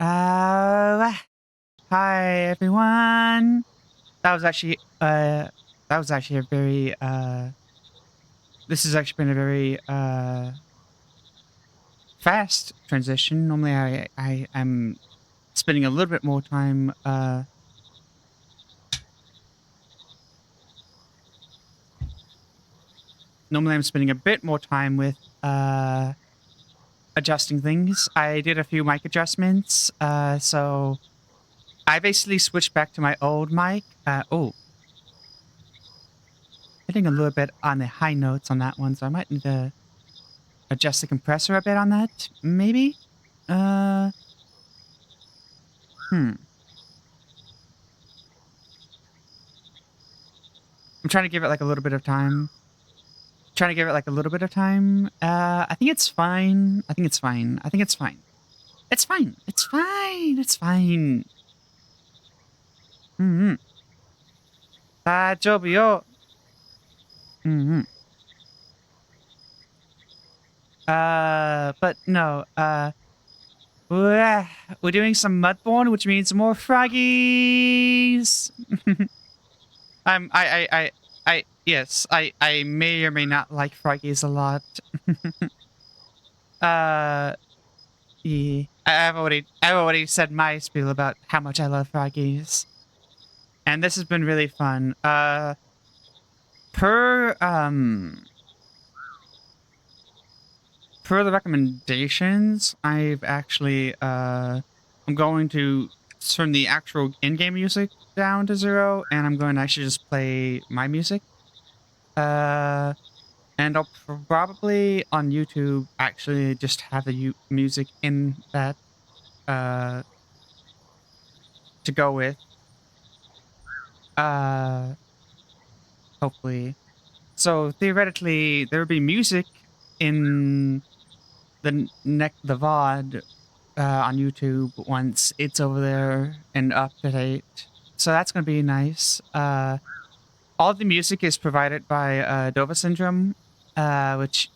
Uh, Hi everyone. That was actually a very this has actually been a very fast transition. Normally I am spending a little bit more time normally I'm spending a bit more time with adjusting things. I did a few mic adjustments, so I basically switched back to my old mic. Hitting a little bit on the high notes on that one, so I might need to adjust the compressor a bit on that, maybe? I'm trying to give it like a little bit of time. I think it's fine. I think it's fine. I think it's fine. It's fine. It's fine. It's fine. うんうん。大丈夫よ。うんうん。But no, we're doing some Mudborne, which means more Froggies. Yes, I may or may not like Froggies a lot. Yeah, I've already said my spiel about how much I love Froggies, and this has been really fun. Per per the recommendations, I've actually I'm going to turn the actual in-game music down to 0, and I'm going to actually just play my music. And I'll probably on YouTube actually just have the music in that to go with. Hopefully. So theoretically, there would be music in the VOD on YouTube once it's over there and up to date. So that's gonna be nice. All the music is provided by Dova Syndrome, which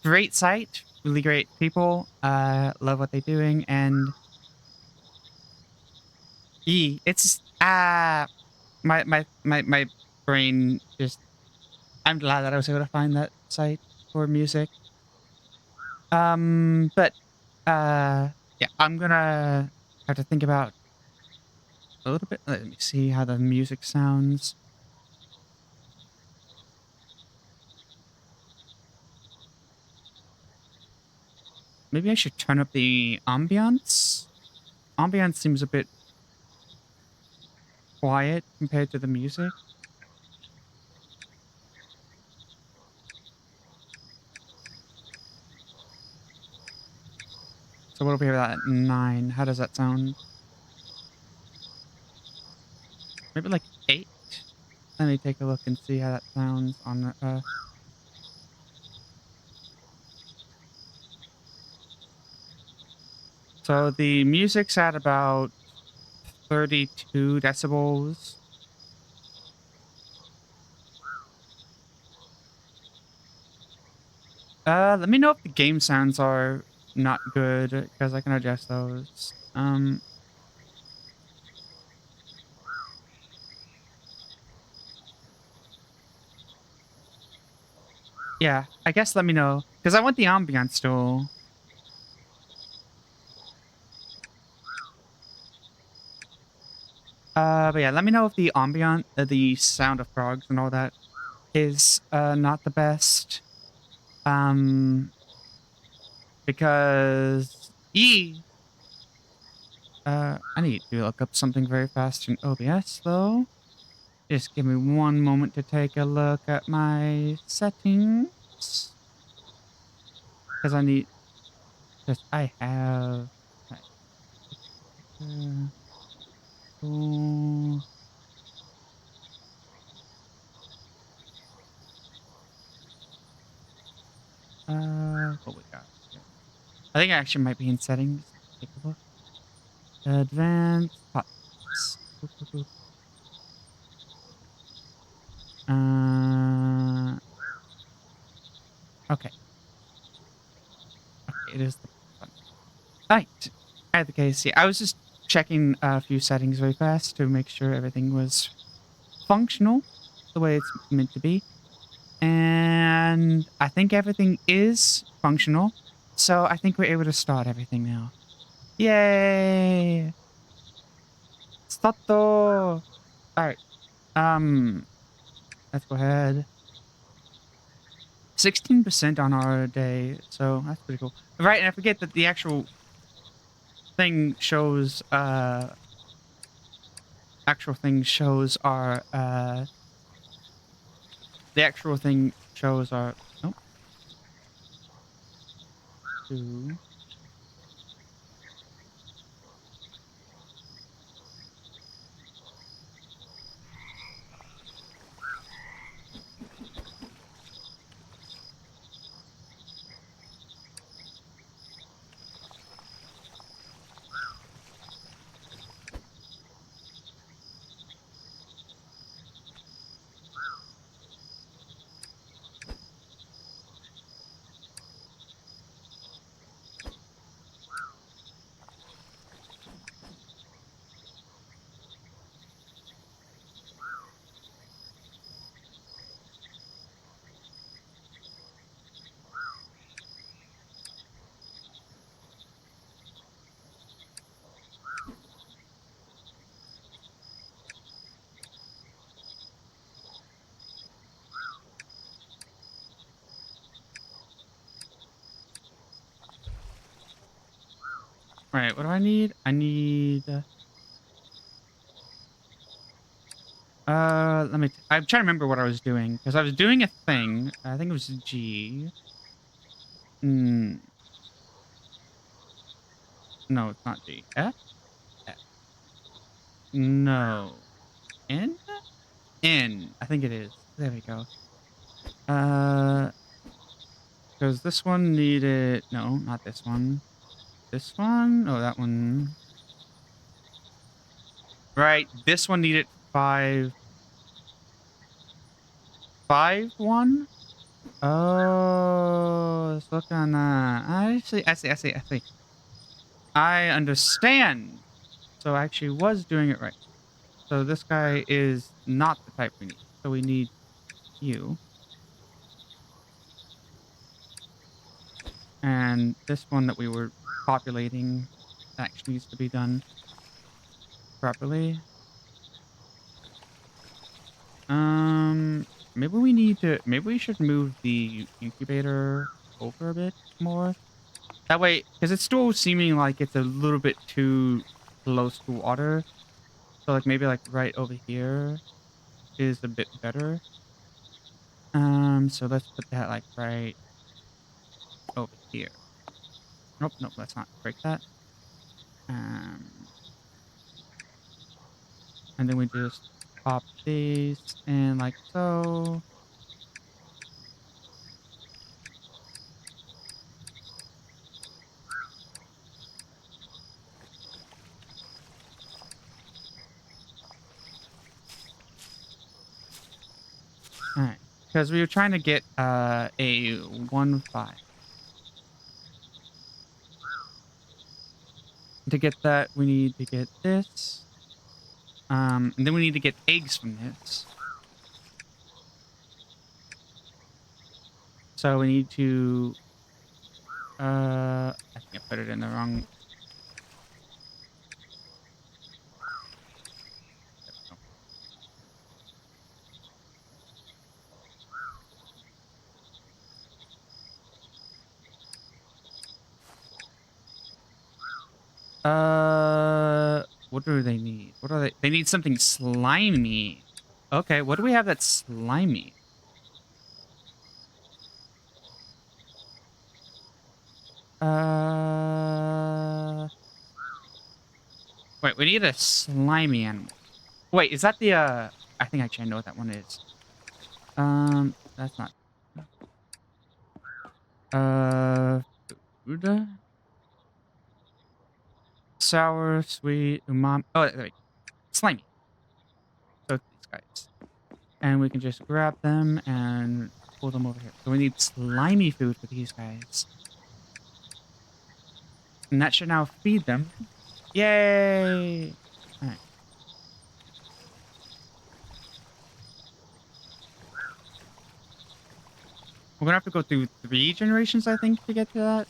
great site, really great people. Love what they're doing, and it's my brain just. I'm glad that I was able to find that site for music. But yeah, I'm gonna have to think about a little bit. Let me see how the music sounds. Maybe I should turn up the ambiance. Ambiance seems a bit quiet compared to the music. So what will be at 9? How does that sound? Maybe like 8? Let me take a look and see how that sounds on the, So the music's at about 32 decibels. Let me know if the game sounds are not good, because I can adjust those. Yeah, I guess let me know, because I want the ambiance still. But yeah, let me know if the ambient, the sound of frogs and all that is not the best. Because I need to look up something very fast in OBS though. Just give me one moment to take a look at my settings. Because I need, because I have, oh, what we got here? I think I actually might be in settings. Take a look. Advanced pots. Okay. Okay, it is the button. Right. I had the case. Yeah, I was just checking a few settings very fast to make sure everything was functional the way it's meant to be. And I think everything is functional. So I think we're able to start everything now. Yay! Stato! Alright. Let's go ahead. 16% on our day, so that's pretty cool. Right, and I forget that the actual thing shows the actual thing shows our oh, two. Right, what do I need? I need I'm trying to remember what I was doing because I was doing a thing. I think it was G. Hmm. No, it's not G. F? F. No. N? N. I think it is. There we go. Because this one needed... No, not this one. This one? Oh, that one. Right, this one needed 5... 5, 1? Oh, let's look on that. I see. I understand. So I actually was doing it right. So this guy is not the type we need. So we need you. And this one that we were populating actually needs to be done properly. Maybe we should move the incubator over a bit more. That way, because it's still seeming like it's a little bit too close to water. So like maybe like right over here is a bit better. So let's put that like right over here. Nope, let's not break that. And then we just pop these in like so. All right, because we were trying to get a 1-5. To get that, we need to get this. And then we need to get eggs from this. So we need to. I think I put it in the wrong. What do they need? What are they? They need something slimy. Okay, what do we have that's slimy? Wait, we need a slimy animal. Wait, is that the, I think actually I know what that one is. That's not. Food? Sour, sweet, umami. Oh, wait. Slimy. So these guys. And we can just grab them and pull them over here. So we need slimy food for these guys. And that should now feed them. Yay! Alright. We're gonna have to go through 3 generations, I think, to get to that.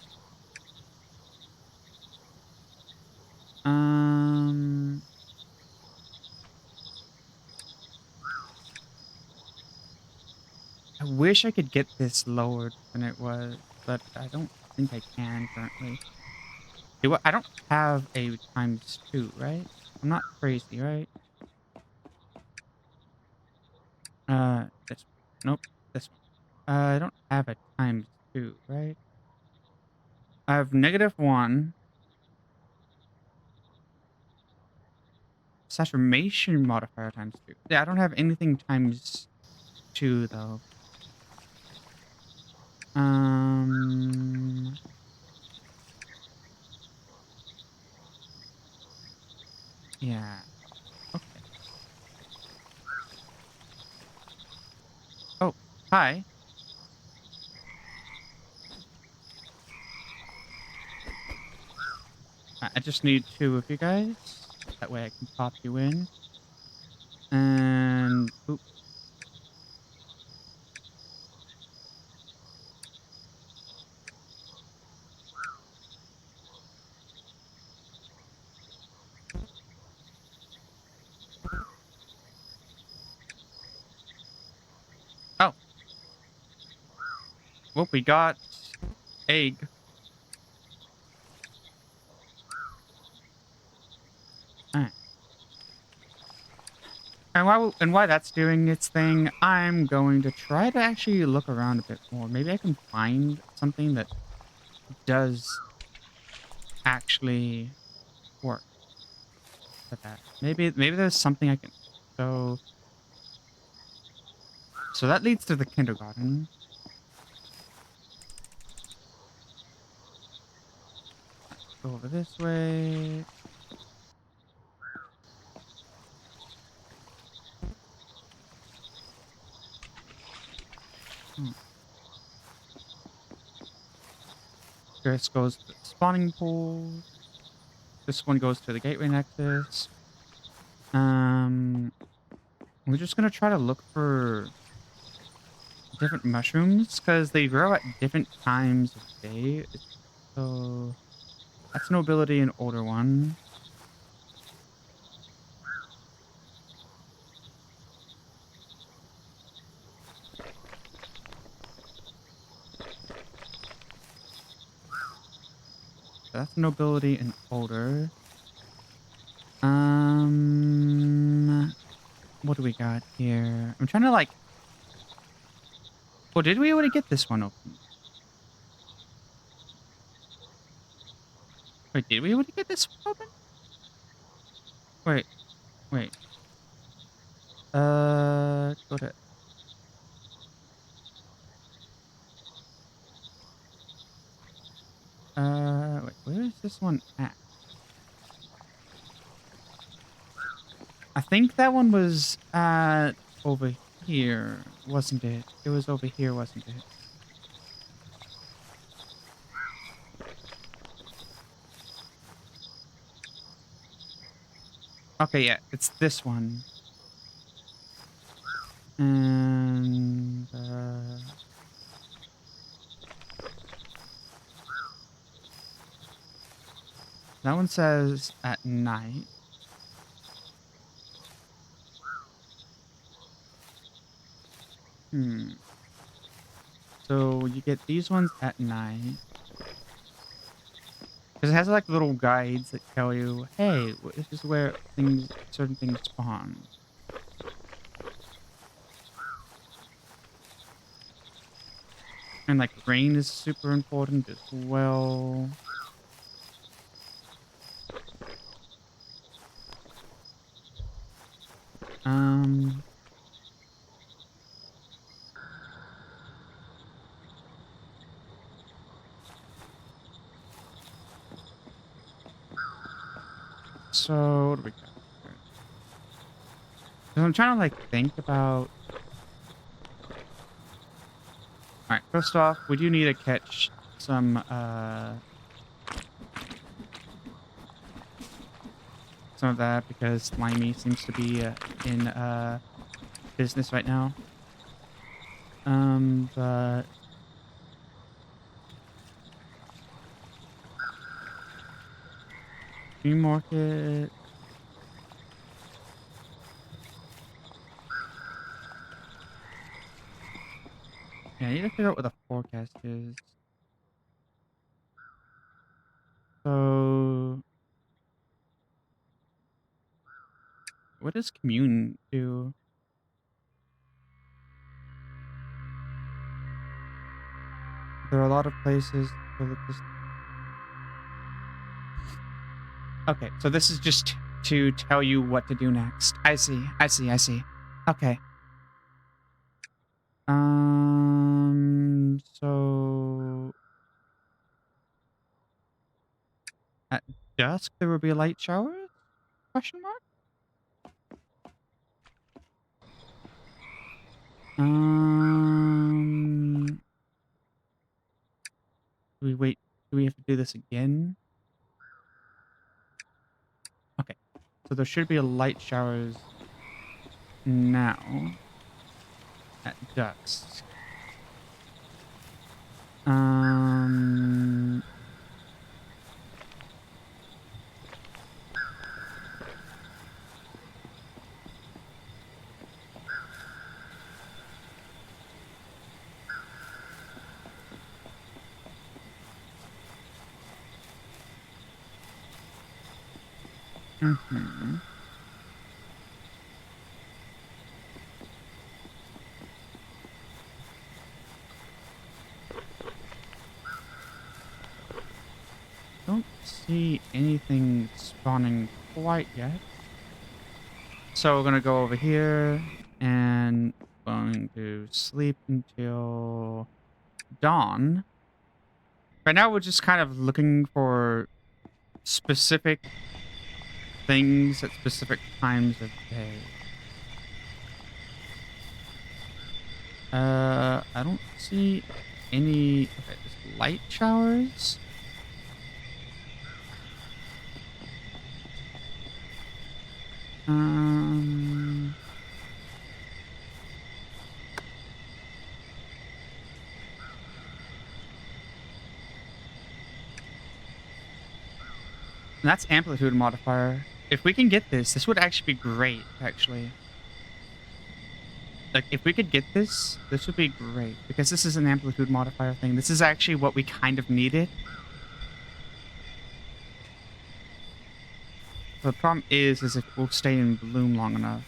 I wish I could get this lowered than it was, but I don't think I can currently. I don't have a ×2, right? I'm not crazy, right? This one. Nope, this one. I don't have a ×2, right? I have -1. Saturation modifier ×2. Yeah, I don't have anything ×2 though. Yeah. Okay. Oh, hi. I just need 2 of you guys. That way I can pop you in. And oop. Oh. Well, we got egg. Alright. And while that's doing its thing, I'm going to try to actually look around a bit more. Maybe I can find something that does actually work for that. Maybe there's something I can. So that leads to the kindergarten. Go over this way. This goes to the spawning pool. This one goes to the gateway nexus. We're just gonna try to look for different mushrooms because they grow at different times of day. So that's nobility and older one. So that's nobility and older. What do we got here? I'm trying to like. Oh, did we already get this one open? Wait, did we already get this one open? Wait. Go to. Wait, where is this one at? I think that one was over here, wasn't it? It was over here, wasn't it? Okay, yeah, it's this one. And that one says at night. So you get these ones at night. Because it has like little guides that tell you, hey, this is where certain things spawn. And like rain is super important as well. So what do we got here? 'Cause I'm trying to like think about. All right, first off, we do need to catch some some of that because Slimy seems to be in business right now. But Free Market. Yeah, I need to figure out what the forecast is. So, what does Commune do? There are a lot of places. Okay, so this is just to tell you what to do next. I see. Okay. So at dusk there will be light showers? Question mark? Do we wait? Do we have to do this again? Okay. So there should be light showers now at dusk. Don't see anything spawning quite yet. So we're gonna go over here and going to sleep until dawn. Right now we're just kind of looking for specific things at specific times of day. I don't see any. Okay, there's light showers. And that's amplitude modifier. If we can get this, this would actually be great, actually. Like, if we could get this, this would be great. Because this is an amplitude modifier thing. This is actually what we kind of needed. The problem is it will stay in bloom long enough.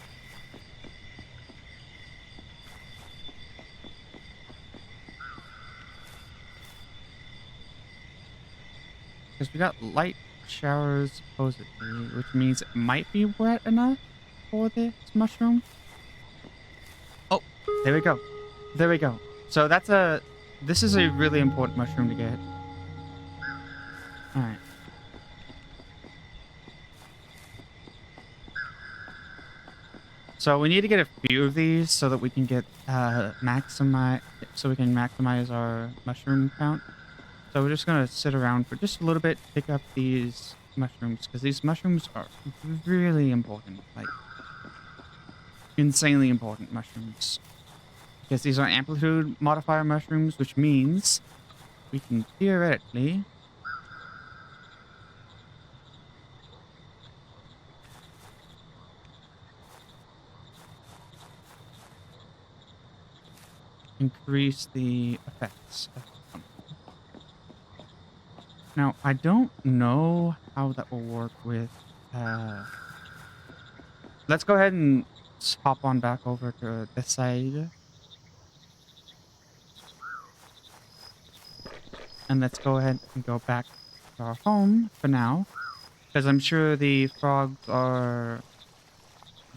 Because we got light showers, supposedly, which means it might be wet enough for this mushroom. Oh, there we go. There we go. So that's a... This is a really important mushroom to get. Alright. So we need to get a few of these so that we can get maximize our mushroom count. So we're just gonna sit around for just a little bit, pick up these mushrooms, because these mushrooms are really important, like insanely important mushrooms. Because these are amplitude modifier mushrooms, which means we can theoretically increase the effects of them. Now, I don't know how that will work with... Let's go ahead and hop on back over to this side. And let's go ahead and go back to our home for now. Because I'm sure the frogs are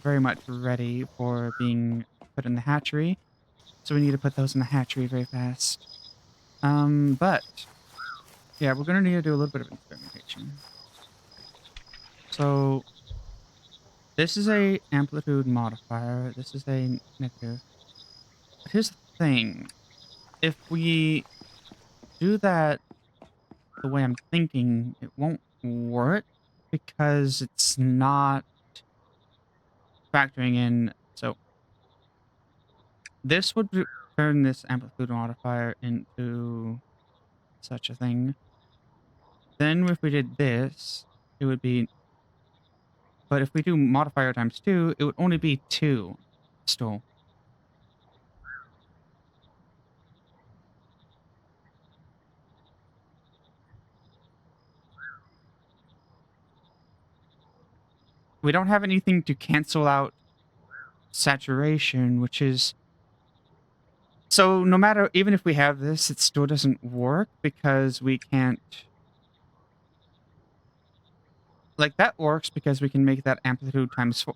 very much ready for being put in the hatchery. So we need to put those in the hatchery very fast. But yeah, we're gonna need to do a little bit of experimentation. So this is a amplitude modifier. This is a negative. But here's the thing. If we do that the way I'm thinking, it won't work because it's not factoring in. So this would turn this amplitude modifier into such a thing. Then if we did this, it would be, but if we do modifier times 2, it would only be 2 still. We don't have anything to cancel out saturation, which is... So no matter, even if we have this, it still doesn't work because we can't... Like, that works because we can make that amplitude times 4,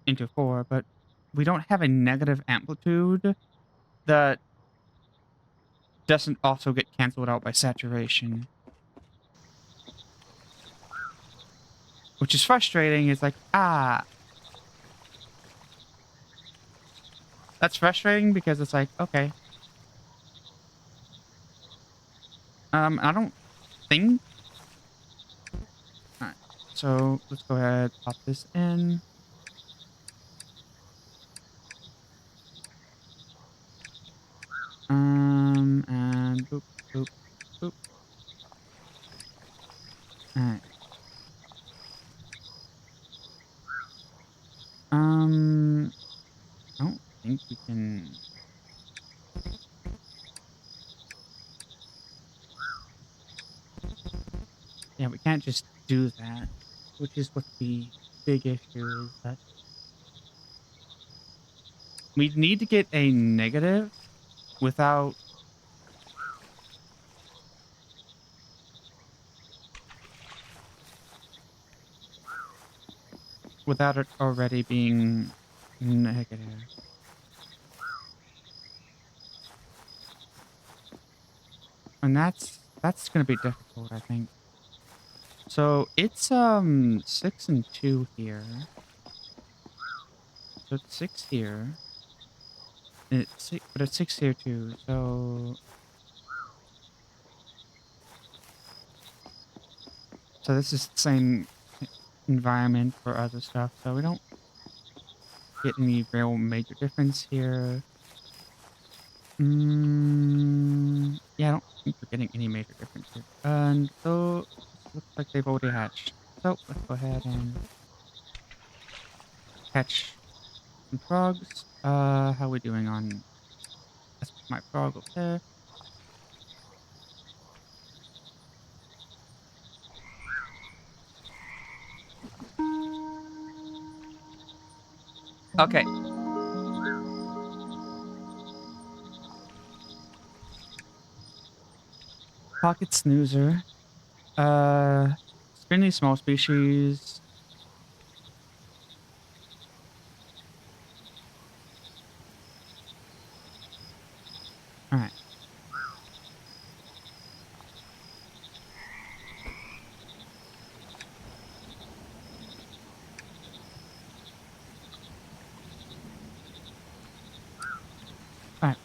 into 4, but we don't have a negative amplitude that doesn't also get canceled out by saturation. Which is frustrating. It's like, that's frustrating because it's like, okay. I don't think... Alright, so let's go ahead, pop this in. And boop, boop, boop. Alright. I don't think we can... Yeah, we can't just do that, which is what the big issue is, that we need to get a negative without it already being negative. And that's going to be difficult, I think. So it's 6 and 2 here. So it's 6 here. And it's 6, but it's 6 here too. So this is the same environment for other stuff. So we don't get any real major difference here. Yeah, I don't think we're getting any major difference here. And so looks like they've already hatched. So let's go ahead and catch some frogs. How are we doing on... Let's put my frog up there. Okay. Pocket snoozer. Extremely small species. Alright. Alright.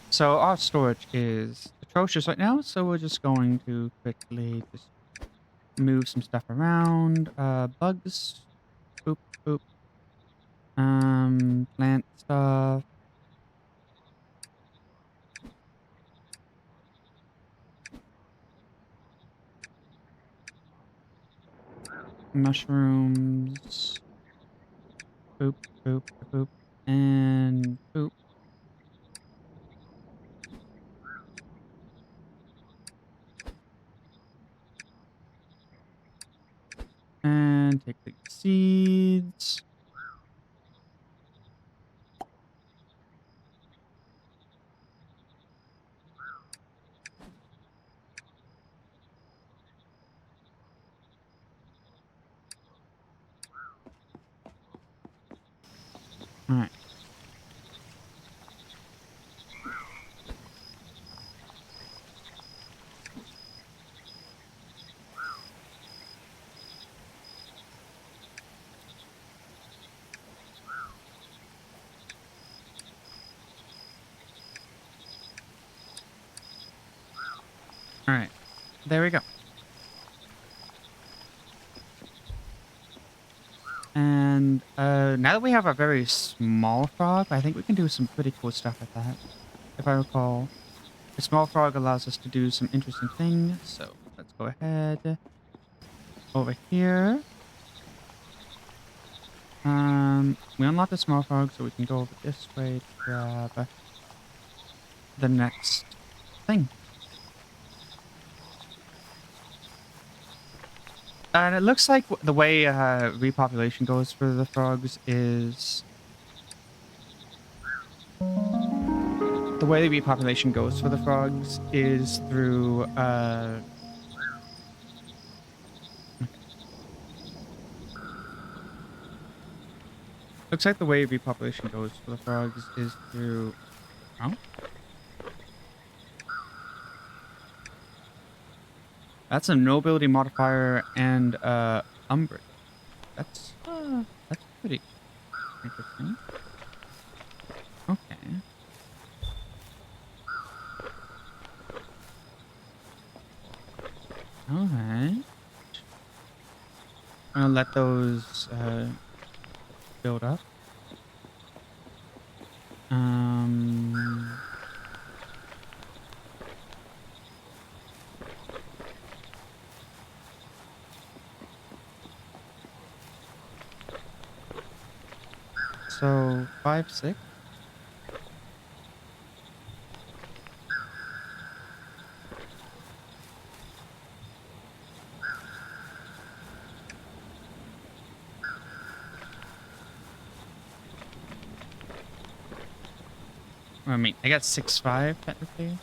So our storage is atrocious right now, so we're just going to quickly just move some stuff around. Bugs. Boop, boop. Plant stuff. Mushrooms. Boop, boop, boop, and boop. And take the seeds. Alright. Alright. There we go. And now that we have a very small frog, I think we can do some pretty cool stuff with that. If I recall, a small frog allows us to do some interesting things. So let's go ahead over here. We unlocked the small frog, so we can go over this way to grab the next thing. And it looks like the way repopulation goes for the frogs is the way the repopulation goes for the frogs is through looks like the way repopulation goes for the frogs is through oh, that's a nobility modifier and umbrage. That's pretty interesting. Okay. All right. I'm gonna let those build up. So 5, 6. I mean, I got 6, 5 technically.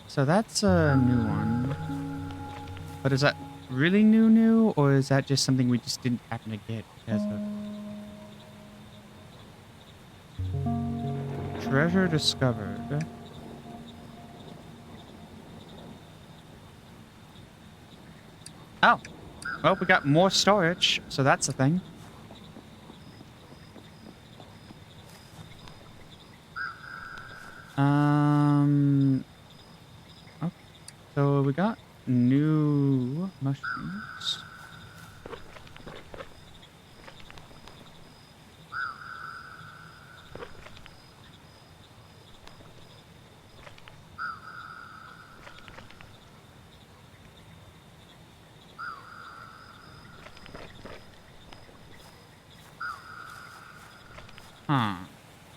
So that's a new one. But is that really new, or is that just something we just didn't happen to get because of treasure discovered? Oh, well, we got more storage, so that's a thing. Okay. So we got new mushrooms. Huh.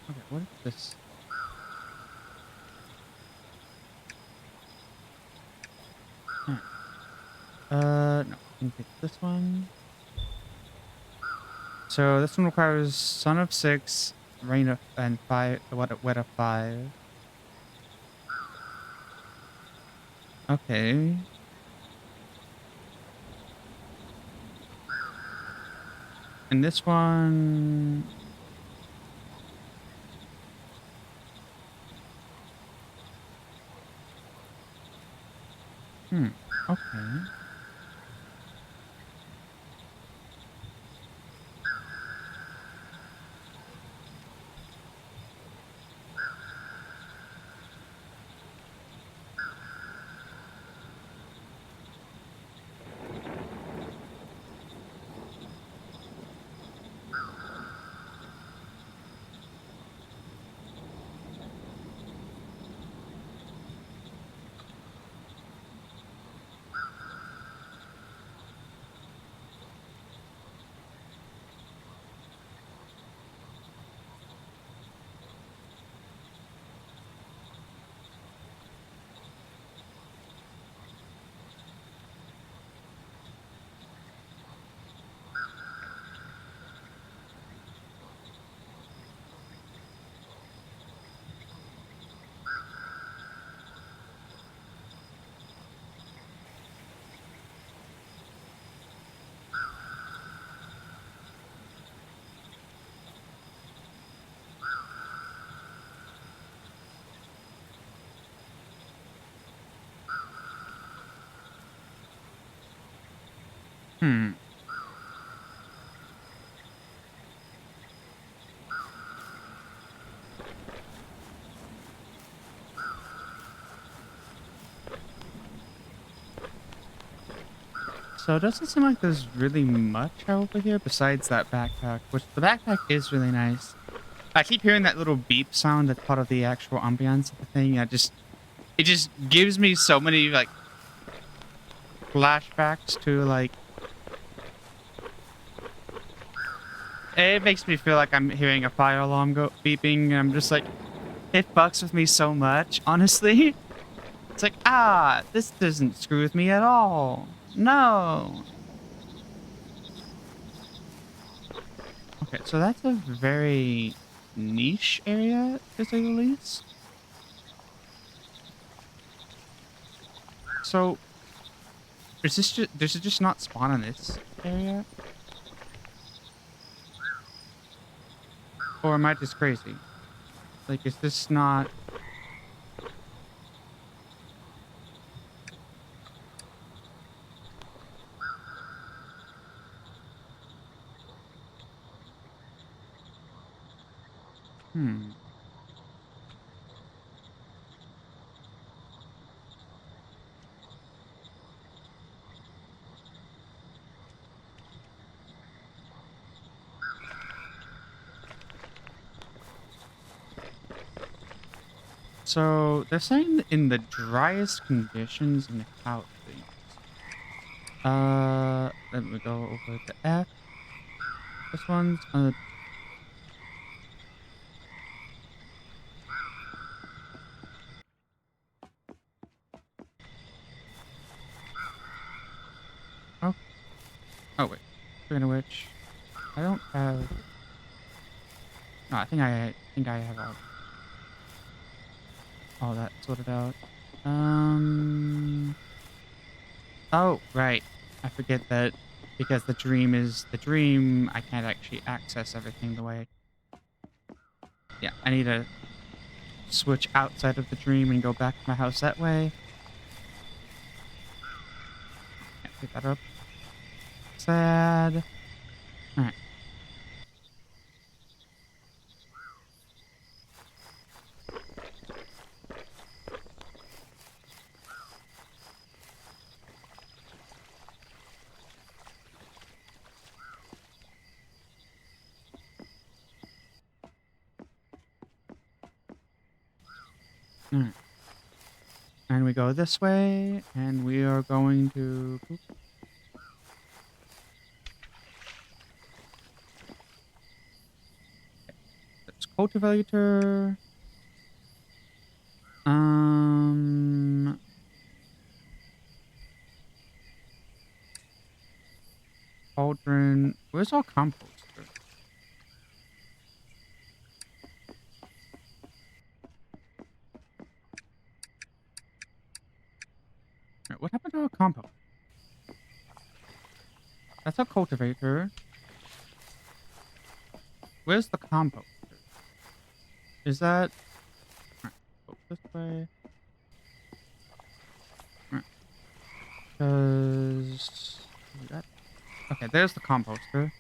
Okay, what is this? No, I can pick this one. So this one requires Son of 6, Rain of, and 5, Wet of 5. Okay. And this one... Okay. Hmm. So it doesn't seem like there's really much over here besides that backpack, which the backpack is really nice. I keep hearing that little beep sound that's part of the actual ambiance of the thing. It just gives me so many like flashbacks to like it makes me feel like I'm hearing a fire alarm go beeping, and I'm just like it fucks with me so much, honestly. It's like, this doesn't screw with me at all. No. Okay, so that's a very niche area, to say the least. So, does it just not spawn in this area? Or am I just crazy? Like, is this not... Hmm. So, they're saying in the driest conditions in how things. Let me go over to F. This one's on the... Oh, oh wait. Speaking of which, I don't have... No, I think I have all that sorted out. Oh, right. I forget that because the dream is the dream, I can't actually access everything the way... Yeah, I need to switch outside of the dream and go back to my house that way. Can't pick that up. Sad. Alright. Alright. And we go this way, and we are going to... That's cultivator. Cauldron. Where's our composter? Right, what happened to our compost? That's a cultivator. Where's the composter? Is that... Right, go this way. Right. Because... Okay, there's the composter.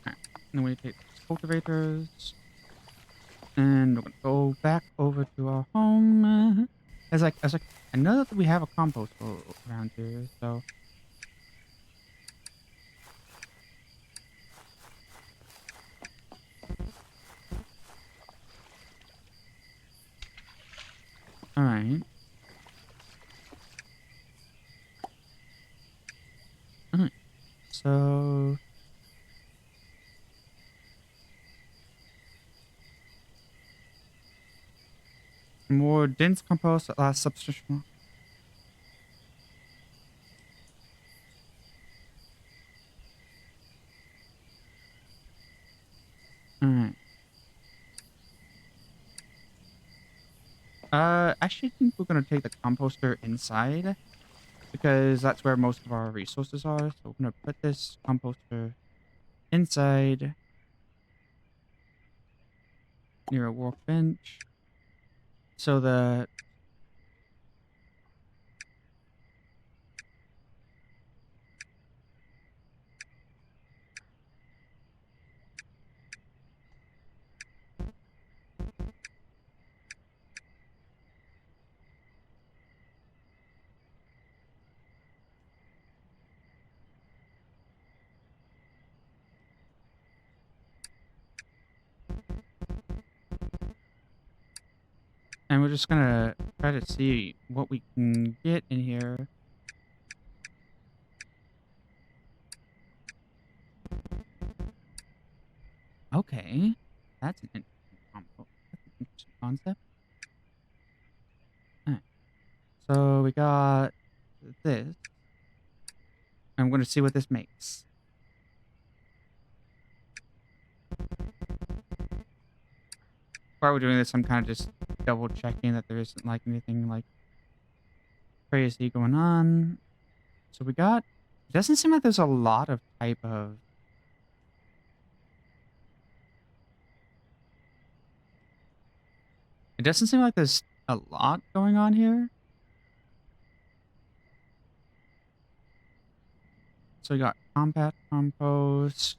Alright, then we take these cultivators. And we're gonna go back over to our home. I know that we have a compost around here, so... Alright. Alright. So... More dense compost that lasts substantial. Alright. Actually, I think we're gonna take the composter inside because that's where most of our resources are. So we're gonna put this composter inside near a workbench so that And we're just gonna try to see what we can get in here. Okay. That's an interesting combo. That's an interesting concept. Alright. So we got this. I'm gonna see what this makes. While we're doing this, I'm kind of just double checking that there isn't like anything like crazy going on. So we got, it doesn't seem like there's a lot of type of, it doesn't seem like there's a lot going on here. So we got compact compost.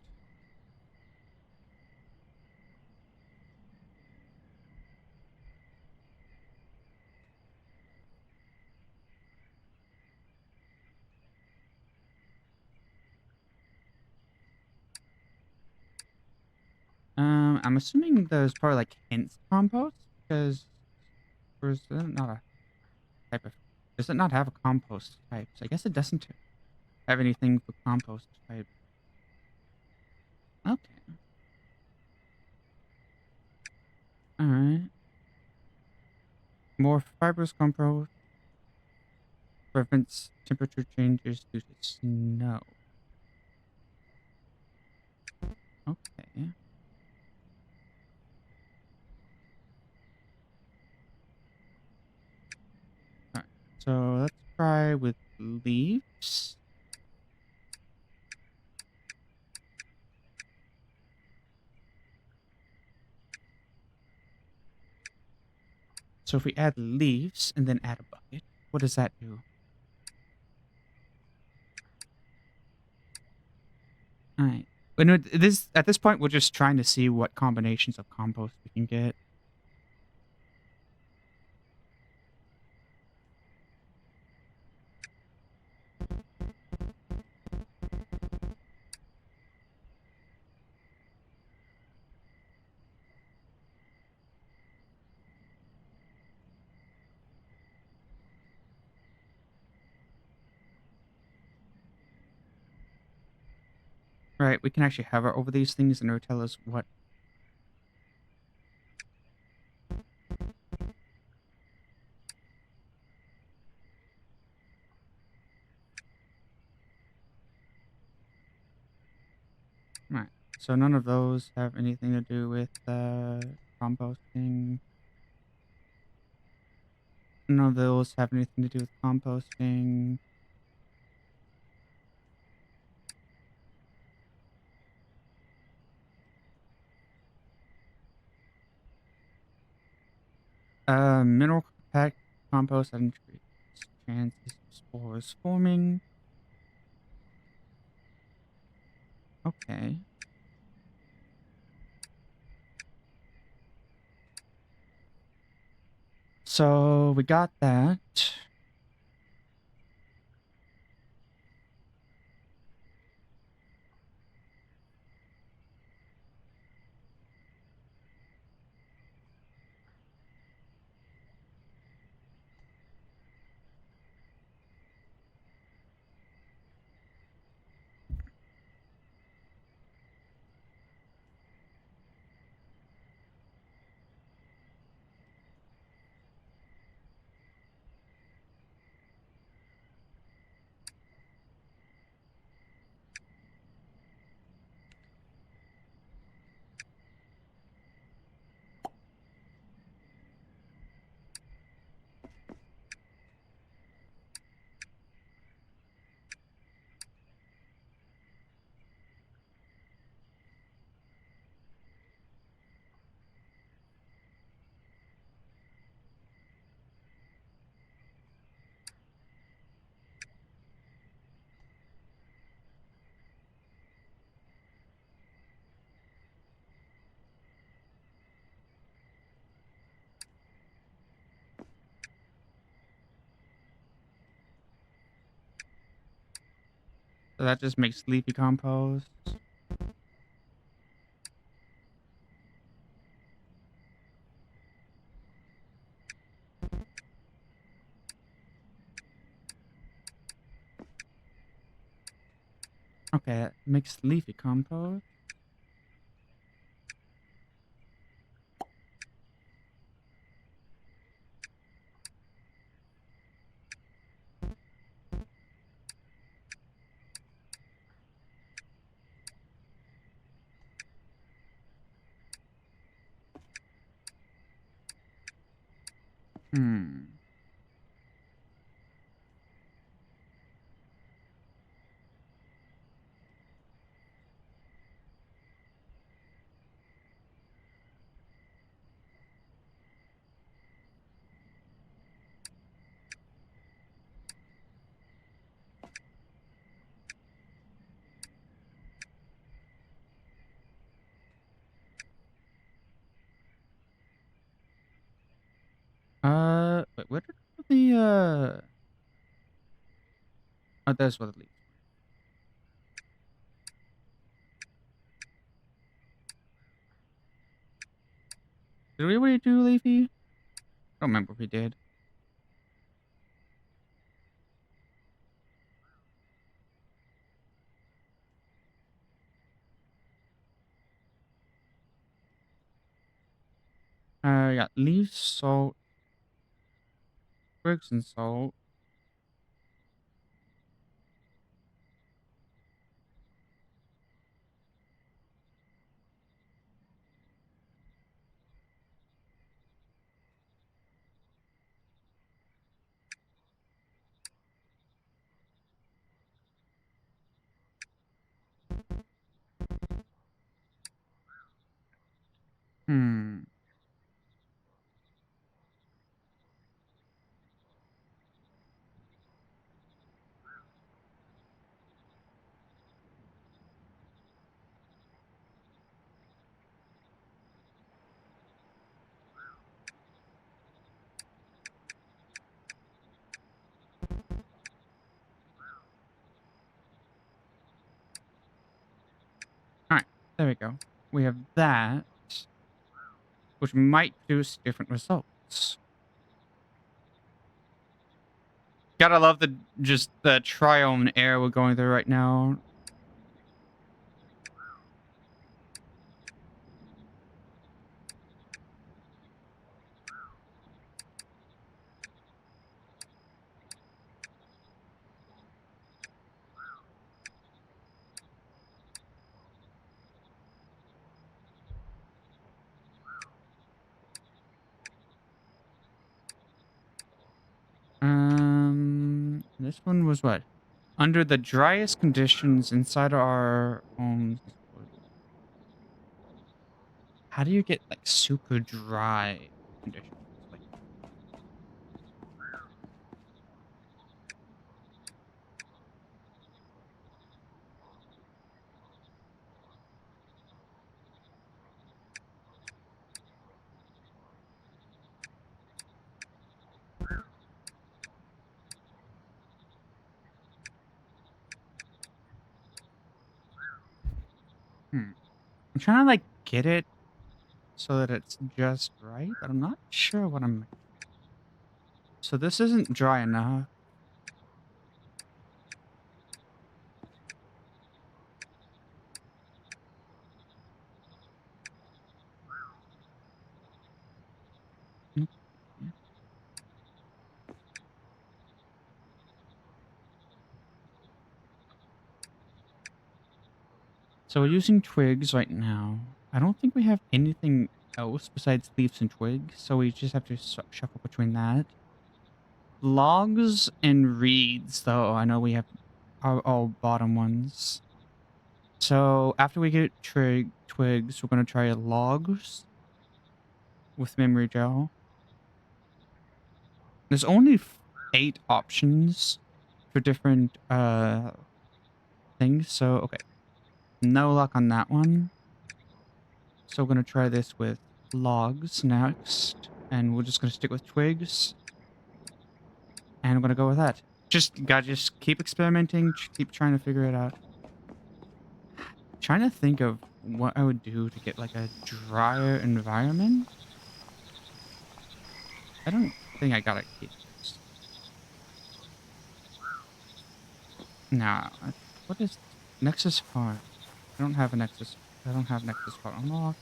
I'm assuming there's probably like hints compost because or is that not a type of, does it not have a compost type? So I guess it doesn't have anything for compost type. Okay. Alright. More fibrous compost prevents temperature changes due to snow. Okay. Alright. So let's try with leaves. So if we add leaves and then add a bucket, what does that do? Alright. But no, this at this point we're just trying to see what combinations of compost we can get. Right, we can actually hover over these things and it'll tell us what. Right, so none of those have anything to do with composting. None of those have anything to do with composting. Mineral compact compost that increases chances of spores forming. Okay. So we got that. So that just makes leafy compost. Okay, that makes leafy compost. Hmm. Wait, what are the oh, that's what it leaves. Did we already do leafy? I don't remember if we did. Yeah, leaves, salt, twigs, and salt. Hmm. All right, there we go. We have that, which might produce different results. Gotta love the triome air we're going through right now. This one was what? Under the driest conditions inside our homes. How do you get like super dry conditions? Like, I'm trying to like get it so that it's just right, but I'm not sure what I'm. So this isn't dry enough. Mm, yeah. So we're using twigs right now. I don't think we have anything else besides leaves and twigs, so we just have to shuffle between that. Logs and reeds, though. I know we have our all bottom ones. So after we get twigs, we're gonna try logs with memory gel. There's only 8 options for different things. So okay, no luck on that one. So we're gonna try this with logs next, and we're just gonna stick with twigs, and I'm gonna go with that. Just keep experimenting, keep trying to figure it out. Trying to think of what I would do to get like a drier environment. I don't think I got it. Nah, what is? Nexus card. I don't have a Nexus. I don't have Nexus card unlocked.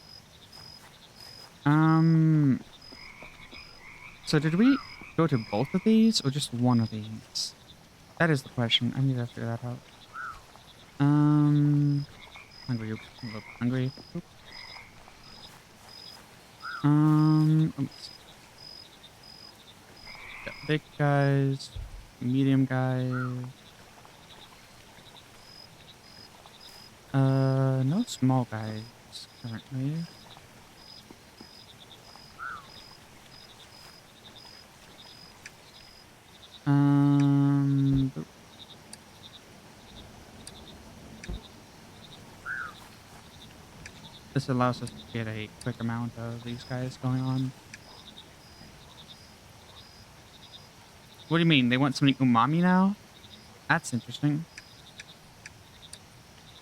So did we go to both of these or just one of these? That is the question. I need to figure that out. Hungry. Oops, I'm a little hungry. Oop. Oops. Got big guys, medium guys. No small guys currently. Boop. This allows us to get a quick amount of these guys going on. What do you mean? They want something umami now? That's interesting.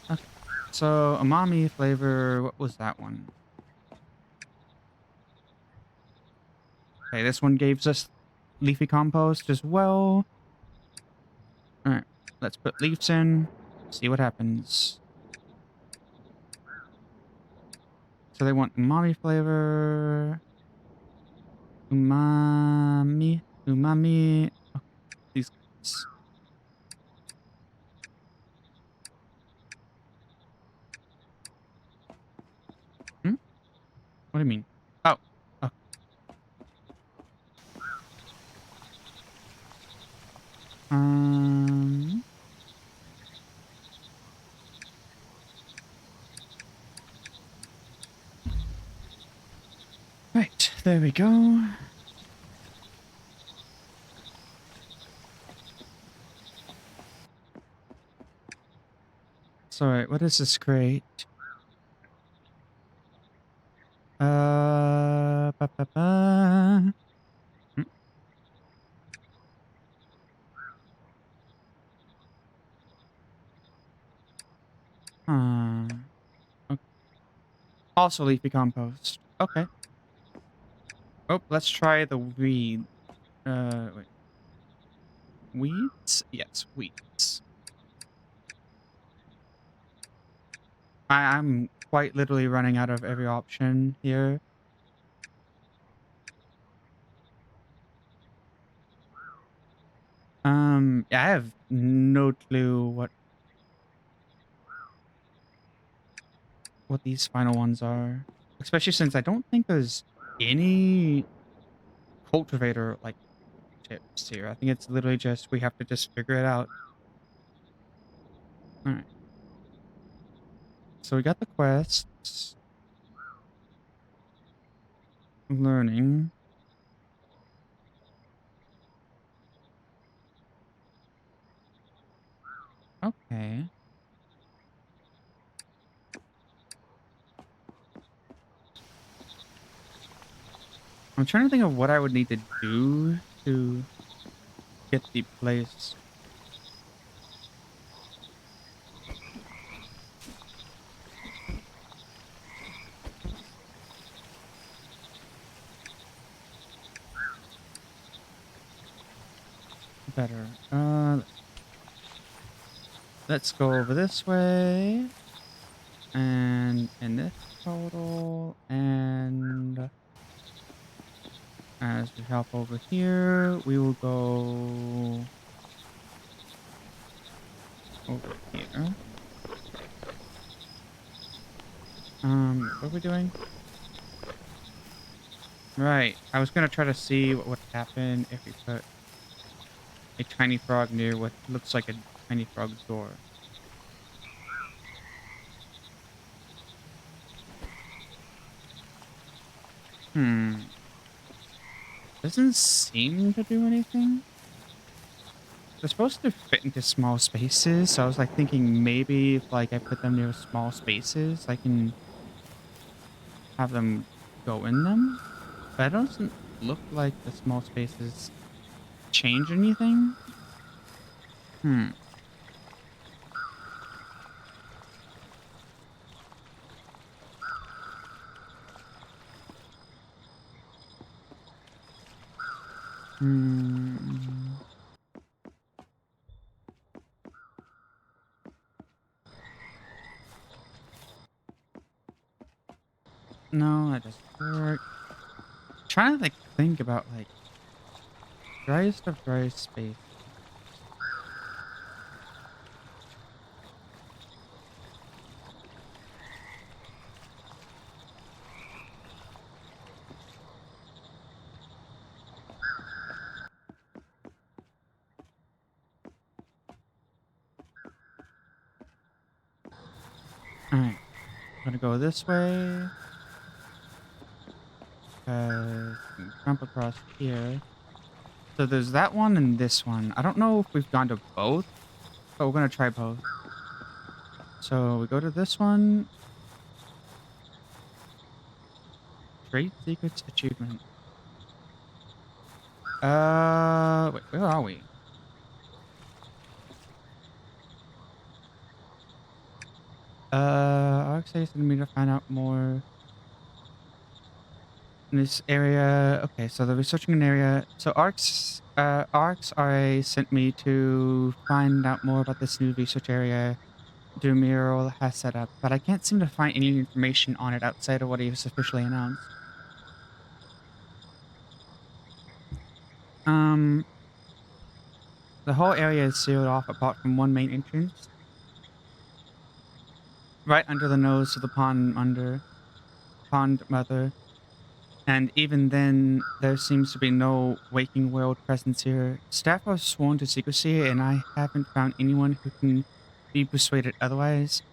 Okay. So, umami flavor, what was that one? Okay, this one gave us leafy compost as well. Alright, let's put leaves in, see what happens. So they want umami flavor. Umami. Umami. Oh, these guys. Hmm? What do you mean? Oh. Oh. Um. Right, there we go. Sorry, what is this crate? Ba, ba, ba. Hmm? Okay. Also leafy compost. Okay. Oh, let's try the weed. Wait. Weeds? Yes, weeds. I'm quite literally running out of every option here. Yeah, I have no clue what these final ones are. Especially since I don't think there's any cultivator like tips here. I think it's literally just we have to just figure it out. All right. So we got the quests. Learning. Okay. I'm trying to think of what I would need to do to get the place. Better. Let's go over this way. And in this total. And as we hop over here, we will go over here. What are we doing? Right. I was gonna try to see what would happen if we put a tiny frog near what looks like a tiny frog's door. Doesn't seem to do anything. They're supposed to fit into small spaces, so I was like thinking maybe if like I put them near small spaces, I can have them go in them. But it doesn't look like the small spaces change anything. Hmm. Hmm. No, that doesn't work. Trying to like think about like driest of driest space. Alright. I'm gonna go this way. Jump across here. So there's that one and this one. I don't know if we've gone to both, but we're gonna try both. So we go to this one. Trade secrets achievement. Wait, where are we? Arc says me to find out more in this area. Okay, so they're researching an area. So Arcs RA sent me to find out more about this new research area Mural has set up, but I can't seem to find any information on it outside of what he was officially announced. Um, the whole area is sealed off apart from one main entrance, right under the nose of the pond mother. And even then, there seems to be no waking world presence here. Staff are sworn to secrecy, and I haven't found anyone who can be persuaded otherwise.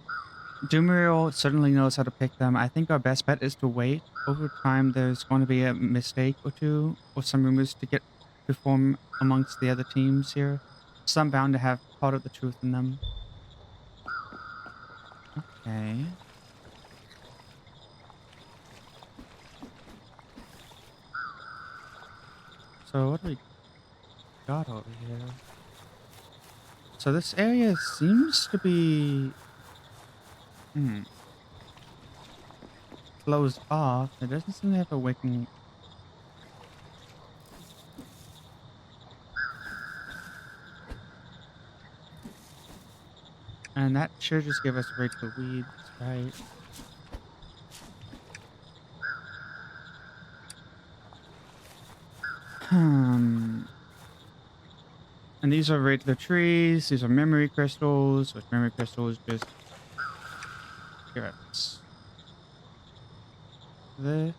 Dumuriel certainly knows how to pick them. I think our best bet is to wait. Over time, there's going to be a mistake or two, or some rumors to form amongst the other teams here. Some bound to have part of the truth in them. Okay. So what do we got over here? So this area seems to be closed off. It doesn't seem to have a waking. And that should just give us a break the weeds, right? And these are regular trees. These are memory crystals, which memory crystals just give us this.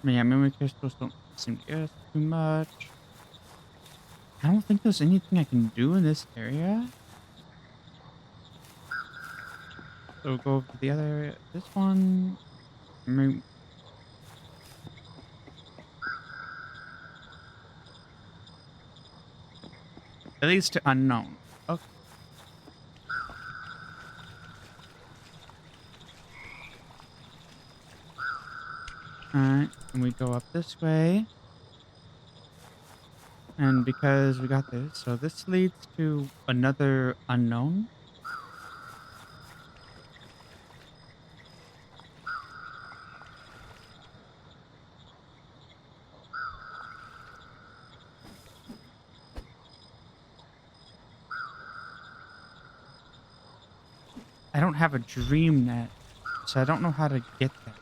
Yeah, memory crystals don't seem to get us too much. I don't think there's anything I can do in this area. So we'll go over to the other area. This one. It leads to unknown. Okay. Alright, and we go up this way. And because we got this, so this leads to another unknown. I don't have a dream net, so I don't know how to get that.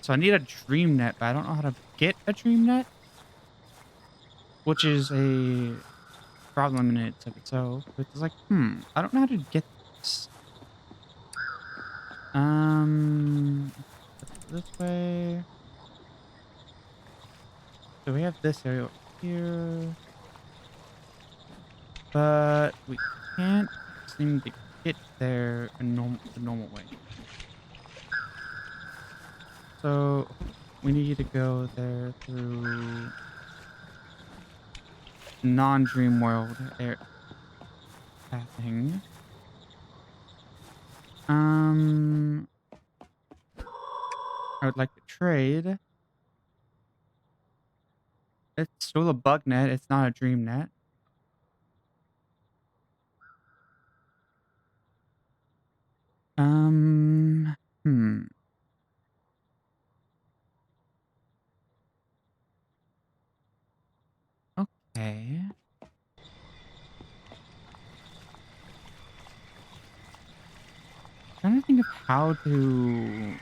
So I need a dream net, but I don't know how to get a dream net, which is a problem in itself. It's like, I don't know how to get this. This way. So we have this area over here, but we can't seem to get there the normal way. So we need to go there through non-dream world air pathing. I would like to trade. It's still a bug net. It's not a dream net. Hmm. how to...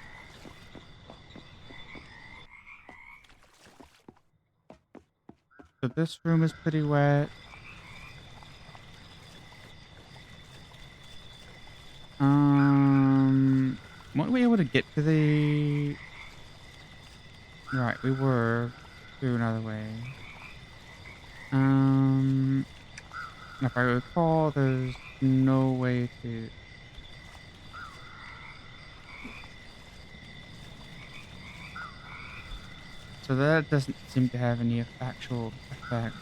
So this room is pretty wet. Weren't we able to get to the... Right, we were through another way. If I recall, there's no way to... So that doesn't seem to have any actual effect.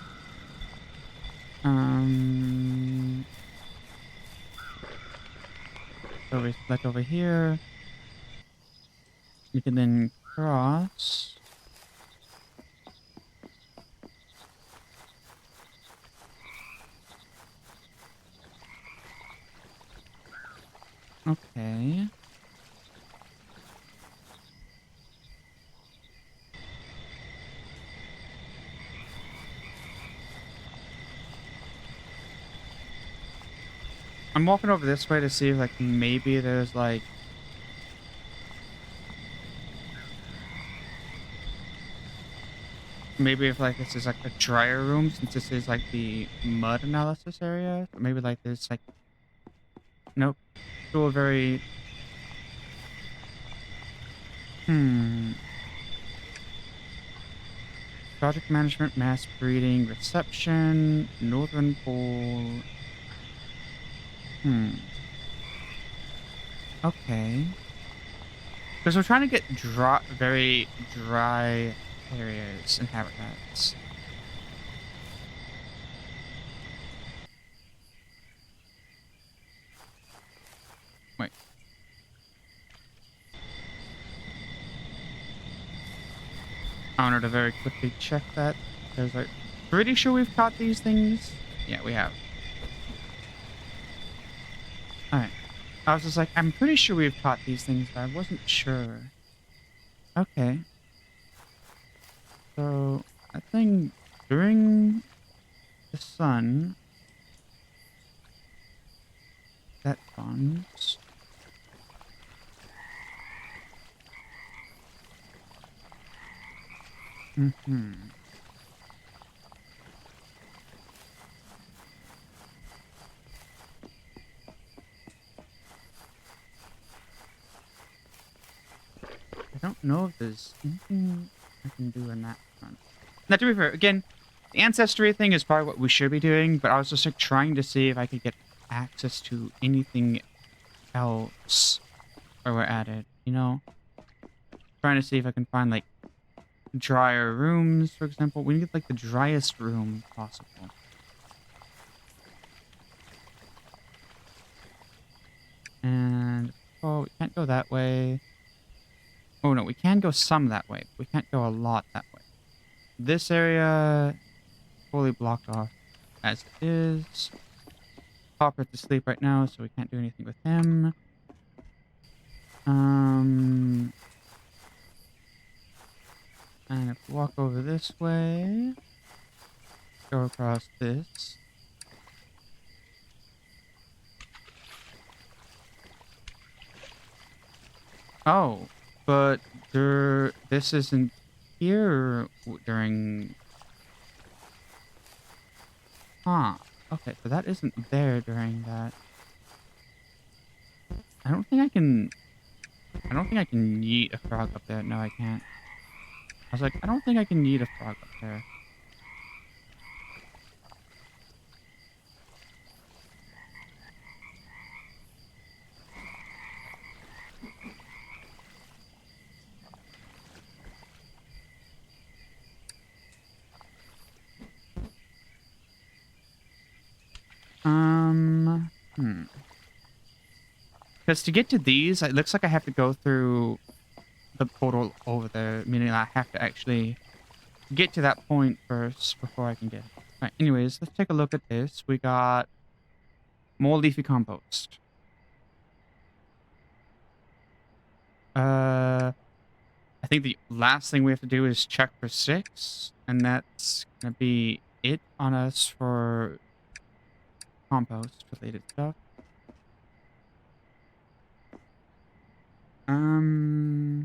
So we select over here. We can then cross. Okay. I'm walking over this way to see if, like, maybe there's, like... Maybe if, like, this is, like, a drier room, since this is, like, the mud analysis area. Maybe, like, there's, like... Nope. Still a very... Project management, mass breeding, reception, northern pole... Okay. Because we're trying to get very dry areas and habitats. Wait. I wanted to very quickly check that. Because I'm pretty sure we've caught these things. Yeah, we have. Alright. I was just like, I'm pretty sure we've caught these things, but I wasn't sure. Okay. So, I think during the sun, that spawns. I don't know if there's anything I can do in that front. Now, to be fair, again, the ancestry thing is probably what we should be doing, but I was just like trying to see if I could get access to anything else where we're at it, you know? Trying to see if I can find, like, drier rooms, for example. We need, like, the driest room possible. And, oh, we can't go that way. Oh, no, we can go some that way. We can't go a lot that way. This area, fully blocked off as it is. Hopper's asleep right now, so we can't do anything with him. And if we walk over this way, go across this. Oh, but this isn't here during... Huh. Okay, so that isn't there during that. I don't think I can yeet a frog up there. No, I can't. I was like, I don't think I can yeet a frog up there. Because to get to these, it looks like I have to go through the portal over there, meaning I have to actually get to that point first before I can get it. Alright, anyways, let's take a look at this. We got more leafy compost. I think the last thing we have to do is check for 6, and that's gonna be it on us for compost related stuff. Hmm.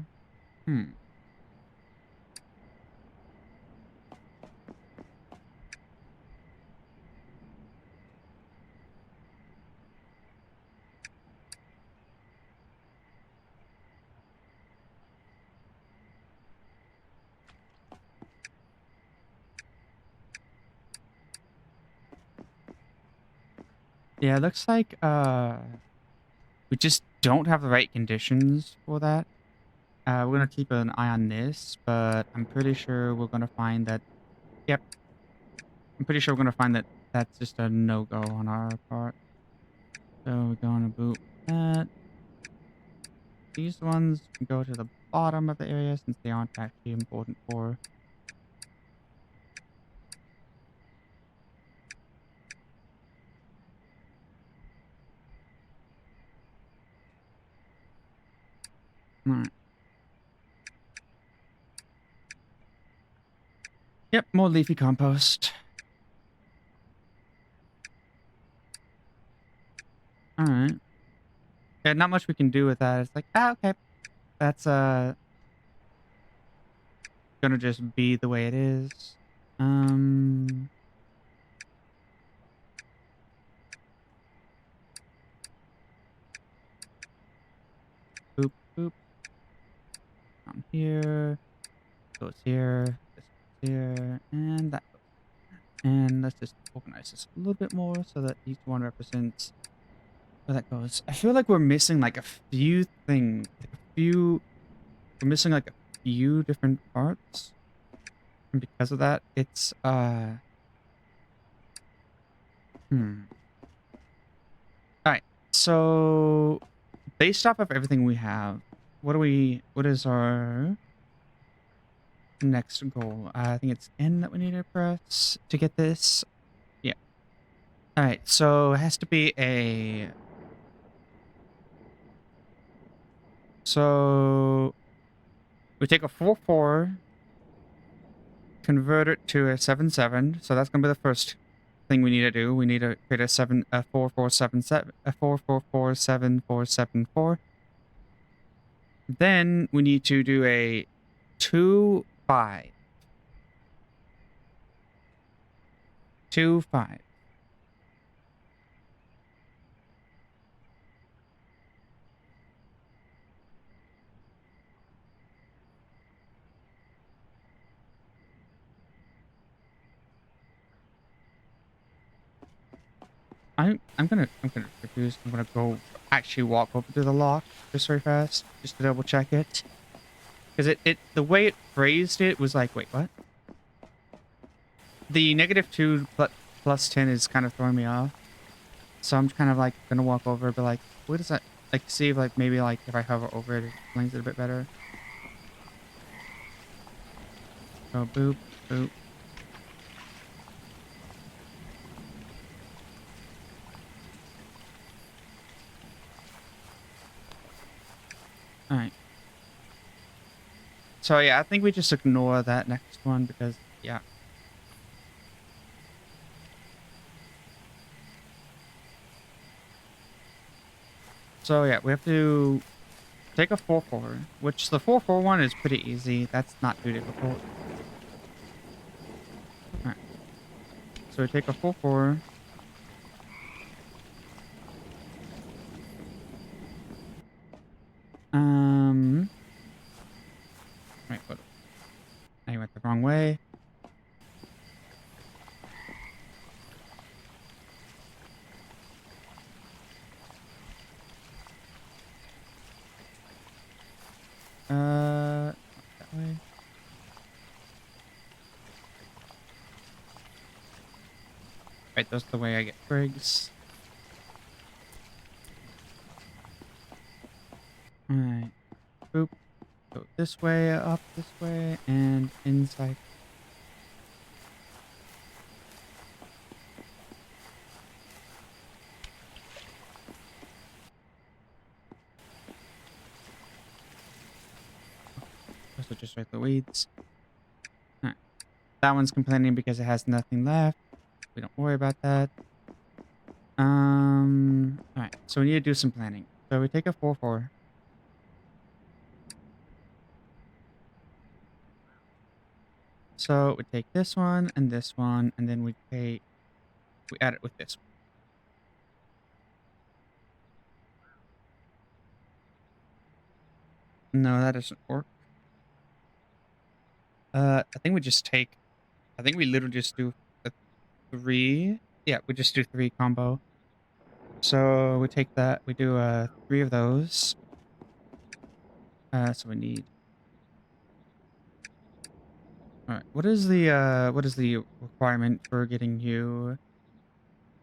Yeah, it looks like we just don't have the right conditions for that. We're gonna keep an eye on this, but I'm pretty sure we're gonna find that. Yep, I'm pretty sure we're gonna find that that's just a no-go on our part. So we're gonna boot that. These ones can go to the bottom of the area since they aren't actually important for. Alright. Yep, more leafy compost. Alright. Yeah, not much we can do with that. It's like, okay. That's gonna just be the way it is. Um boop boop. Down here. Goes here. This goes here. And that goes. And let's just organize this a little bit more so that each one represents where that goes. I feel like we're missing like a few things. We're missing like a few different parts. And because of that, it's Alright. So based off of everything we have, what is our next goal? I think it's N that we need to press to get this. Yeah. Alright, so it has to be a so we take a 4-4, convert it to a 7-7. So that's gonna be the first thing we need to do. We need to create a 4-4-7-7, a 4-4-4-7-4-7-4. Then we need to do a 2-5. 2-5. I'm gonna confused. I'm gonna go actually walk over to the lock just very fast, just to double check it. Because the way it phrased it was like, wait, what? The -2 plus 10 is kind of throwing me off. So I'm kind of like gonna walk over, but like, what is that? Like, see if like maybe like if I hover over it, it explains it a bit better. So boop, boop. Alright. So yeah, I think we just ignore that next one because, yeah. So yeah, we have to take a 4-4, which the 4-4 one is pretty easy. That's not too difficult. Alright. So we take a 4-4. Wait, what? I went the wrong way. That way. Right, that's the way I get Briggs. Alright. Boop. Go this way, up this way, and inside. So just right the weeds. Alright. That one's complaining because it has nothing left. We don't worry about that. Alright, so we need to do some planning. So we take a 4-4. So we take this one, and then we add it with this one. No, that doesn't work. I think we literally just do a 3. Yeah, we just do 3 combo. So we take that, we do 3 of those. So we need. All right, what is the requirement for getting you?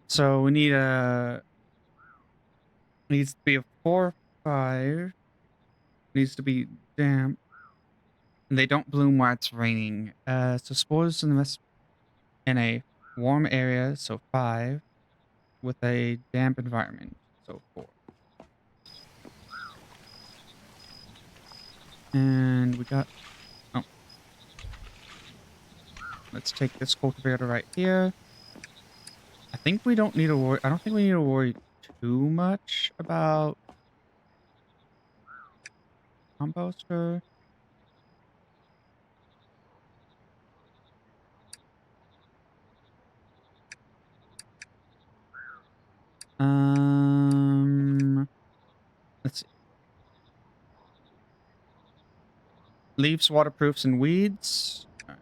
So we need needs to be a 4 or 5. Needs to be damp. And they don't bloom while it's raining. So spores in a warm area, so 5, with a damp environment, so 4. And we got. Oh, let's take this cultivator right here. I think we don't need to worry. I don't think we need to worry too much about composter. Let's see. Leaves, waterproofs, and weeds. All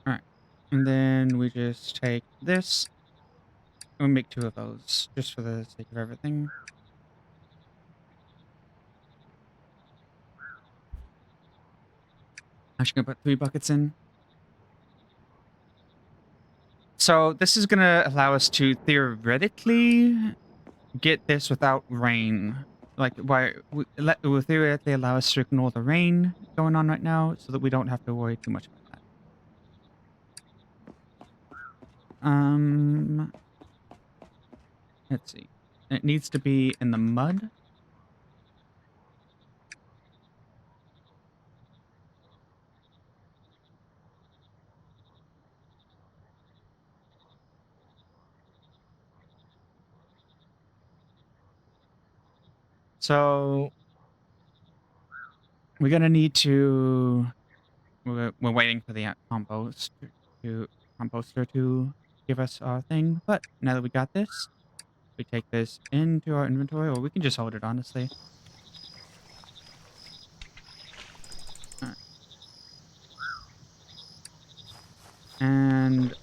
right. And then we just take this. We'll make 2 of those, just for the sake of everything. I'm just gonna put 3 buckets in. So this is gonna allow us to theoretically get this without rain. Like, it will theoretically allow us to ignore the rain going on right now, so that we don't have to worry too much about that. Let's see. It needs to be in the mud. So we're gonna need to. We're waiting for the composter to give us our thing. But now that we got this, we take this into our inventory, or we can just hold it, honestly. All right. And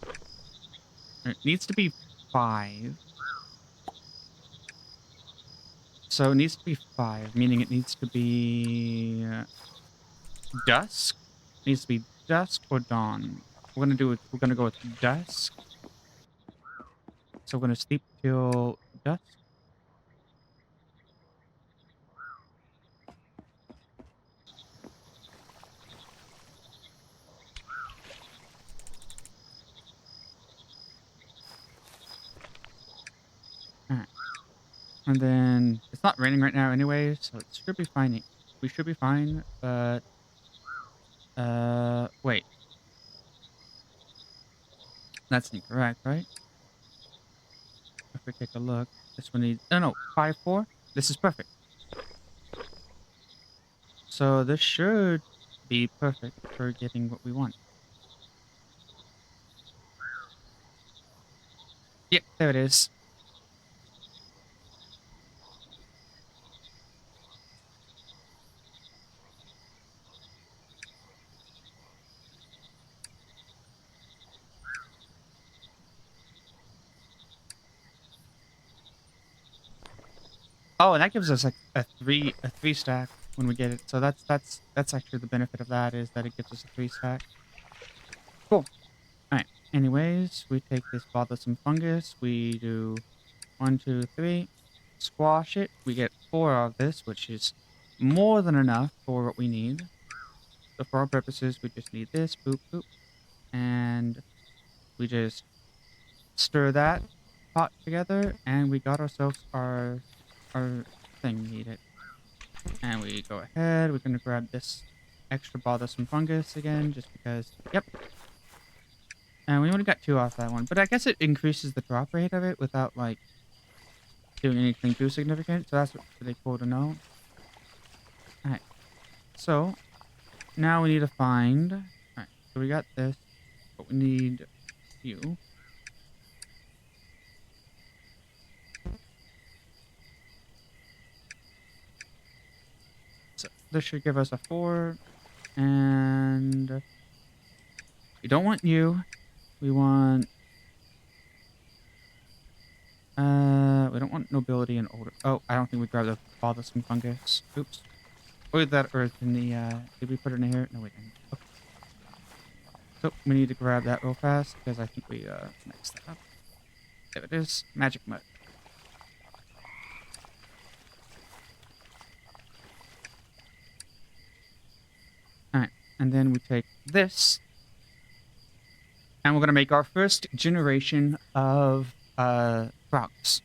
it needs to be 5. So it needs to be 5, meaning it needs to be dusk. It needs to be dusk or dawn. We're gonna go with dusk. So we're gonna sleep till dusk. Alright. And then it's not raining right now anyway, so it should be fine. We should be fine, but wait. That's incorrect, right? If we take a look, this one needs 5 4. This is perfect. So this should be perfect for getting what we want. Yep, there it is. Oh, and that gives us like a 3 stack when we get it. So that's actually the benefit of that, is that it gives us a 3 stack. Cool. All right. Anyways, we take this bothersome fungus. We do 1, 2, 3. Squash it. We get 4 of this, which is more than enough for what we need. So for our purposes, we just need this. Boop boop, and we just stir that pot together, and we got ourselves our thing needed. And we go ahead. We're gonna grab this extra bothersome fungus again, just because. Yep. And we only got 2 off that one, but I guess it increases the drop rate of it without like doing anything too significant, so that's really cool to know. Alright, so now we need to find... Alright, so we got this, but we need you. So this should give us a 4, and we don't want you. We want... we don't want nobility and older. Oh, I don't think we grabbed the bothersome fungus. Oops. Or that earth in the, did we put it in here? No, we didn't. Okay. So, we need to grab that real fast, because I think we, mixed that up. There it is. Magic mud. Alright, and then we take this, and we're gonna make our first generation of, frogs.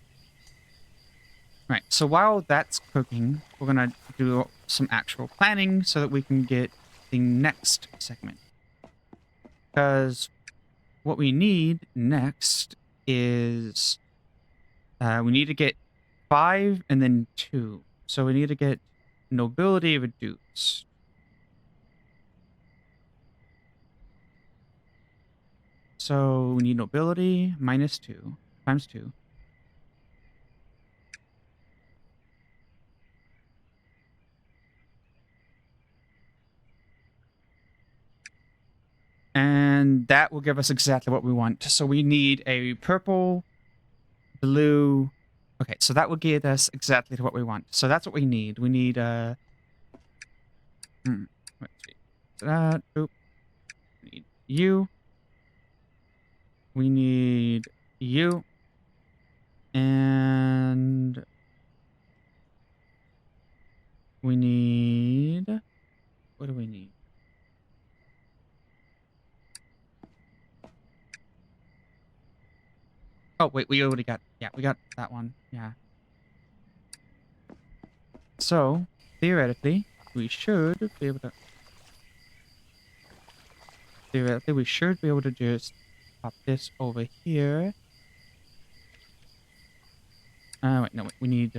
Right, so while that's cooking, we're gonna do some actual planning so that we can get the next segment. Because what we need next is... we need to get 5 and then 2. So we need to get nobility reduced. So we need nobility minus 2 times 2. And that will give us exactly what we want. So we need a purple, blue... Okay, so that will get us exactly to what we want. So that's what we need. We need, let's see. That, oop. We need you. We need you. And... we need... What do we need? Oh, wait, we already got... Yeah, we got that one. Yeah. So, theoretically, we should be able to... Theoretically, we should be able to just pop this over here. Wait, no, wait, we need,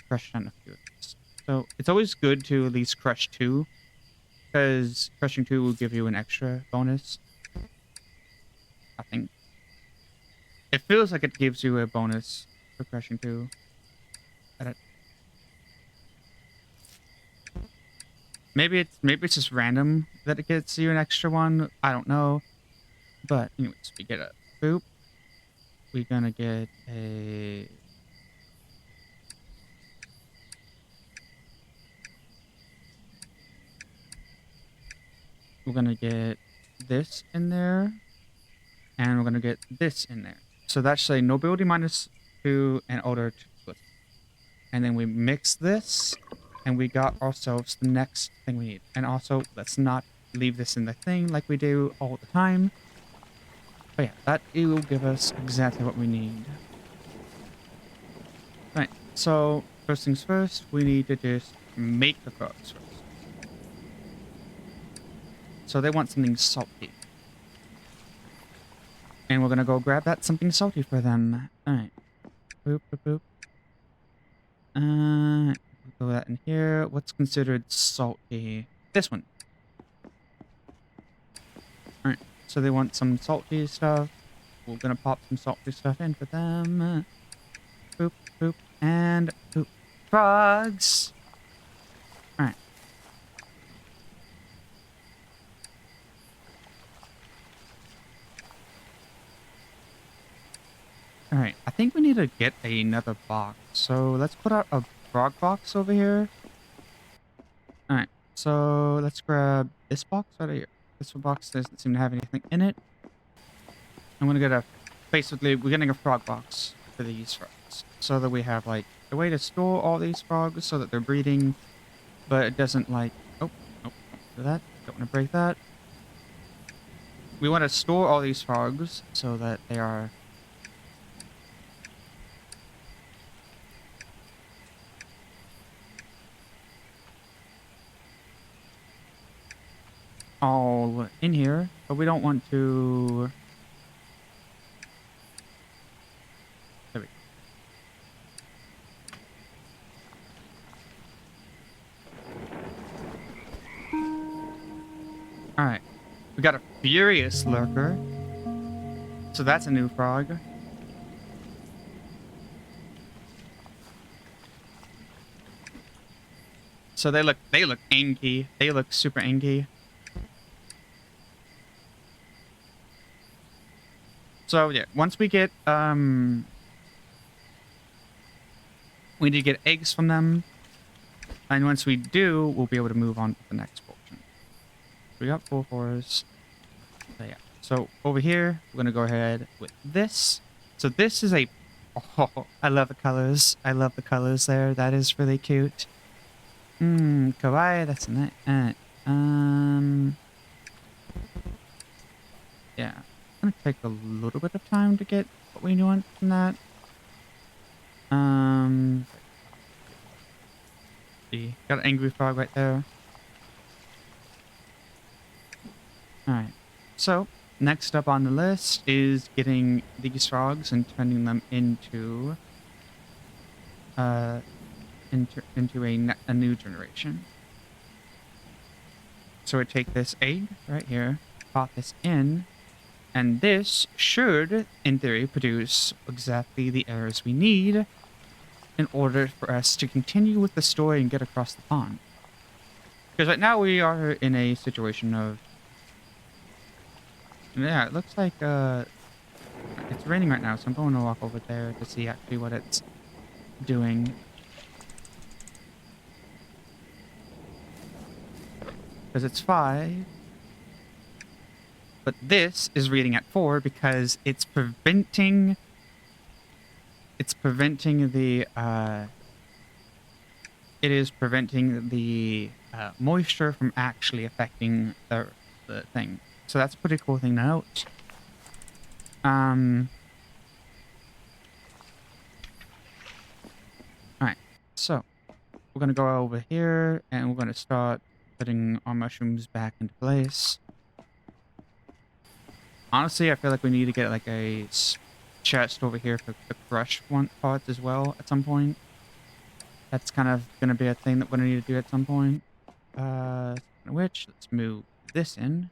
crush on a few of these. So, it's always good to at least crush 2, because crushing 2 will give you an extra bonus. I think. It feels like it gives you a bonus for crushing 2. Maybe it's just random that it gets you an extra one. I don't know. But anyways, we get a boop. We're gonna get a... We're gonna get this in there. And we're gonna get this in there. So that's a nobility minus 2 and order 2. And then we mix this, and we got ourselves the next thing we need. And also, let's not leave this in the thing like we do all the time. But yeah, that it will give us exactly what we need. Right, so first things first, we need to just make the frogs first. So they want something salty. And we're gonna go grab that something salty for them. Alright. Boop, boop, boop. Throw that in here. What's considered salty? This one. Alright. So they want some salty stuff. We're gonna pop some salty stuff in for them. Boop, boop, and boop. Frogs! Alright. Alright, I think we need to get another box. So let's put out a frog box over here. Alright, so let's grab this box right here. This box doesn't seem to have anything in it. I'm gonna get a... Basically, we're getting a frog box for these frogs. So that we have, like, a way to store all these frogs so that they're breeding. But it doesn't, like... Oh, don't do that. Don't want to break that. We want to store all these frogs so that they are... all in here, but we don't want to... There we go. We got a furious lurker. So that's a new frog. So they look angry. They look super angry. So yeah, once we get we need to get eggs from them. And once we do, we'll be able to move on to the next portion. We got 4 fours. So yeah. So over here, we're gonna go ahead with this. So this is a oh, I love the colors. I love the colors there. That is really cute. Kawaii, that's nice. Yeah. It's gonna take a little bit of time to get what we want from that. See, got an angry frog right there. Alright. So, next up on the list is getting these frogs and turning them into into a new generation. So we take this egg right here, pop this in, and this should, in theory, produce exactly the errors we need in order for us to continue with the story and get across the pond. Because right now we are in a situation of... Yeah, it looks like it's raining right now, so I'm going to walk over there to see actually what it's doing. Because it's 5. But this is reading at 4 because it's preventing... It's preventing the... It is preventing the moisture from actually affecting the thing. So that's a pretty cool thing to note. Alright, so we're going to go over here and we're going to start putting our mushrooms back into place. Honestly, I feel like we need to get like a chest over here for the crush parts as well at some point. That's kind of going to be a thing that we're going to need to do at some point. Which, let's move this in.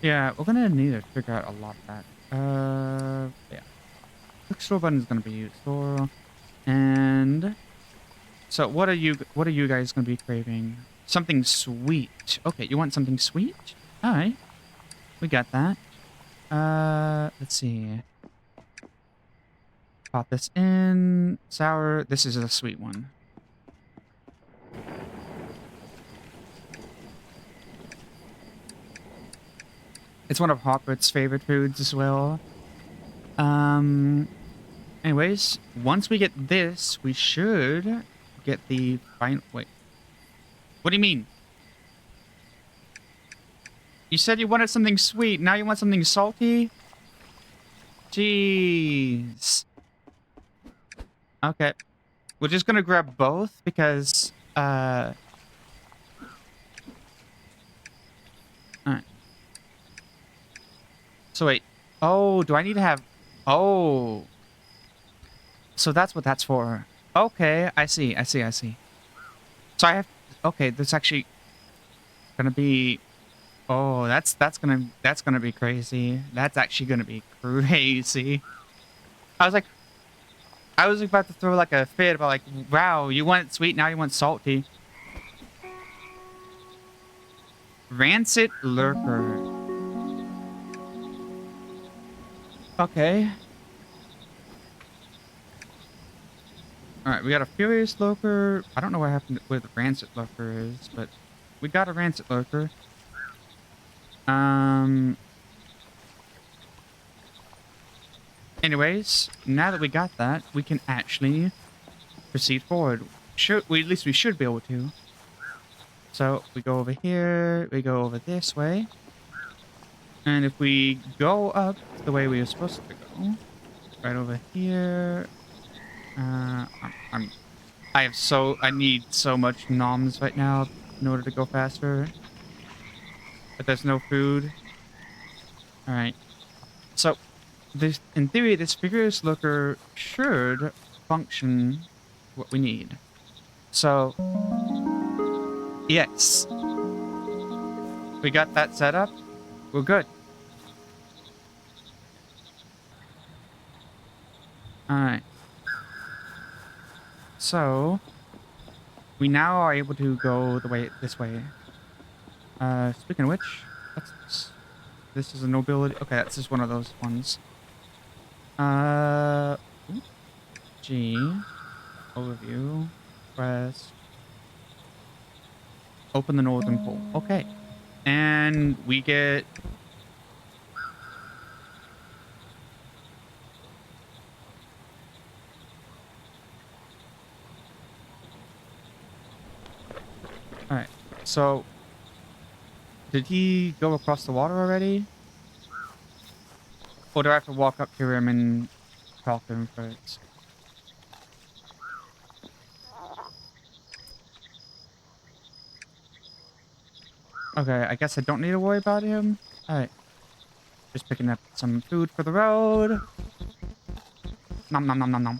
Yeah, we're gonna need to figure out a lot of that. Yeah. Quick store button is gonna be useful. And so what are you guys gonna be craving? Something sweet. Okay, you want something sweet? Alright. We got that. Let's see. Pop this in. Sour. This is a sweet one. It's one of Hopper's favorite foods as well. Anyways, once we get this, we should get the final... Wait. What do you mean? You said you wanted something sweet. Now you want something salty? Jeez. Okay. We're just gonna grab both because, Alright. So wait. Oh, do I need to have... Oh. So that's what that's for. Okay, I see. So I have... Okay, that's actually gonna be... Oh, that's gonna be crazy. That's actually gonna be crazy. I was about to throw like a fit about like, wow, you want sweet, now you want salty. Rancid lurker. Okay. Alright, we got a furious lurker. I don't know what happened with rancid lurker is, but we got a rancid lurker. Anyways, now that we got that, we can actually proceed forward. At least we should be able to. So, we go over here, we go over this way. And if we go up the way we were supposed to go, right over here, I need so much noms right now in order to go faster. but there's no food. All right. So, this, in theory, this vigorous looker should function what we need. So, yes, we got that set up. We're good. All right. So, we now are able to go this way. Speaking of which, what's this? This is a nobility. Okay, that's just one of those ones. Ooh, G, overview, press, open the northern pole. Okay, and we get. All right, so did he go across the water already? Or do I have to walk up to him and talk to him first? Okay, I guess I don't need to worry about him. Alright. Just picking up some food for the road. Nom nom nom nom nom.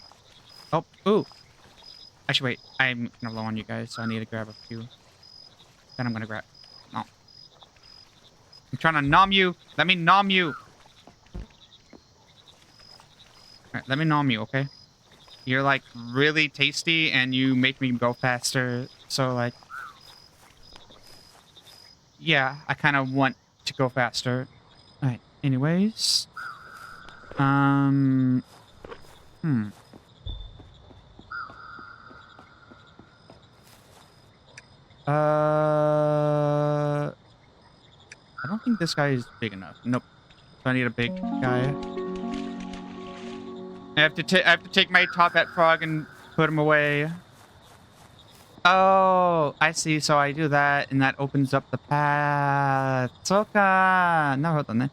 Oh, ooh. Actually, wait. I'm kind of low on you guys, so I need to grab a few. Then I'm gonna grab... No. I'm trying to nom you. Let me nom you. Alright, let me nom you, okay? You're, like, really tasty, and you make me go faster. So, like... Yeah, I kind of want to go faster. Alright, anyways. Hmm. I don't think this guy is big enough. Nope. So I need a big guy. I have to take my top hat frog and put him away. Oh, I see. So I do that, and that opens up the path. Soka. No, hold on then.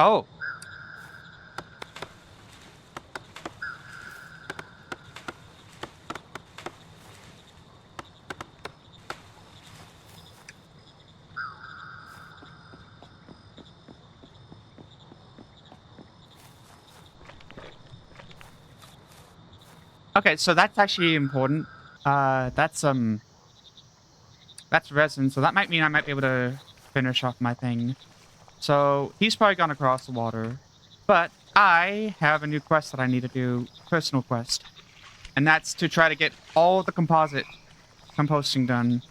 Oh. Okay, so that's actually important. That's resin, so that might mean I might be able to finish off my thing. So he's probably gone across the water, but I have a new quest that I need to do, personal quest, and that's to try to get all the composting done.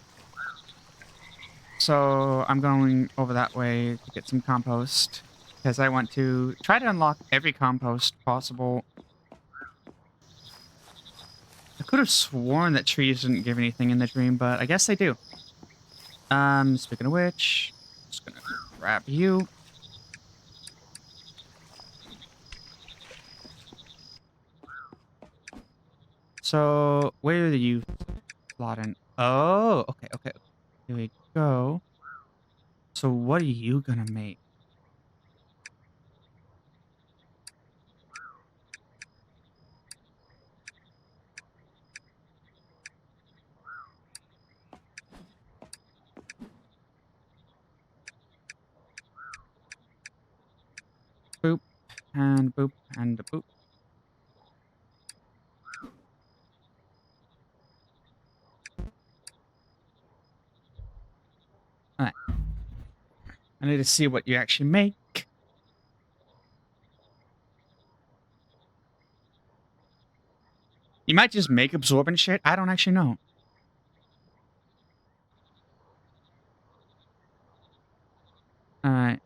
So I'm going over that way to get some compost because I want to try to unlock every compost possible. I could have sworn that trees didn't give anything in the dream, but I guess they do. Speaking of which, just gonna grab you. So where do you slot in? Oh, okay, okay. Here we go. So what are you gonna make? Boop, and boop, and boop. Alright. I need to see what you actually make. You might just make absorbent shit. I don't actually know. Alright.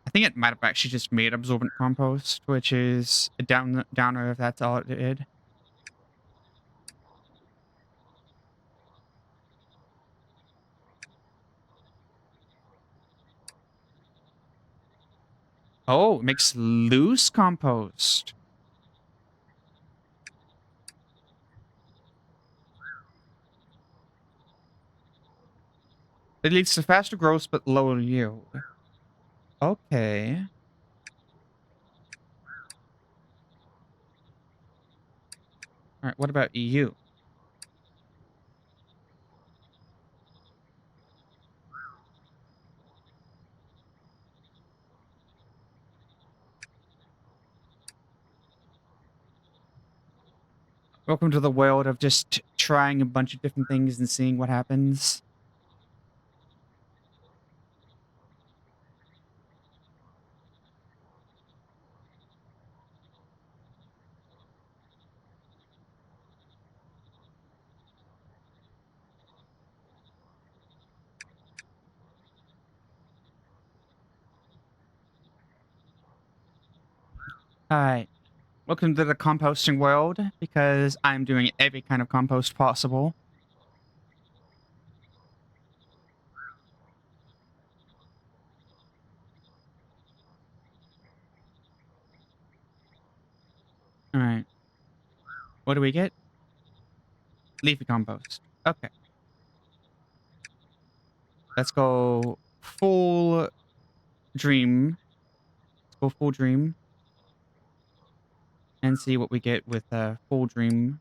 I think it might have actually just made absorbent compost, which is a downer if that's all it did. Oh, it makes loose compost. It leads to faster growth but lower yield. Okay. Alright, what about you? Welcome to the world of just trying a bunch of different things and seeing what happens. Hi. Welcome to the composting world, because I'm doing every kind of compost possible. Alright. What do we get? Leafy compost. Okay. Let's go full dream. Let's go full dream. And see what we get with full dream.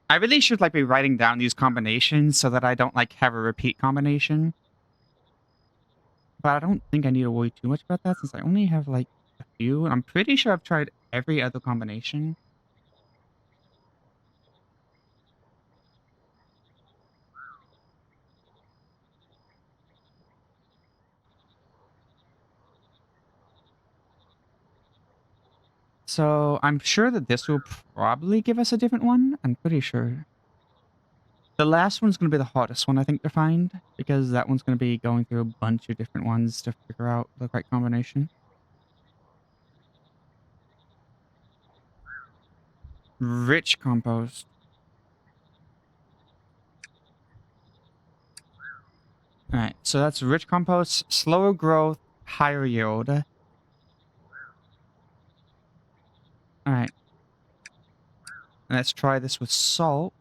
I really should be writing down these combinations so that I don't have a repeat combination. But I don't think I need to worry too much about that, since I only have a few. I'm pretty sure I've tried every other combination. So I'm sure that this will probably give us a different one. I'm pretty sure. The last one's going to be the hardest one, I think, to find, because that one's going to be going through a bunch of different ones to figure out the right combination. Rich compost. Alright, so that's rich compost, slower growth, higher yield. Alright. Let's try this with salt.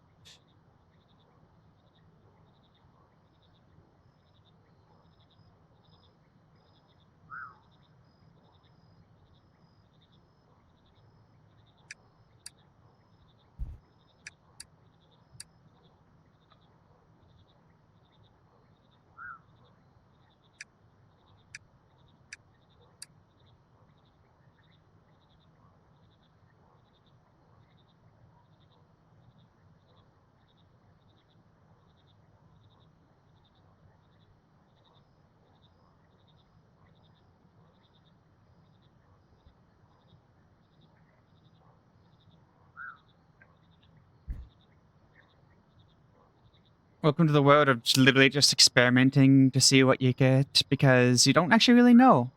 Welcome to the world of literally just experimenting to see what you get, because you don't actually really know.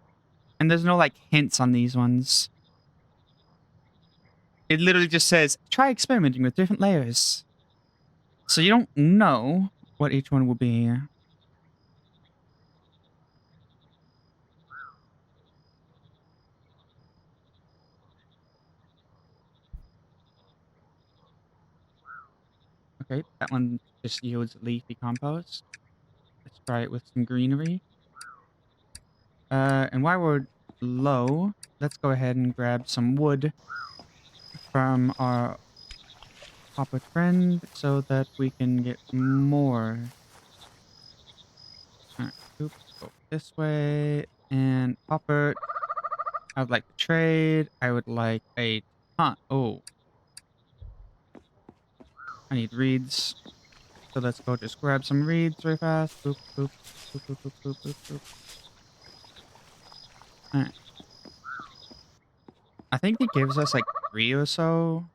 And there's no hints on these ones. It literally just says, try experimenting with different layers. So you don't know what each one will be. Okay, that one just yields leafy compost. Let's try it with some greenery. And while we're low, let's go ahead and grab some wood from our hopper friend so that we can get more. Alright, oops, go this way. And hopper, I would like to trade. I would like a ton. Oh, I need reeds. So let's go just grab some reeds very fast. Boop, boop, boop, boop, boop, boop, boop, boop. Alright. I think it gives us 3 or so.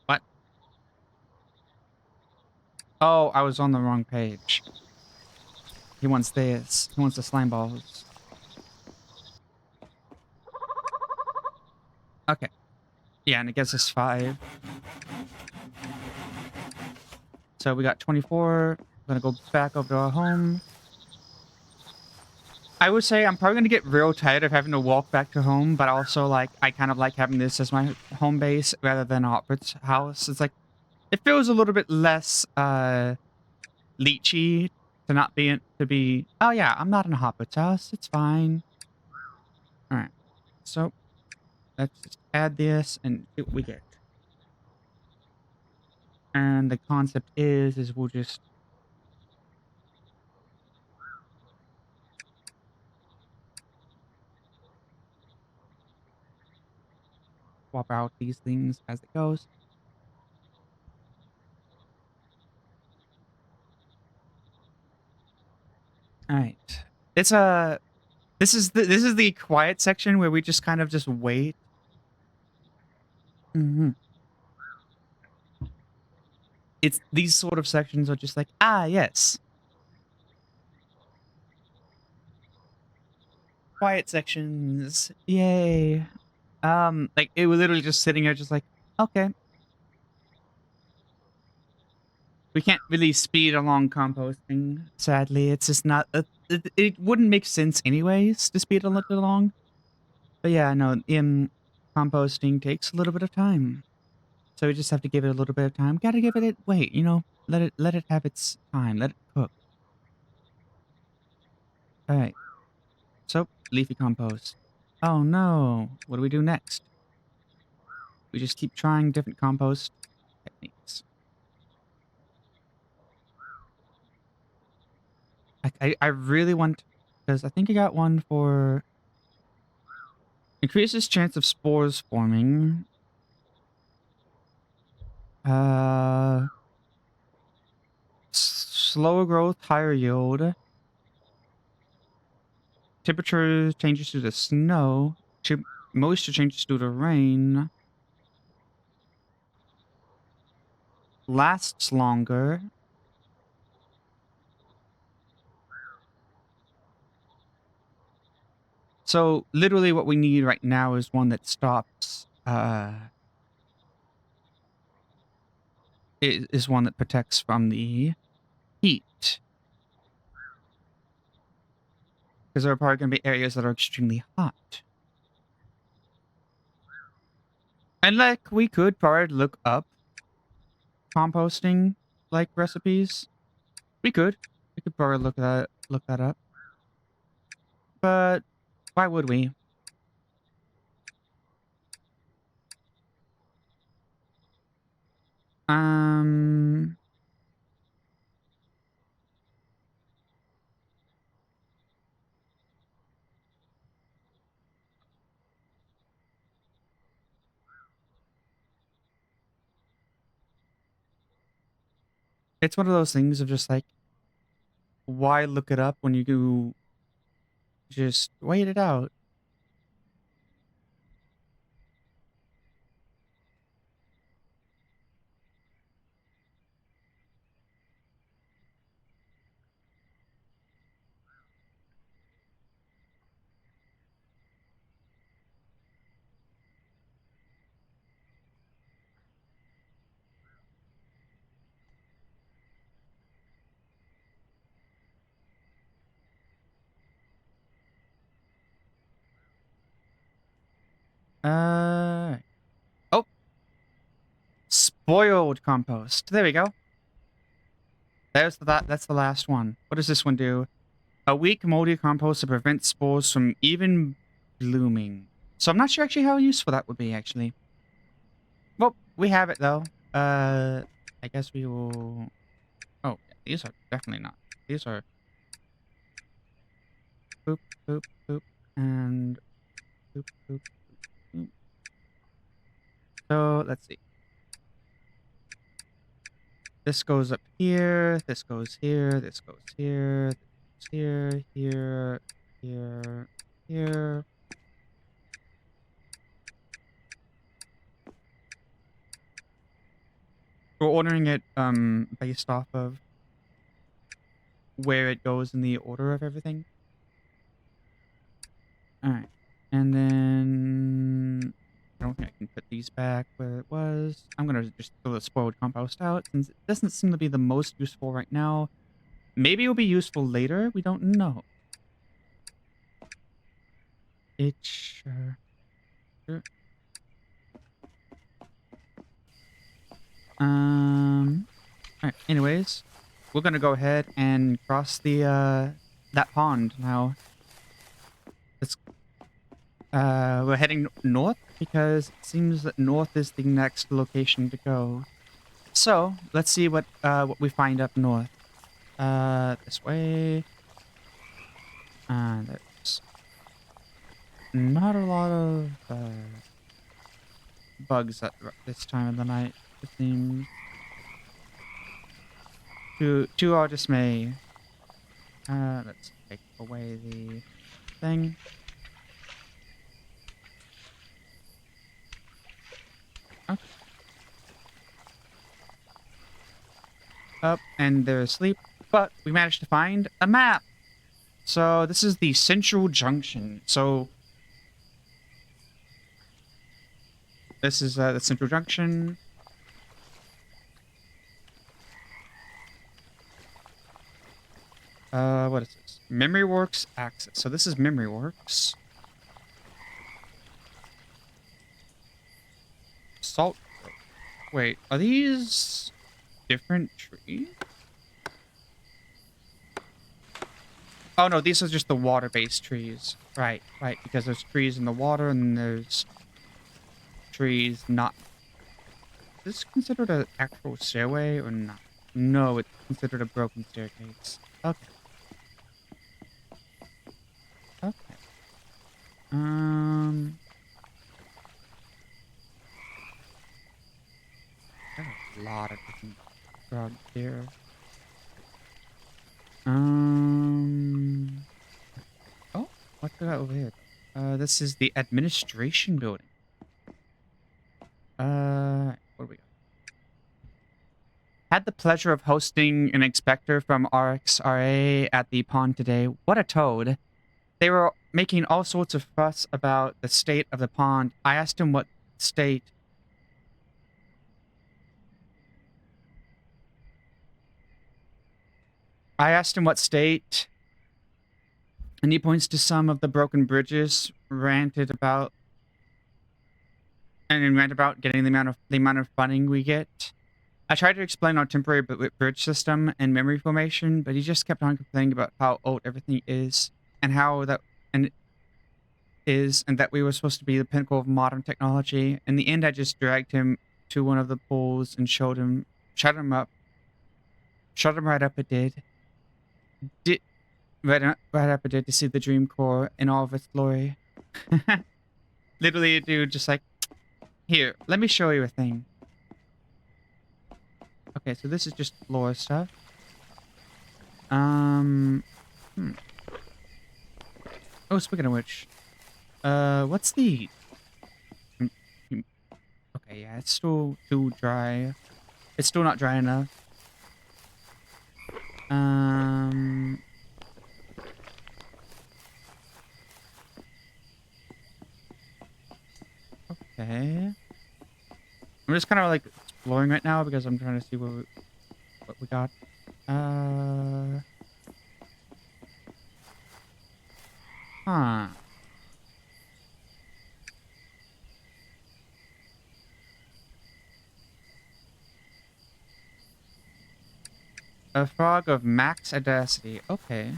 What? Oh, I was on the wrong page. He wants this. He wants the slime balls. Okay. Yeah, and it gets us 5. So we got 24. gonna go back over to our home. I would say I'm probably gonna get real tired of having to walk back to home, but also like I kind of like having this as my home base rather than Hotbird's house. It's like it feels a little bit less leechy to not be oh yeah, I'm not in Hotbird's house. It's fine. Alright. So let's just add this and see what we get. And the concept is we'll just swap out these things as it goes. All right. It's a this is the quiet section where we just kind of just wait. It's these sort of sections are just like, ah, yes. Quiet sections. Yay. Like it was literally just sitting here just like, okay. We can't really speed along composting, sadly. It's just not it wouldn't make sense anyways to speed a little along. But yeah, no, composting takes a little bit of time. So we just have to give it a little bit of time. Gotta give it wait, you know, let it have its time. Let it cook. Alright. So leafy compost. Oh no. What do we do next? We just keep trying different compost techniques. I really want, because I think I got one for increases chance of spores forming. Slower growth, higher yield. Temperature changes due to snow. Moisture changes due to rain. Lasts longer. So literally what we need right now is one that stops, is one that protects from the heat. Because there are probably going to be areas that are extremely hot. And like, we could probably look up composting, like, recipes. We could probably look that up. But why would we? It's one of those things of just like, why look it up when you do just wait it out? Oh, spoiled compost. There we go. That's the last one. What does this one do? A weak moldy compost to prevent spores from even blooming. So I'm not sure actually how useful that would be actually. Well, we have it though. I guess we will. Oh, these are definitely not. These are boop boop boop and boop boop boop. So let's see. This goes up here. This goes here. This goes here. This goes here. Here. Here. Here. We're ordering it based off of where it goes in the order of everything. Alright. And then I don't think I can put these back where it was. I'm gonna just throw the spoiled compost out since it doesn't seem to be the most useful right now. Maybe it'll be useful later. We don't know. Sure. Alright, anyways, we're gonna go ahead and cross the that pond now. Let's we're heading north because it seems that north is the next location to go. So let's see what we find up north. This way. There's not a lot of bugs at this time of the night, it seems. To our dismay. Let's take away the thing. Okay. Up, and they're asleep. But we managed to find a map. So this is the Central Junction. So this is the Central Junction. What is this? MemoryWorks access. So this is MemoryWorks. Salt. Wait, are these different trees? Oh no, these are just the water-based trees. Right, because there's trees in the water and there's trees not. Is this considered an actual stairway or not? No, it's considered a broken staircase. Okay. Okay. There's a lot of different frogs here. Oh, what's that over here? This is the administration building. What do we got? Had the pleasure of hosting an inspector from RxRA at the pond today. What a toad. They were making all sorts of fuss about the state of the pond. I asked him what state. And he points to some of the broken bridges, ranted about getting the amount of funding we get. I tried to explain our temporary bridge system and memory formation, but he just kept on complaining about how old everything is and that we were supposed to be the pinnacle of modern technology. In the end, I just dragged him to one of the pools and shut him right up. It did. Right up it did to see the dream core in all of its glory. Literally, dude, just like, here, let me show you a thing. Okay, so this is just lore stuff. Oh, speaking of which, what's the? Okay, yeah, it's still too dry. It's still not dry enough. Okay. I'm just kind of like exploring right now because I'm trying to see what we got. Huh. A frog of max audacity. Okay.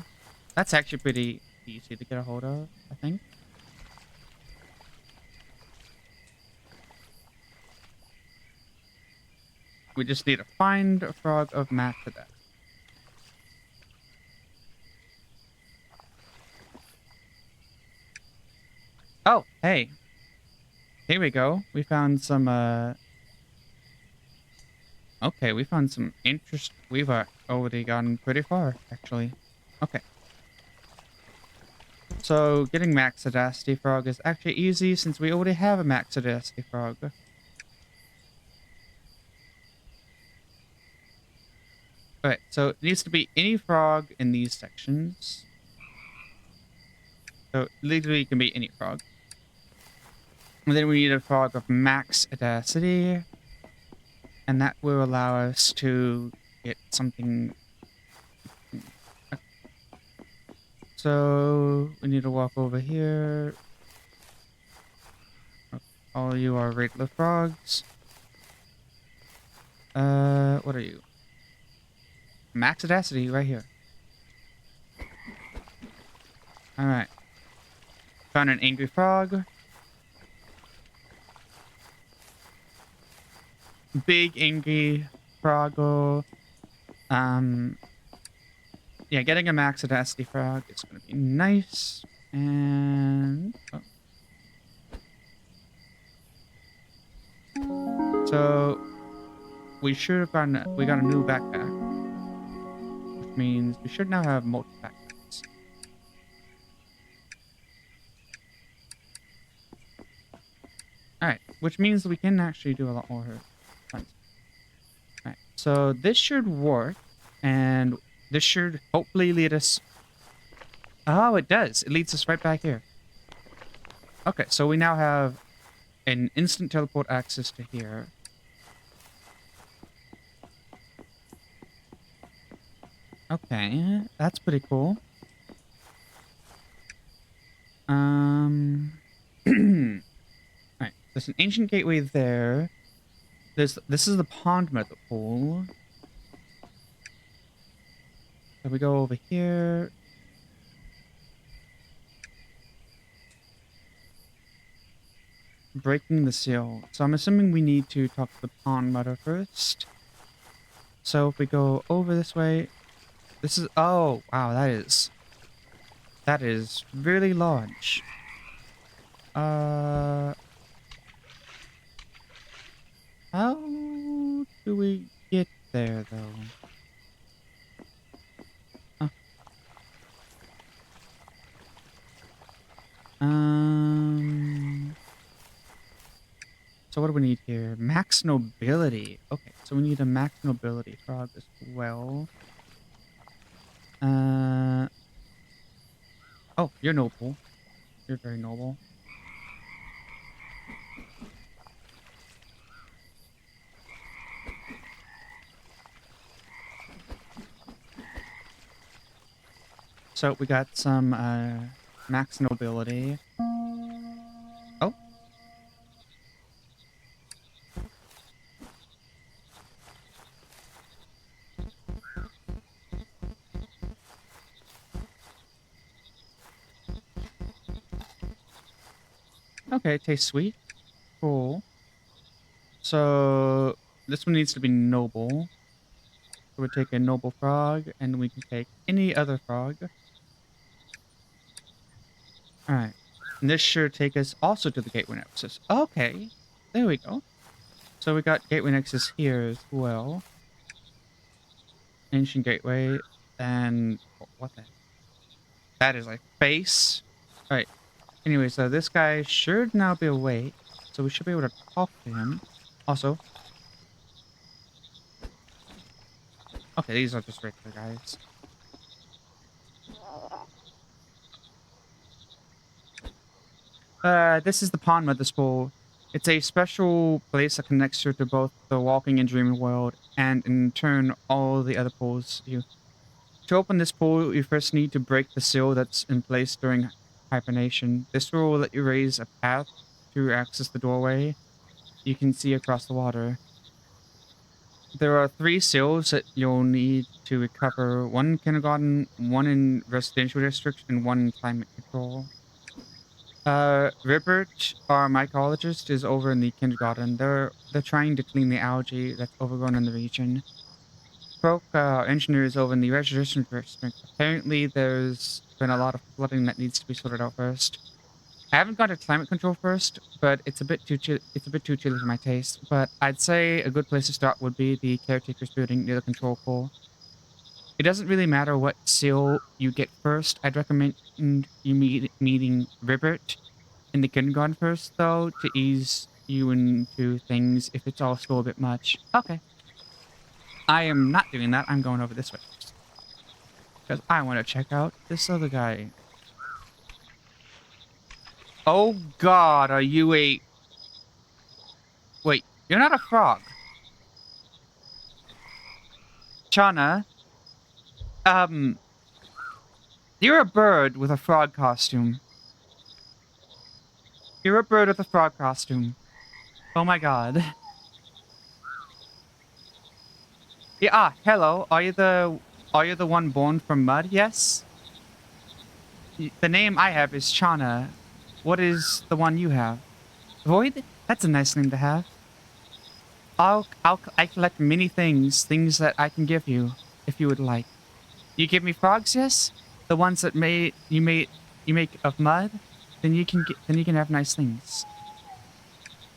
That's actually pretty easy to get a hold of, I think. We just need to find a frog of max audacity. Oh, hey. Here we go. We found some, okay, we found some interest. We've already gotten pretty far, actually. Okay. So, getting max audacity frog is actually easy since we already have a max audacity frog. Alright, so it needs to be any frog in these sections. So, literally, it can be any frog. And then we need a frog of max audacity. And that will allow us to get something So we need to walk over here. All you are regular frogs. What are you? Max audacity right here. Alright. Found an angry frog. Big angry froggle. Yeah, getting a max audacity frog is gonna be nice. And so we should have gotten we got a new backpack, which means we should now have multiple backpacks. Alright, which means we can actually do a lot more fun. Alright, so this should work, and this should hopefully lead us... Oh, it does. It leads us right back here. Okay, so we now have an instant teleport access to here. Okay, that's pretty cool. Alright, there's an ancient gateway there. This is the pond method pool. So we go over here. Breaking the seal. So I'm assuming we need to talk to the pond mother first. So if we go over this way, this is... Oh, wow, that is really large. How do we get there, though? So what do we need here? Max nobility. Okay, so we need a max nobility frog as well. Oh, you're noble. You're very noble. So we got some max nobility. Oh. Okay, it tastes sweet. Cool. So this one needs to be noble. So we take a noble frog, and we can take any other frog. Alright. And this should take us also to the gateway nexus. Okay. There we go. So we got gateway nexus here as well. Ancient gateway. And what the heck? That is like face. Alright. Anyway, so this guy should now be awake. So we should be able to talk to him. Also. Okay, these are just regular guys. This is the Pond Mother Spool. It's a special place that connects you to both the walking and dreaming world, and in turn, all the other pools. To open this pool, you first need to break the seal that's in place during hibernation. This will let you raise a path to access the doorway you can see across the water. There are 3 seals that you'll need to recover. 1 in kindergarten, 1 in residential district, and 1 in climate control. Rupert, our mycologist, is over in the kindergarten. They're trying to clean the algae that's overgrown in the region. Croak, our engineer, is over in the residential district. Apparently, there's been a lot of flooding that needs to be sorted out first. I haven't got to climate control first, but it's a bit too chilly for my taste. But I'd say a good place to start would be the caretaker's building near the control pool. It doesn't really matter what seal you get first. I'd recommend you meeting Rupert in the kindergarten first, though, to ease you into things if it's all still a bit much. Okay. I am not doing that. I'm going over this way first. Because I want to check out this other guy. Oh god, are you a... Wait, you're not a frog. Chana. You're a bird with a frog costume. You're a bird with a frog costume. Oh my god. Yeah, hello. Are you the one born from mud? Yes. The name I have is Chana. What is the one you have? Void? That's a nice name to have. I collect many things that I can give you, if you would like. You give me frogs, yes? The ones that you make of mud? Then you can have nice things.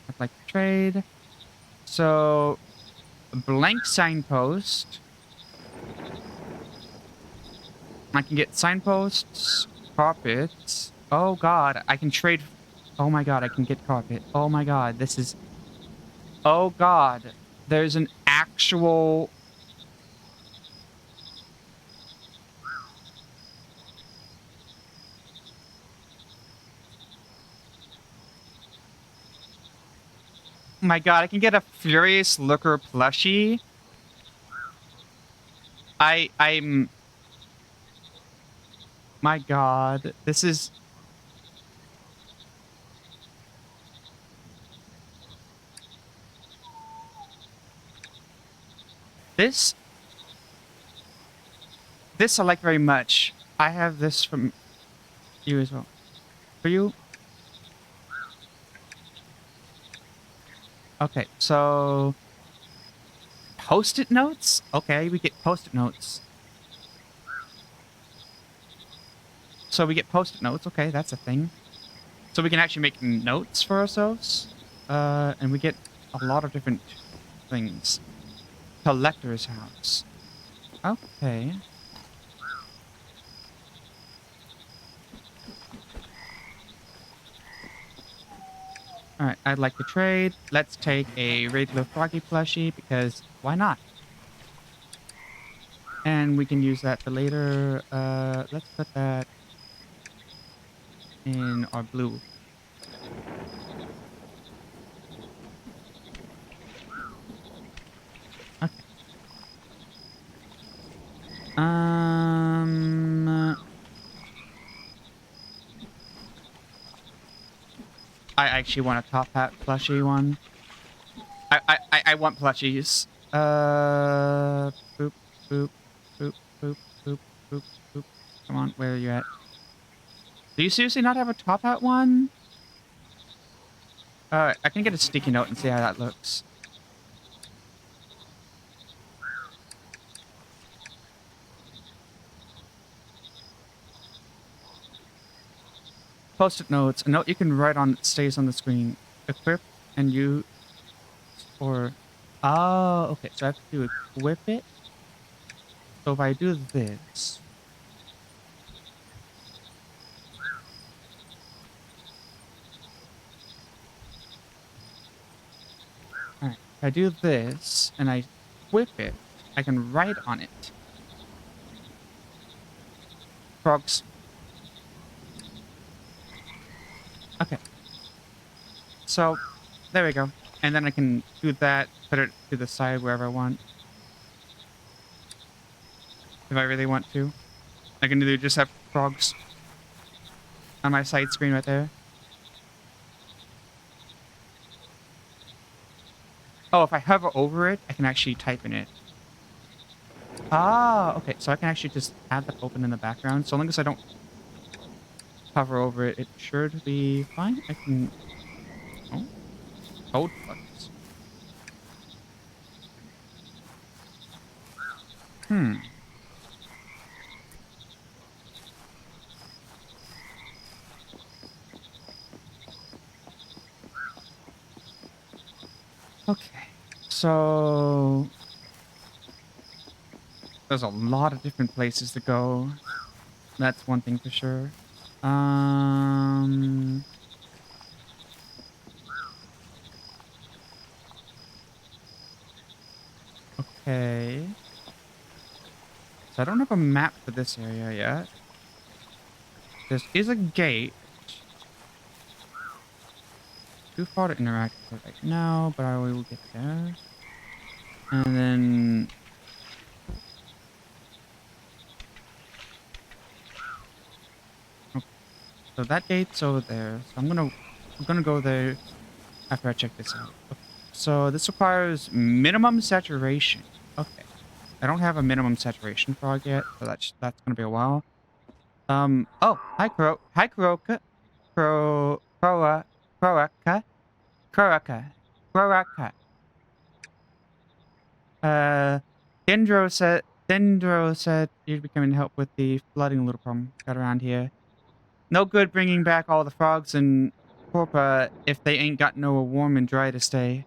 I'd like to trade. So, a blank signpost. I can get signposts, carpets. Oh god, I can trade. Oh my god, I can get carpet. Oh my god, this is. Oh god, there's an actual. My god, I can get a Furious Looker plushie. I'm. My god, this is. This. This I like very much. I have this from you as well. For you? Okay, so. Post-it notes? Okay, we get post-it notes. So we get post-it notes. Okay, that's a thing. So we can actually make notes for ourselves. And we get a lot of different things. Collector's house. Okay. Alright, I'd like to trade. Let's take a regular Froggy plushie because why not? And we can use that for later. Let's put that in our blue. Okay. I actually want a top hat plushie one. I want plushies. Boop, boop, boop, boop, boop, boop, boop. Come on, where are you at? Do you seriously not have a top hat one? I can get a sticky note and see how that looks. Post-it notes. A note you can write on stays on the screen. Equip and you or oh, okay. So I have to equip it. So if I do this. Alright. If I do this and I equip it, I can write on it. Frogs. Okay. So there we go. And then I can do that, put it to the side wherever I want. If I really want to. I can either just have frogs on my side screen right there. Oh, if I hover over it, I can actually type in it. Ah, okay. So I can actually just have that open in the background. So long as I don't hover over it, it should be fine. I can... Oh. Code buttons. Hmm. Okay. So... There's a lot of different places to go. That's one thing for sure. Okay. So I don't have a map for this area yet. There is a gate. Too far to interact with it right now, but I will get there. And then... So that gate's over there. So I'm gonna go there after I check this out. Okay. So this requires minimum saturation. Okay. I don't have a minimum saturation frog yet, so that's gonna be a while. Oh, hi Kuroka. Kroaka. Kroaka. Kroaka. Uh, Dendro said you'd be coming to help with the flooding little problem got around here. No good bringing back all the frogs and corpa if they ain't got nowhere warm and dry to stay.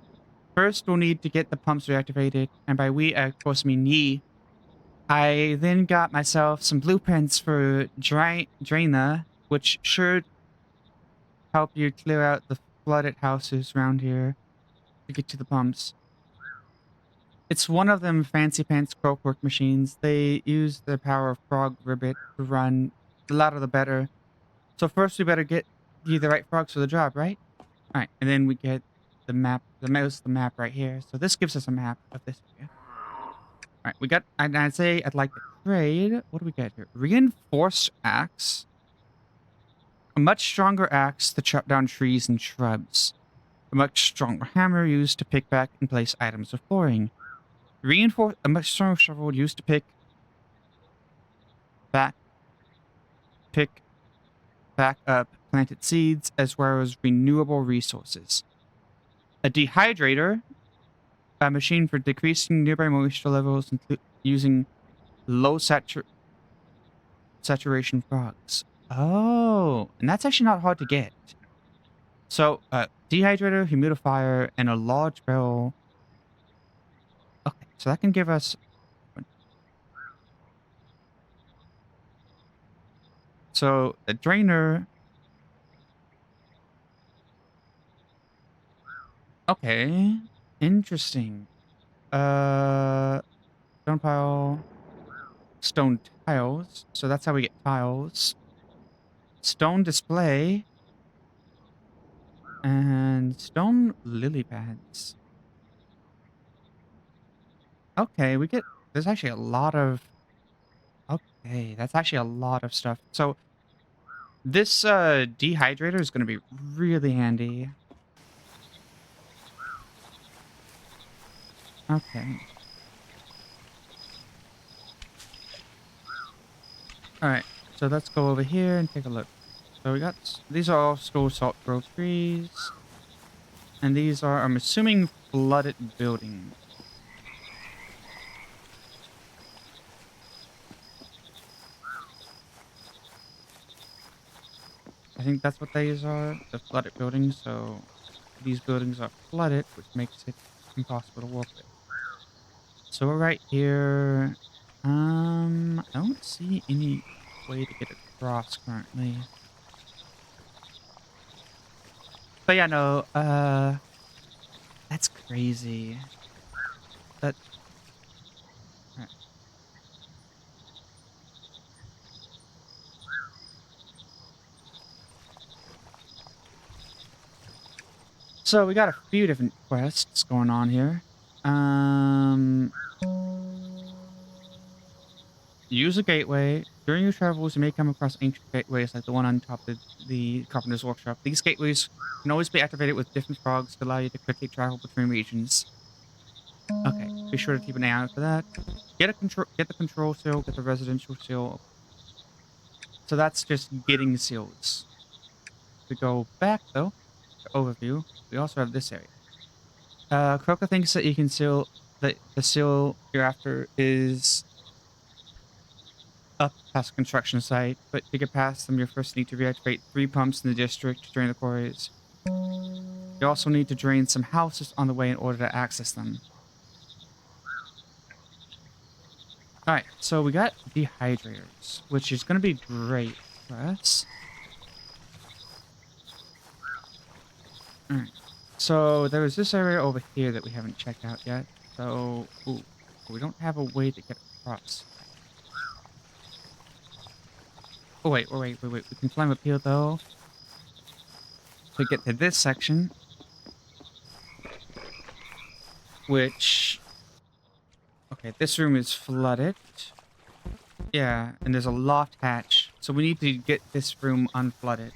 First, we'll need to get the pumps reactivated, and by we, I of course mean ye. I then got myself some blueprints for Draina, which should help you clear out the flooded houses around here to get to the pumps. It's one of them fancy pants clockwork machines. They use the power of frog ribbit to run. The louder the better. So first we better get you the right frogs for the job, right? Alright, and then we get the map, the map right here. So this gives us a map of this area. Alright, we got, I'd say I'd like to trade. What do we get here? Reinforced axe. A much stronger axe to chop down trees and shrubs. A much stronger hammer used to pick back and place items of flooring. A much stronger shovel used to pick back up planted seeds as well as renewable resources. A dehydrator, a machine for decreasing nearby moisture levels using low saturation frogs. Oh, and that's actually not hard to get. So, dehydrator, humidifier, and a large barrel. Okay, so that can give us... So, a drainer... Okay, interesting. Stone pile... Stone tiles. So that's how we get tiles. Stone display. And stone lily pads. Okay, we get... There's actually a lot of... Okay, that's actually a lot of stuff. So, this dehydrator is going to be really handy. Okay. Alright, so let's go over here and take a look. So we got... These are all skull salt grove trees. And these are, I'm assuming, flooded buildings. I think that's what these are, the flooded buildings. So these buildings are flooded, which makes it impossible to walk with. So we're right here. I don't see any way to get across currently. But yeah, no, that's crazy. That... Right. So we got a few different quests going on here. Use a gateway. During your travels, you may come across ancient gateways like the one on top of the Carpenter's Workshop. These gateways can always be activated with different frogs to allow you to quickly travel between regions. Okay, be sure to keep an eye out for that. Get the control seal, get the residential seal. So that's just getting seals. We go back though, to overview. We also have this area. Croca thinks that you can seal the seal you're after is up past the construction site, but to get past them, you first need to reactivate 3 pumps in the district to drain the quarries. You also need to drain some houses on the way in order to access them. Alright, so we got dehydrators, which is going to be great for us. Alright, so there's this area over here that we haven't checked out yet. So, ooh, we don't have a way to get across. Oh, wait. We can climb up here, though. To get to this section. Which... Okay, this room is flooded. Yeah, and there's a loft hatch. So we need to get this room unflooded.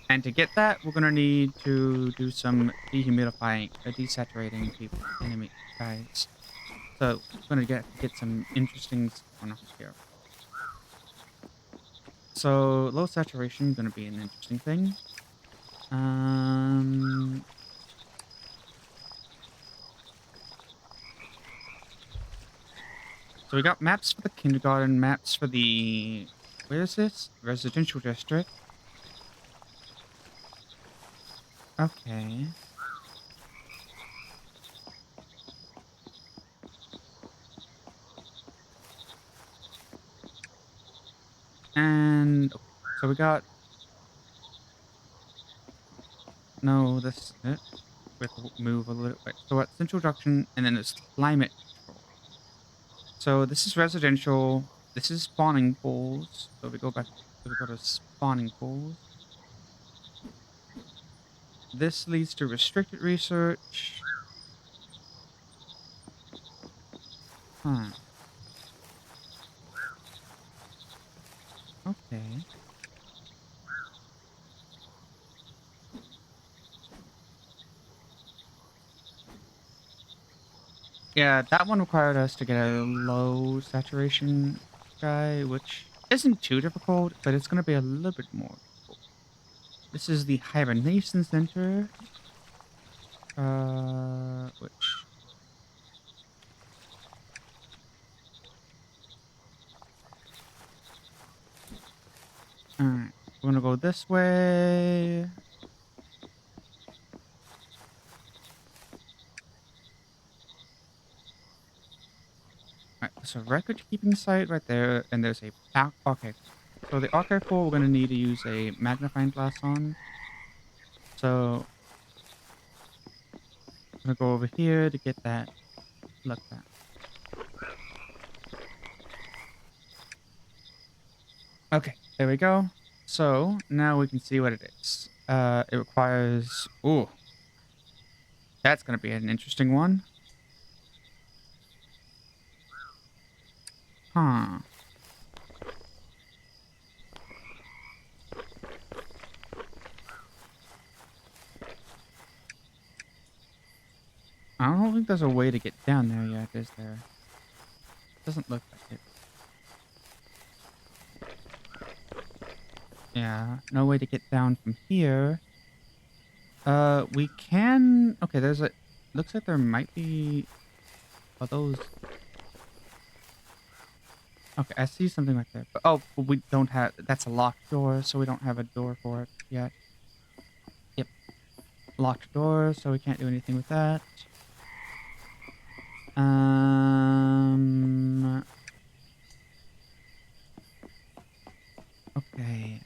And to get that, we're gonna need to do some dehumidifying, desaturating people, enemy guys. So we're gonna get some interesting stuff going on here. So low saturation gonna be an interesting thing. So we got maps for the kindergarten, maps for the where is this? Residential district. Okay. And okay, so we got no this it. We have to move a little bit. So at central junction, and then there's climate control. So this is residential. This is spawning pools. So we go back. So we go to spawning pools. This leads to restricted research. Huh. Okay. Yeah, that one required us to get a low saturation guy, which isn't too difficult, but it's going to be a little bit more difficult. This is the hibernation center, which alright, we're going to go this way. Alright, there's a record keeping site right there, and there's a okay. So the archive pool, we're going to need to use a magnifying glass on. So I'm going to go over here to get that look at. Okay, there we go. So now we can see what it is. It requires. Ooh, that's gonna be an interesting one. Huh. I don't think there's a way to get down there yet, is there? Doesn't look like it. Yeah, no way to get down from here. We can. Okay, there's a. Looks like there might be. Are those? Okay, I see something right there. But oh, but we don't have. That's a locked door, so we don't have a door for it yet. Yep, locked door, so we can't do anything with that. Okay.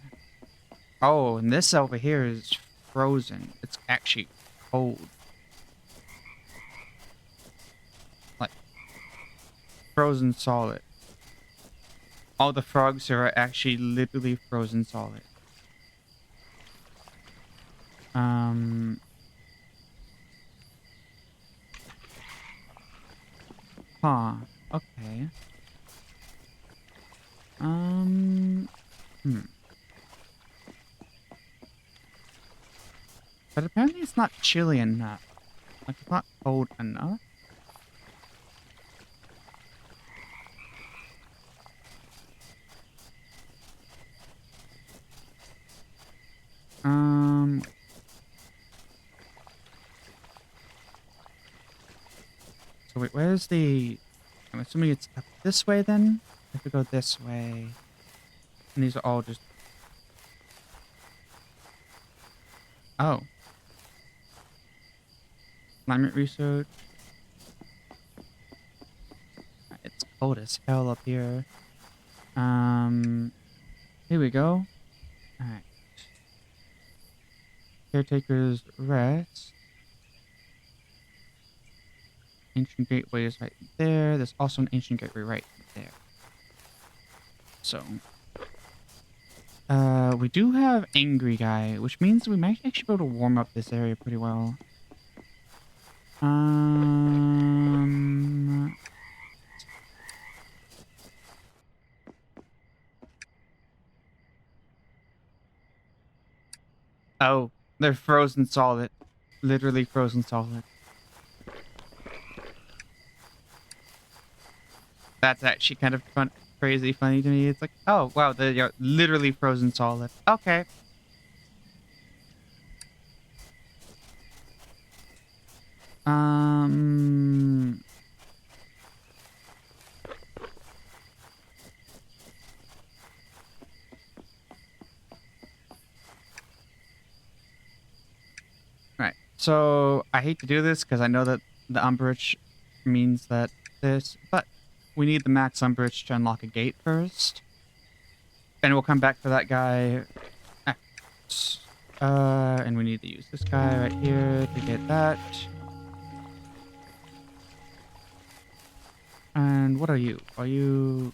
Oh, and this over here is frozen. It's actually cold. Like, frozen solid. All the frogs are actually literally frozen solid. Huh. Okay. Hmm. But apparently it's not chilly enough. Like, it's not cold enough. So wait, where's the... I'm assuming it's up this way then? I have to go this way. And these are all just... Oh. Climate research. It's cold as hell up here. Here we go. Alright. Caretaker's rest. Ancient gateway is right there. There's also an ancient gateway right there. So, we do have Angry Guy, which means we might actually be able to warm up this area pretty well. Oh, they're frozen solid. Literally frozen solid. That's actually kind of crazy funny to me. It's like, oh, wow, they're literally frozen solid. Okay. Um... Right. So I hate to do this because I know that the umbrage means that this, but we need the max umbrage to unlock a gate first. And we'll come back for that guy. And we need to use this guy right here to get that. And what are you? Are you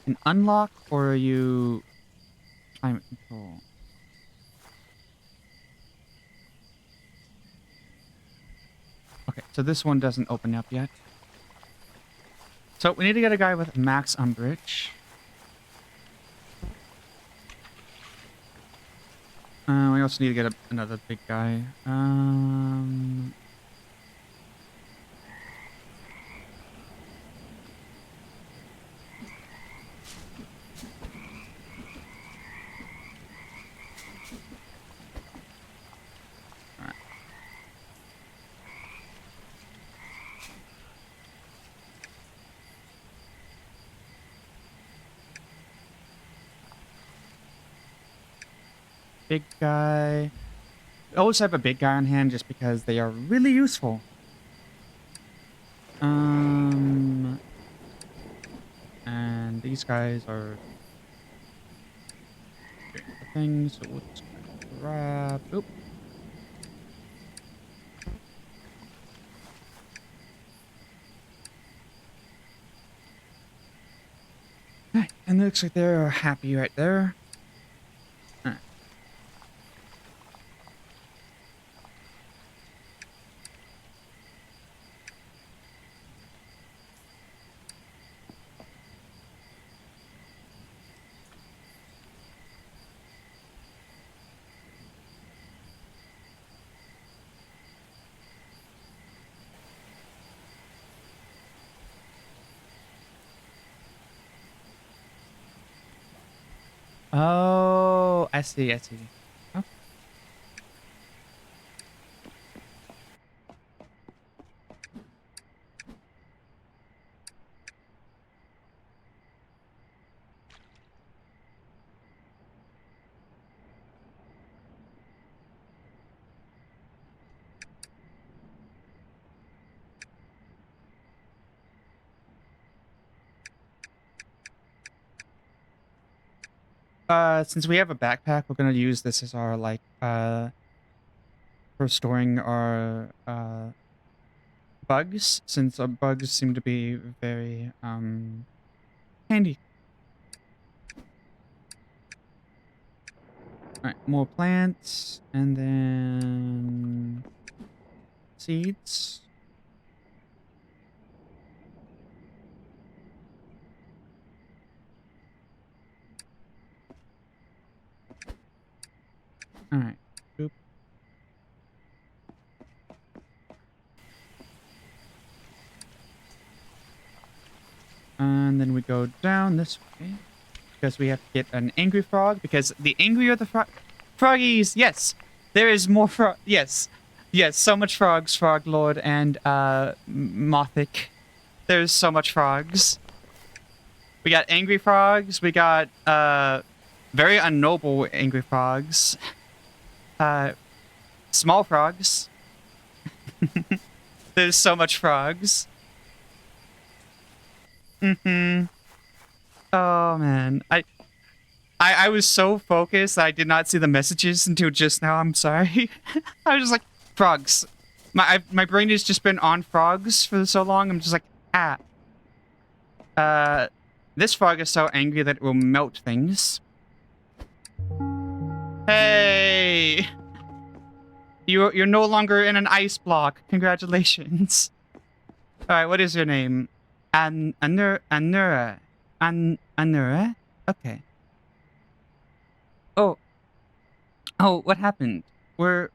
an unlock or are you climate control? Okay, so this one doesn't open up yet. So we need to get a guy with max umbrage. We also need to get another big guy. Alright. Big guy. I always have a big guy on hand just because they are really useful. And these guys are doing the thing, so we'll just grab. Oop. Right, and it looks like they're happy right there. Alright. Oh, I see, I see. Okay. Since we have a backpack, we're gonna use this as our, like, for storing our, bugs, since our bugs seem to be very, handy. Alright, more plants, and then seeds. Alright. Boop. And then we go down this way. Because we have to get an angry frog. Because the angrier the froggies! Yes! There is more frog. Yes. Yes, so much frogs, Frog Lord and Mothic. There's so much frogs. We got angry frogs. We got very unnoble angry frogs. Small frogs. There's so much frogs. Mm-hmm. Oh man. I was so focused that I did not see the messages until just now. I'm sorry. I was just like, frogs. My brain has just been on frogs for so long. I'm just like, ah. This frog is so angry that it will melt things. Hey! You're no longer in an ice block. Congratulations. Alright, what is your name? Anura. Anura? Okay. Oh. Oh, what happened? Where?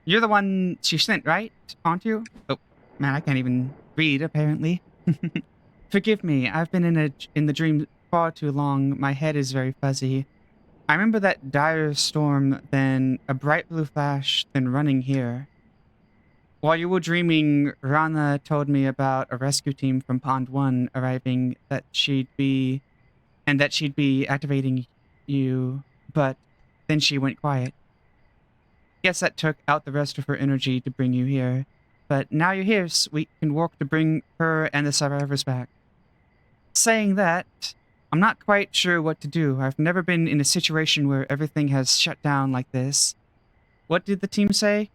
You're the one she sent, right? Aren't you? Oh, man, I can't even read, apparently. Forgive me, I've been in the dream far too long. My head is very fuzzy. I remember that dire storm, then a bright blue flash, then running here. While you were dreaming, Rana told me about a rescue team from Pond 1 arriving, that she'd be activating you, but then she went quiet. Guess that took out the rest of her energy to bring you here. But now you're here, so we can work to bring her and the survivors back. Saying that, I'm not quite sure what to do. I've never been in a situation where everything has shut down like this. What did the team say?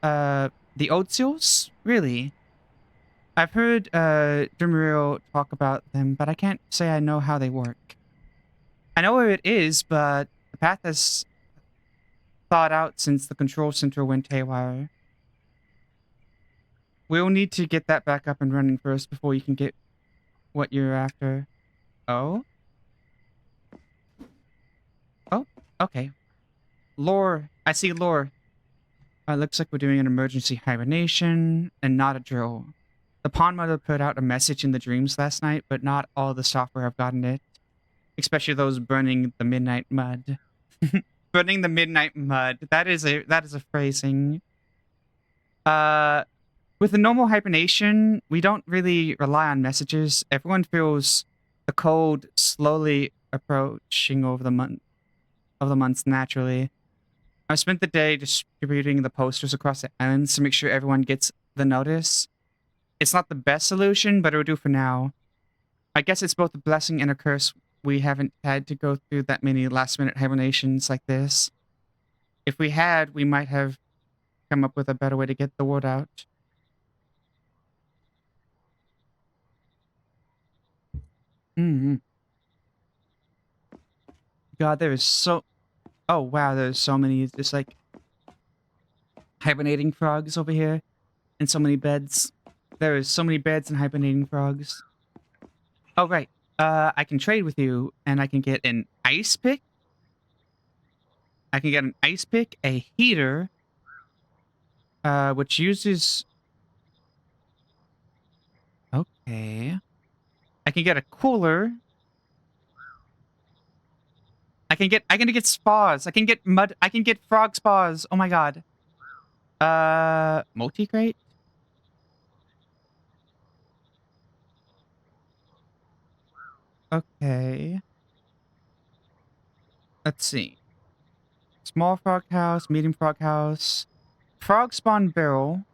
The Old Seals? Really? I've heard, Dreamreal talk about them, but I can't say I know how they work. I know where it is, but the path has thought out since the control center went haywire. We'll need to get that back up and running first before you can get what you're after. Oh? Oh, okay. Lore. I see lore. Looks like we're doing an emergency hibernation and not a drill. The Pond Mother put out a message in the dreams last night, but not all the software have gotten it. Especially those burning the midnight mud. Burning the midnight mud. That is a phrasing. With the normal hibernation, we don't really rely on messages. Everyone feels the cold slowly approaching over the months naturally. I spent the day distributing the posters across the islands to make sure everyone gets the notice. It's not the best solution, but it'll do for now. I guess it's both a blessing and a curse. We haven't had to go through that many last-minute hibernations like this. If we had, we might have come up with a better way to get the word out. God, there is so... Oh, wow, there's so many just, like, hibernating frogs over here. And so many beds. There is so many beds and hibernating frogs. Oh, right. I can trade with you, and I can get an ice pick. I can get an ice pick, a heater, which uses... Okay. I can get a cooler. I can get spas. I can get mud. I can get frog spas. Oh my god. Multi-crate? Okay. Let's see. Small frog house, medium frog house, frog spawn barrel,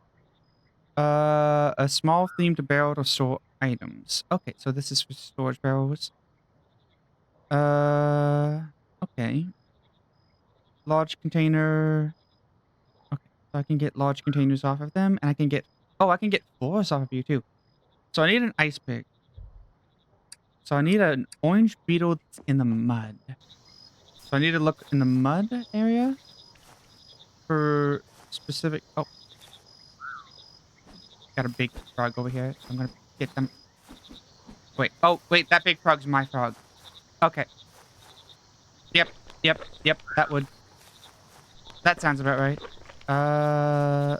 a small themed barrel to store items. Okay, so this is for storage barrels. Okay. Large container. Okay, so I can get large containers off of them, and I can get... Oh, I can get floors off of you, too. So I need an ice pick. So I need an orange beetle that's in the mud. So I need to look in the mud area for specific... Oh. Got a big frog over here. So I'm gonna get them. Wait. Oh, wait. That big frog's my frog. Okay. Yep. That sounds about right. I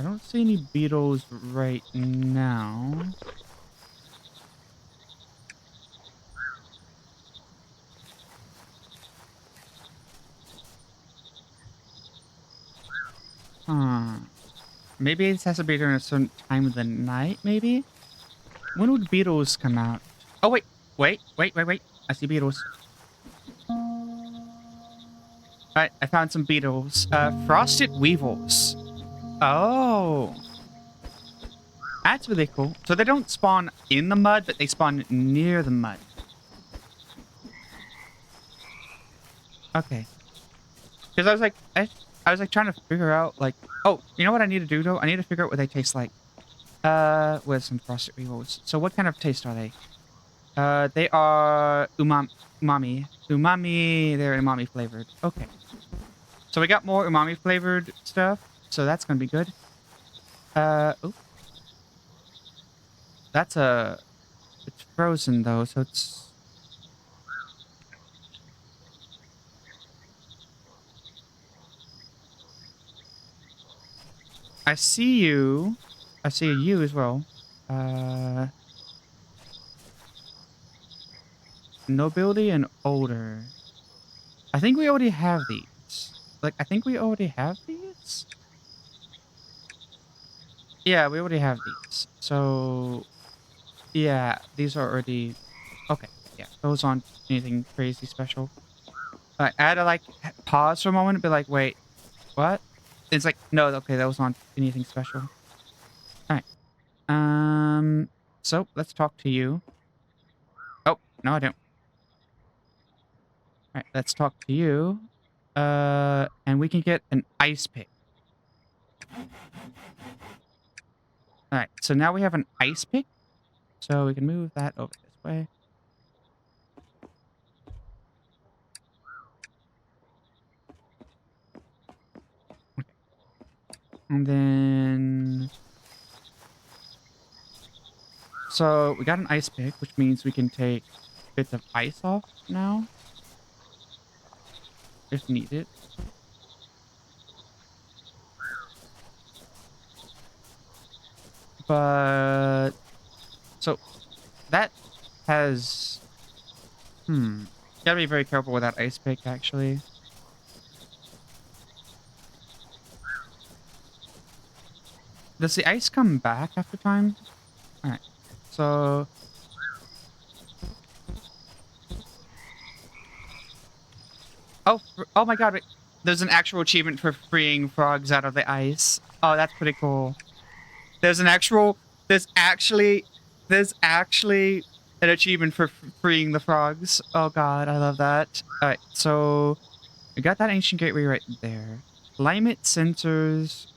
don't see any beetles right now. Maybe it has to be during a certain time of the night, maybe? When would beetles come out? Oh, wait. I see beetles. Alright, I found some beetles. Frosted weevils. Oh. That's really cool. So they don't spawn in the mud, but they spawn near the mud. Okay. Because I was like... I was like trying to figure out, like... Oh, you know what I need to do, though? I need to figure out what they taste like. With some frosted weevils. So what kind of taste are they? They are umami. They're umami flavored. Okay. So we got more umami flavored stuff. So that's gonna be good. Oh. That's a It's frozen though, so it's... I see you. I see you as well. Nobility and older. I think we already have these. Like, I think we already have these? Yeah, we already have these. So, yeah, these are already... Okay, yeah, those aren't anything crazy special. I had to, like, pause for a moment and be like, wait, what? It's like, no, okay, those aren't anything special. Alright. So, let's talk to you. Oh, no, I don't. Alright, let's talk to you. And we can get an ice pick. Alright, so now we have an ice pick. So we can move that over this way. Okay. And then... So we got an ice pick, which means we can take bits of ice off now. If needed. But... So that has... Gotta be very careful with that ice pick, actually. Does the ice come back after time? Alright. So... Oh my god, wait. There's an actual achievement for freeing frogs out of the ice. Oh, that's pretty cool. There's actually an achievement for freeing the frogs. Oh god, I love that. Alright, so we got that ancient gateway right there. Climate sensors.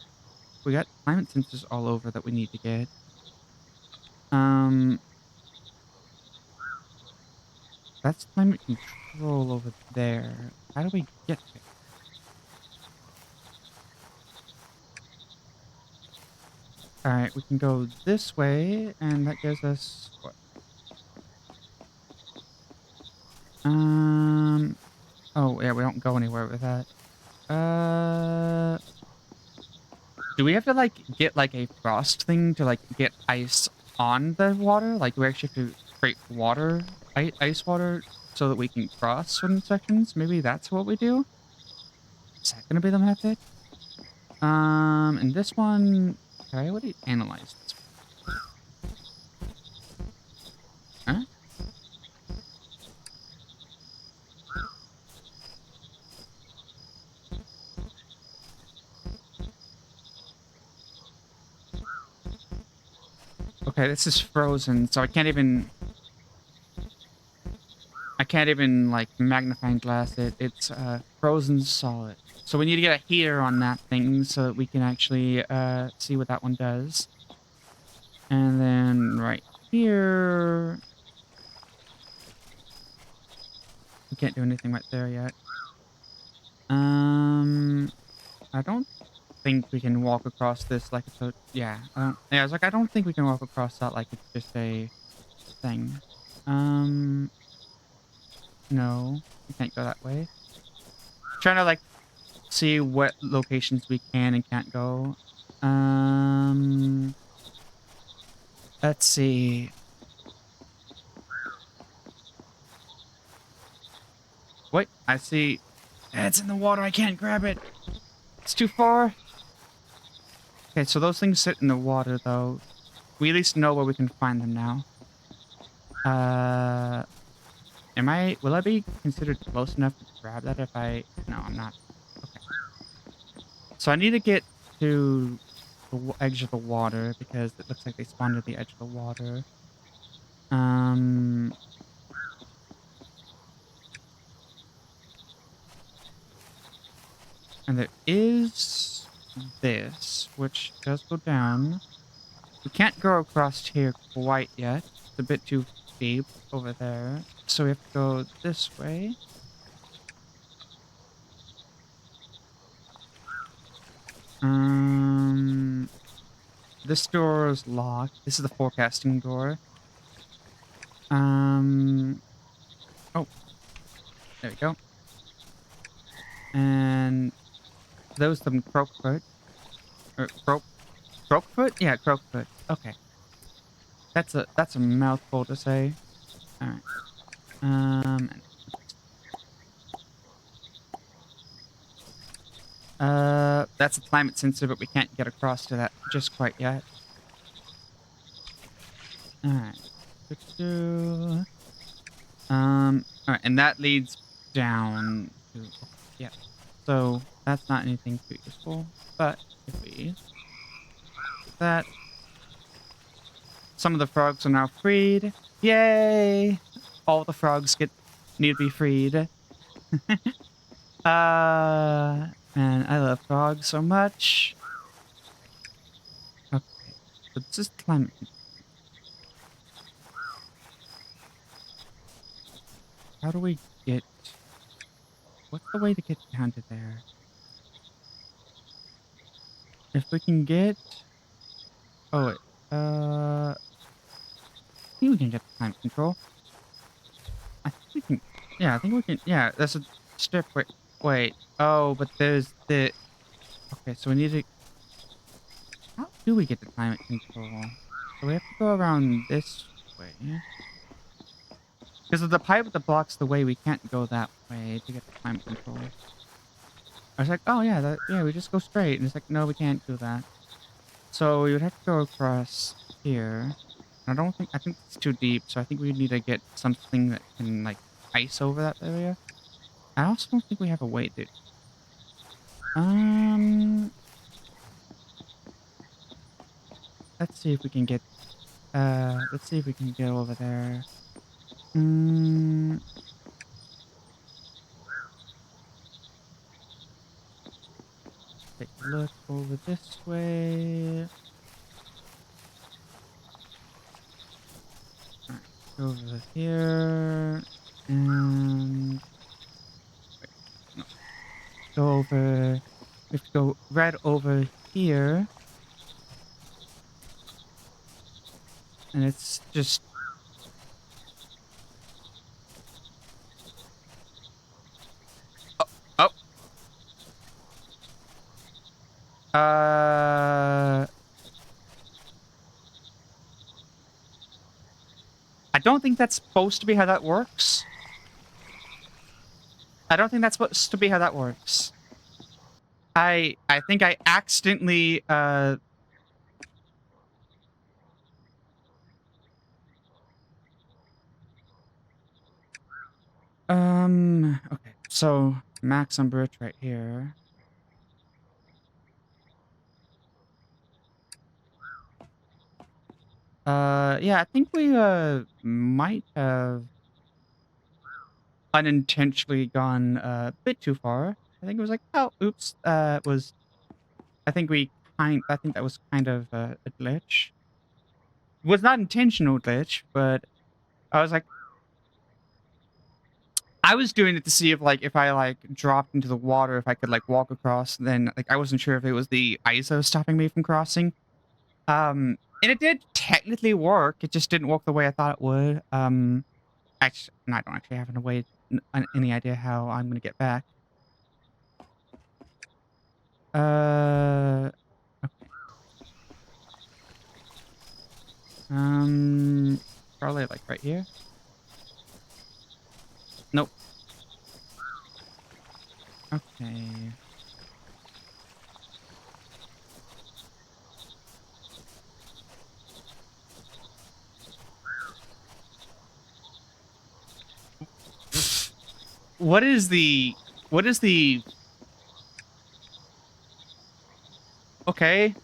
We got climate sensors all over that we need to get. That's climate control over there. How do we get there? Alright, we can go this way, and that gives us what? Oh yeah, we don't go anywhere with that. Do we have to like get like a frost thing to like get ice on the water? Like, do we actually have to create water, ice water, so that we can cross certain sections? Maybe that's what we do. Is that gonna be the method? And this one, okay, what do you analyze this one? Huh? Okay, this is frozen, so I can't even like magnifying glass it. It's frozen solid. So we need to get a heater on that thing so that we can actually see what that one does. And then right here, we can't do anything right there yet. I don't think we can walk across this like it's a... Yeah, I was like, I don't think we can walk across that like it's just a thing. No, we can't go that way. Trying to like see what locations we can and can't go. Let's see. Wait, I see. It's in the water. I can't grab it. It's too far. Okay, so those things sit in the water, though. We at least know where we can find them now. Will I be considered close enough to grab that if I... No, I'm not. Okay. So I need to get to the edge of the water because it looks like they spawned at the edge of the water. And there is this, which does go down. We can't go across here quite yet. It's a bit too deep over there. So we have to go this way. This door is locked. This is the forecasting door. Oh, there we go. And those some croakfoot. Or croakfoot? Yeah, croakfoot. Okay. That's a mouthful to say. Alright. And that's a climate sensor, but we can't get across to that just quite yet. Alright. Alright, and that leads down to, yeah. So that's not anything too useful, but if we do that, some of the frogs are now freed. Yay! All the frogs need to be freed. Man, I love frogs so much. Okay, so this is climate. How do we get? What's the way to get down to there? If we can get. Oh wait. I think we can get the climate control. I think we can. Yeah, I think we can. Yeah, that's a strip. Wait. Oh, but there's the. Okay, so we need to. How do we get the climate control? So we have to go around this way. Because of the pipe that blocks the way, we can't go that way to get the climate control. I was like, oh yeah, yeah, we just go straight. And it's like, no, we can't do that. So we would have to go across here. I think it's too deep, so I think we need to get something that can, like, ice over that area. I also don't think we have a way to... Let's see if we can get... let's see if we can get over there. Take a look over this way. Alright, over here. And... Wait, no. Go over... We have to go right over here. And it's just... Oh! I don't think that's supposed to be how that works. I don't think that's supposed to be how that works. I think I accidentally, okay. So, max on bridge right here. Yeah, I think we, might have unintentionally gone a bit too far. I think it was like, oh, oops, I think that was kind of a glitch. It was not intentional glitch, but I was like, I was doing it to see if, like, if I, like, dropped into the water, if I could, like, walk across, then, like, I wasn't sure if it was the ISO stopping me from crossing. And it did technically work, it just didn't work the way I thought it would. Actually, I don't actually have any idea how I'm gonna get back. Okay. Probably, like, right here? Nope. Okay. What is the... Okay.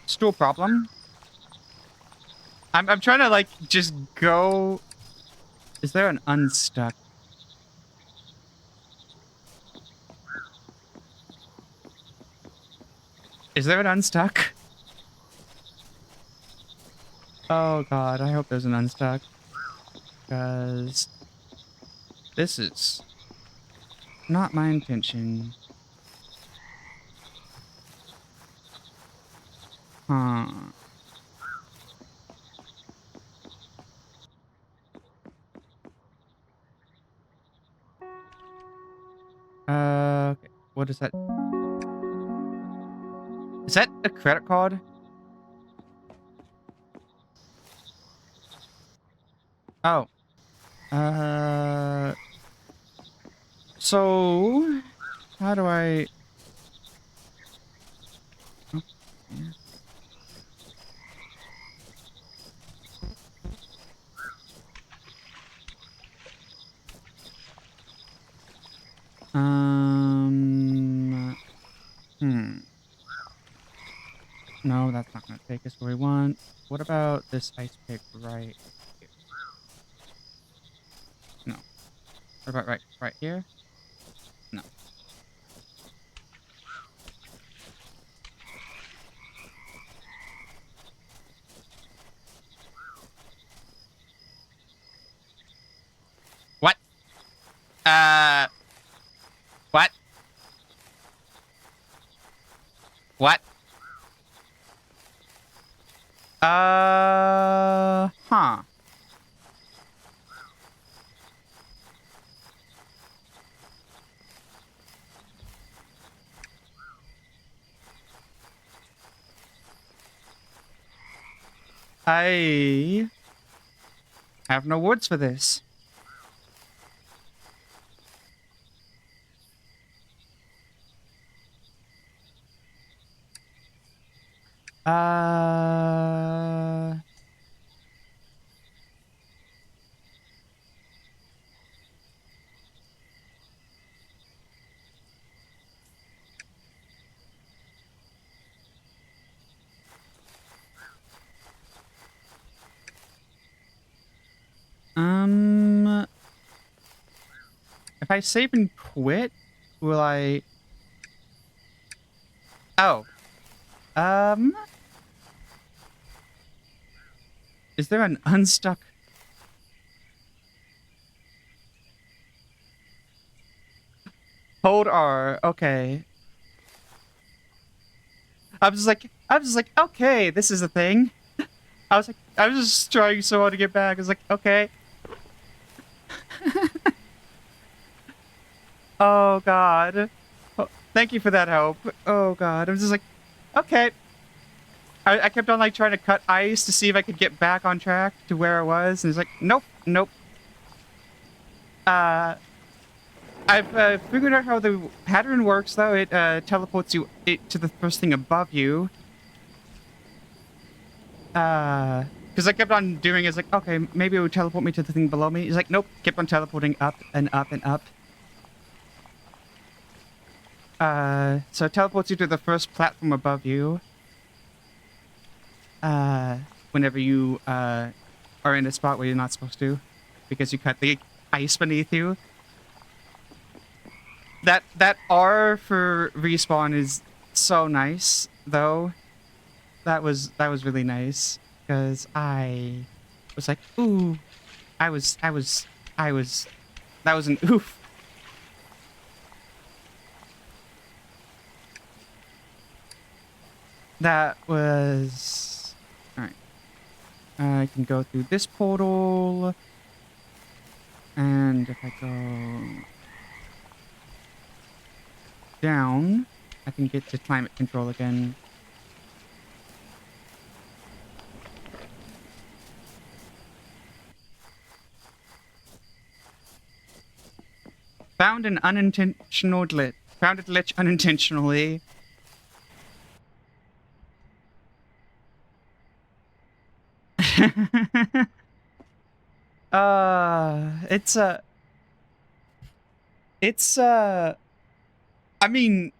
Still a problem. I'm trying to, like, just go... Is there an unstuck? Is there an unstuck? Oh god, I hope there's an unstuck. Because... this is... not my intention. Huh. Okay. What is that? Is that a credit card? Oh. So how do I? Oh, yeah. Hmm. No, that's not gonna take us where we want. What about this ice pick right here? No. What about right here? No. What? Uh. What? What? Huh. I have no words for this. Uh. If I save and quit, will I? Oh. Um. Is there an unstuck? Hold R. Okay. I was just like, okay, this is a thing. I was just trying so hard to get back. I was like, okay. Oh God. Oh, thank you for that help. Oh God. I was just like, okay. I kept on like trying to cut ice to see if I could get back on track to where I was, and it's like, nope, nope. Uh, I've figured out how the pattern works though. It teleports you to the first thing above you. Because I kept on doing it. It's like, okay, maybe it would teleport me to the thing below me. He's like, nope, kept on teleporting up and up and up. So it teleports you to the first platform above you. Whenever you, are in a spot where you're not supposed to. Because you cut the ice beneath you. That R for respawn is so nice, though. That was really nice. Because I was like, ooh. I was, that was an oof. That was... Alright. I can go through this portal. And if I go... down, I can get to climate control again. Found an unintentional glitch. Found a glitch unintentionally. It's I mean,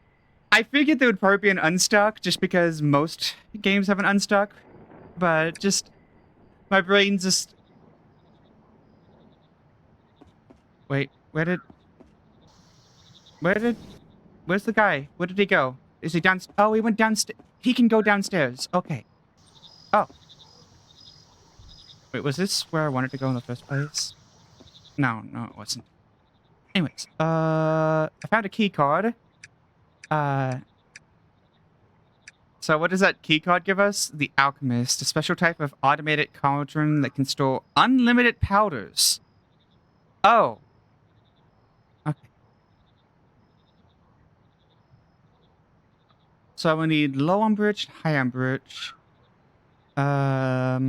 I figured there would probably be an unstuck just because most games have an unstuck, but just my brain just... Wait, where's the guy? Where did he go? Is he down? Oh, he went downstairs. He can go downstairs. Okay. Oh. Wait, was this where I wanted to go in the first place? No, it wasn't. Anyways, I found a key card. So what does that key card give us? The Alchemist, a special type of automated cauldron that can store unlimited powders. Oh. Okay. So we need low umbrage, high umbrage. I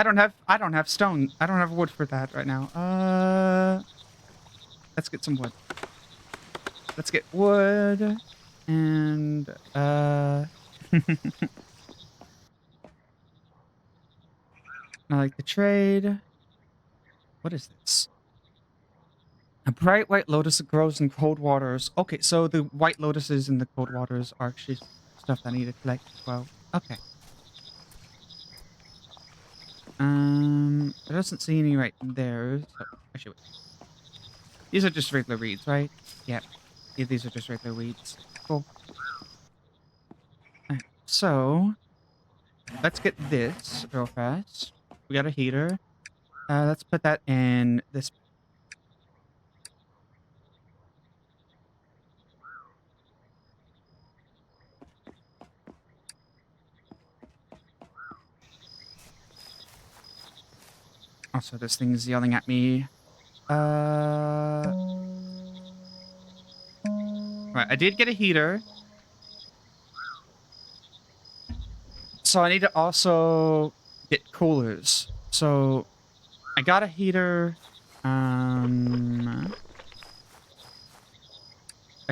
don't have stone. I don't have wood for that right now. Let's get some wood. Let's get wood and I like the trade. What is this? A bright white lotus that grows in cold waters. Okay, so the white lotuses in the cold waters are actually stuff that I need to collect as well. Okay. I doesn't see any right there. So, actually, wait. These are just regular weeds, right? Yep. Yeah, these are just regular weeds. Cool. Alright, so let's get this real fast. We got a heater. Let's put that in this. Also, this thing's yelling at me. Right, I did get a heater. So I need to also get coolers. So I got a heater. A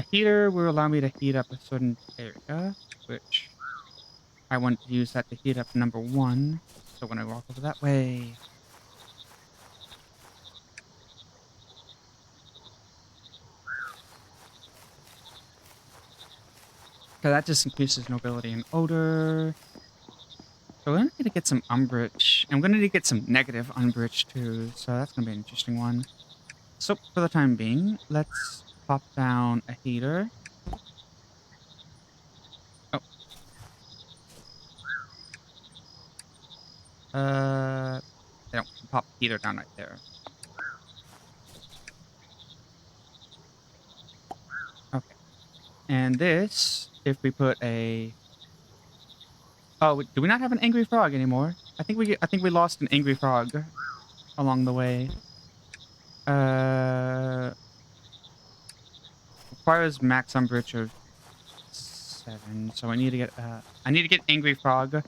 heater will allow me to heat up a certain area, which I want to use that to heat up number 1. So when I walk over that way. Okay, that just increases nobility and odor. So we're gonna need to get some umbrage. I'm gonna need to get some negative umbrage too, so that's gonna be an interesting one. So for the time being, let's pop down a heater. Oh. They don't pop the heater down right there. Okay. And this, if we put a... Oh, do we not have an angry frog anymore? I think we lost an angry frog along the way. Requires max umbrage of 7, so I need to get angry frog.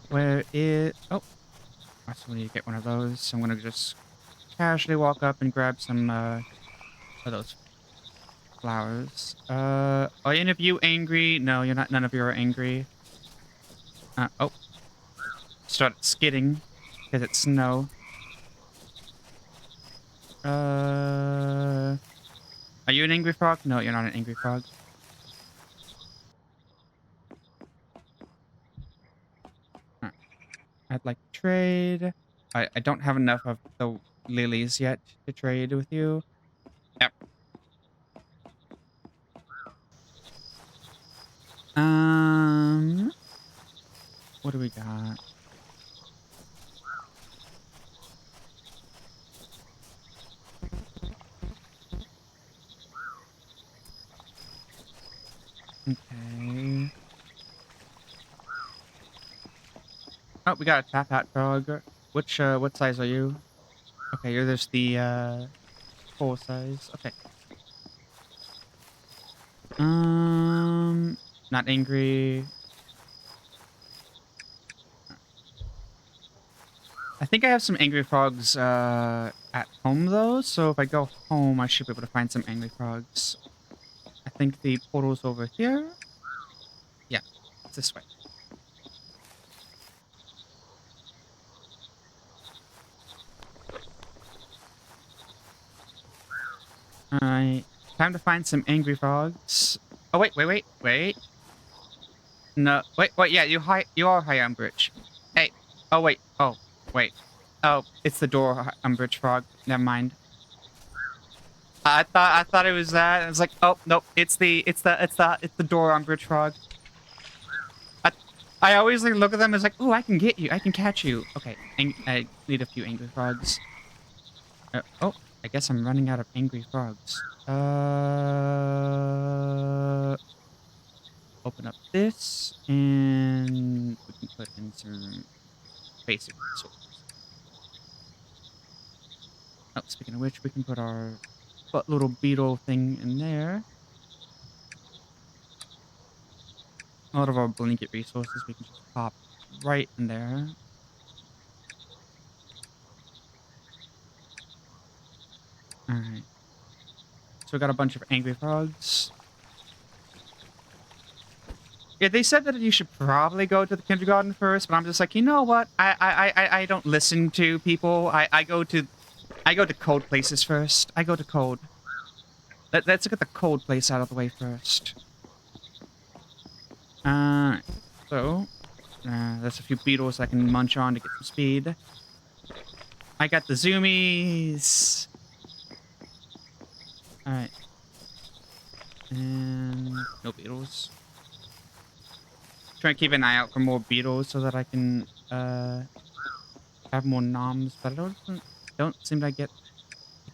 Where is... Oh, I still need to get one of those. So I'm gonna just casually walk up and grab some of those flowers. Are any of you angry? No, you're not. None of you are angry. Oh. Started skidding because it's snow. Are you an angry frog? No, you're not an angry frog. Right. I'd like to trade. I don't have enough of the lilies yet to trade with you. Yep. What do we got? Okay. Oh, we got a tap hat frog. Which what size are you? Okay, you're just the full size. Okay. Not angry. I think I have some angry frogs at home though, so if I go home, I should be able to find some angry frogs. I think the portal's over here. Yeah, it's this way. Alright, time to find some angry frogs. Oh wait. No, wait, yeah, you are high umbrage. Hey, oh wait, oh, it's the door umbrage frog. Never mind. I thought it was that. I was like, oh nope, it's the door umbrage frog. I always like look at them as like, oh, I can get you. I can catch you. Okay, I need a few angry frogs. Oh, I guess I'm running out of angry frogs. Open up this, and we can put in some basic resources. Oh, speaking of which, we can put our little beetle thing in there. A lot of our blanket resources we can just pop right in there. All right. So we got a bunch of angry frogs. Yeah, they said that you should probably go to the kindergarten first, but I'm just like, you know what? I don't listen to people. I go to cold places first. I go to cold. Let's get the cold place out of the way first. So there's a few beetles I can munch on to get some speed. I got the zoomies. All right, and no beetles. Trying to keep an eye out for more beetles so that I can have more noms, but I don't seem to get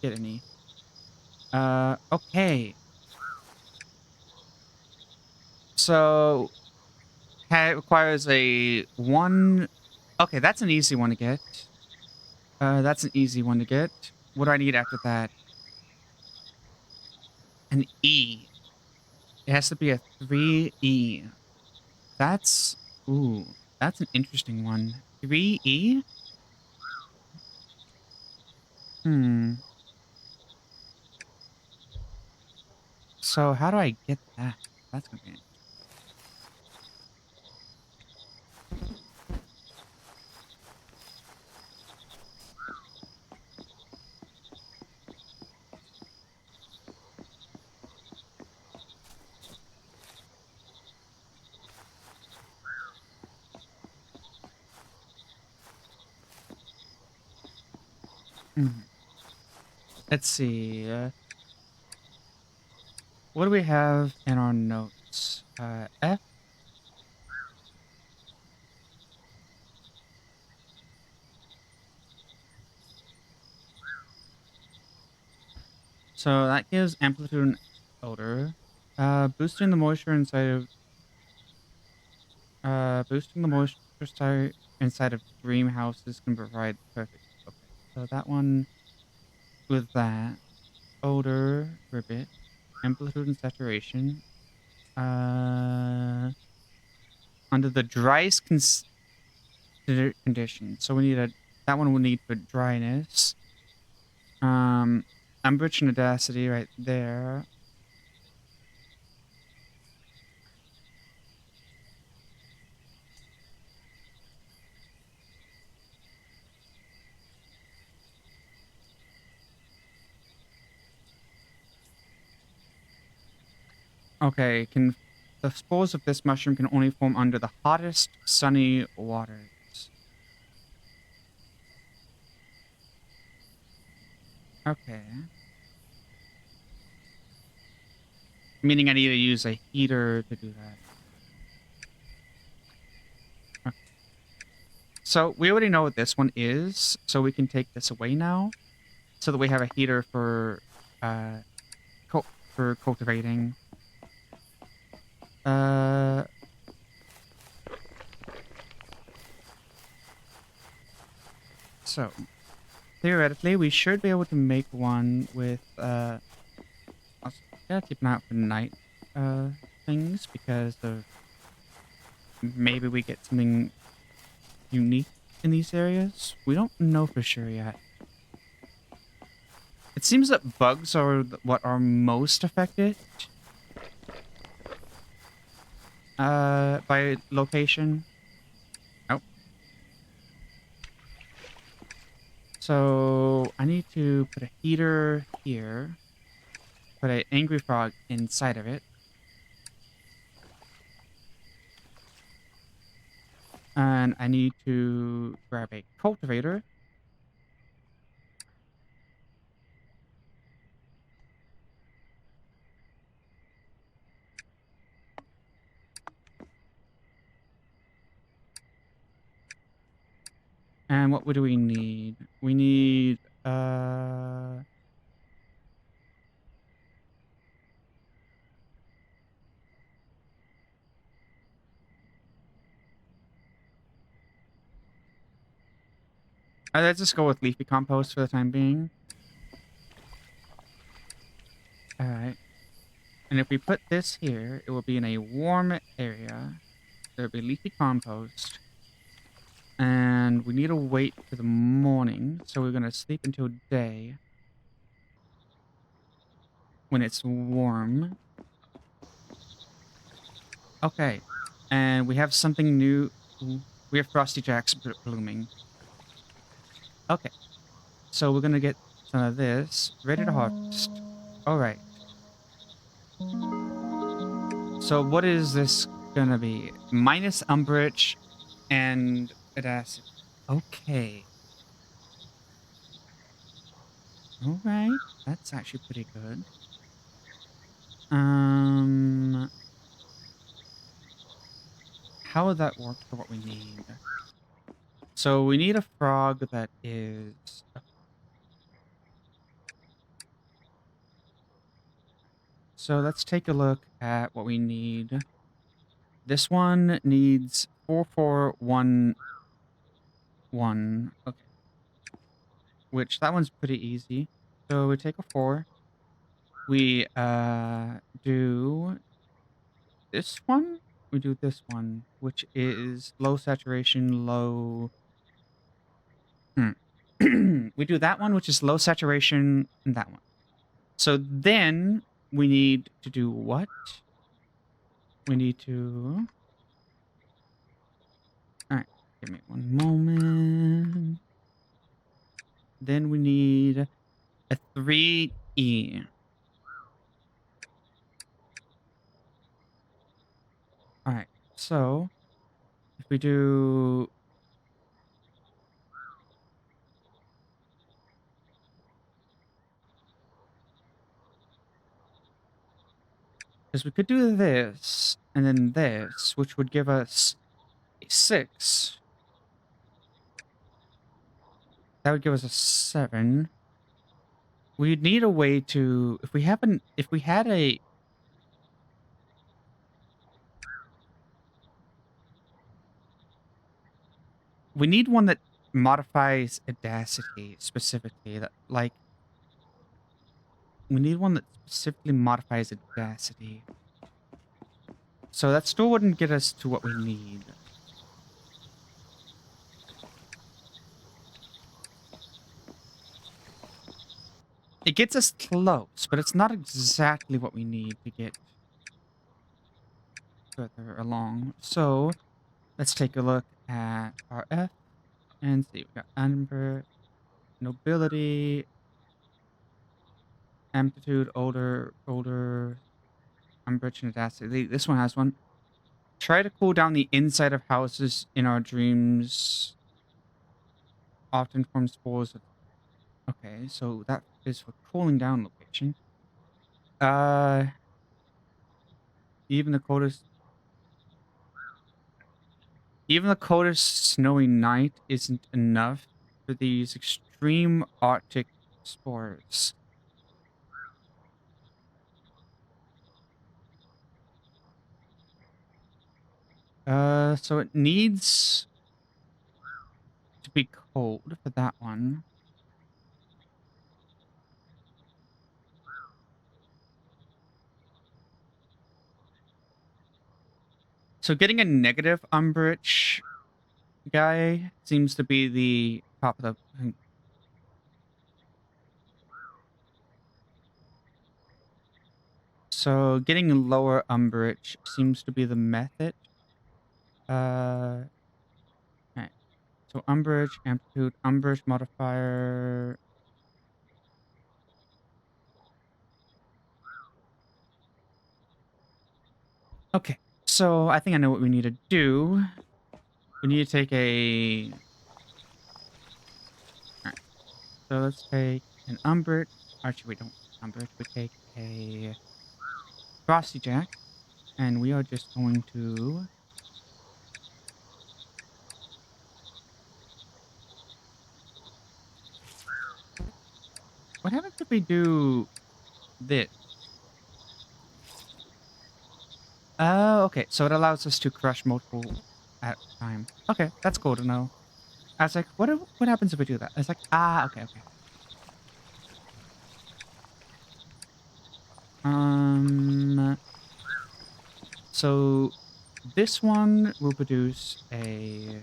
any. Okay. So it requires a one. Okay, that's an easy one to get. That's an easy one to get. What do I need after that? An E. It has to be a 3E. That's ooh, that's an interesting one. 3E? Hmm. So how do I get that? That's gonna be hmm. Let's see. What do we have in our notes? F. So that gives amplitude and odor. Boosting the moisture inside of greenhouses can provide perfect. Okay, so that one with that odor, ribbit, amplitude and saturation. Uh, Under the driest condition. So we need that one will need for dryness. Umbrage and audacity right there. Okay, the spores of this mushroom can only form under the hottest sunny waters. Okay. Meaning I need to use a heater to do that. Okay. So we already know what this one is, so we can take this away now, so that we have a heater for uh for cultivating. Uh, so theoretically, we should be able to make one with I'll gotta keep an eye out for night things because of maybe we get something unique in these areas. We don't know for sure yet. It seems that bugs are what are most affected by location. Oh. So I need to put a heater here, put an angry frog inside of it. And I need to grab a cultivator. And what do we need? We need let's just go with leafy compost for the time being. Alright. And if we put this here, it will be in a warm area. There'll be leafy compost. And we need to wait for the morning, so we're gonna sleep until day. When it's warm. Okay. And we have something new. We have Frosty Jacks blooming. Okay. So we're gonna get some of this ready to harvest. Alright. So what is this gonna be? Minus umbrage and acid. Okay. Alright. That's actually pretty good. How would that work for what we need? So we need a frog that is... So let's take a look at what we need. This one needs 4411. Okay. Which, that one's pretty easy. So we take a 4. We do this one. We do this one, which is low saturation, low... we do that one, which is low saturation, and that one. So then we need to do what? We need to... Alright, give me one moment. Then we need a 3E. Alright, so if we do... Because we could do this, and then this, which would give us a 6. That would give us a 7. We'd need a way to... If we had a... We need one that modifies audacity specifically. That, like... We need one that specifically modifies audacity. So that still wouldn't get us to what we need. It gets us close, but it's not exactly what we need to get further along. So let's take a look at our F and see. We got amber, nobility, amplitude, older, umbrage, and audacity. This one has one. Try to cool down the inside of houses in our dreams. Often form spores of... Okay, so that is for cooling down location. Even the coldest snowy night isn't enough for these extreme Arctic spores. So it needs to be cold for that one. So getting a negative umbrage guy seems to be the top of the... So getting lower umbrage seems to be the method. Alright. So umbrage, amplitude, umbrage modifier. Okay, so I think I know what we need to do. We need to take a... Alright, so let's take an umbrage. Actually, we don't umbrage. We take a Frosty Jack, and we are just going to... What happens if we do this? Oh, okay. So it allows us to crush multiple at a time. Okay, that's cool to know. I was like, what happens if we do that? I was like, okay, okay. So this one will produce a...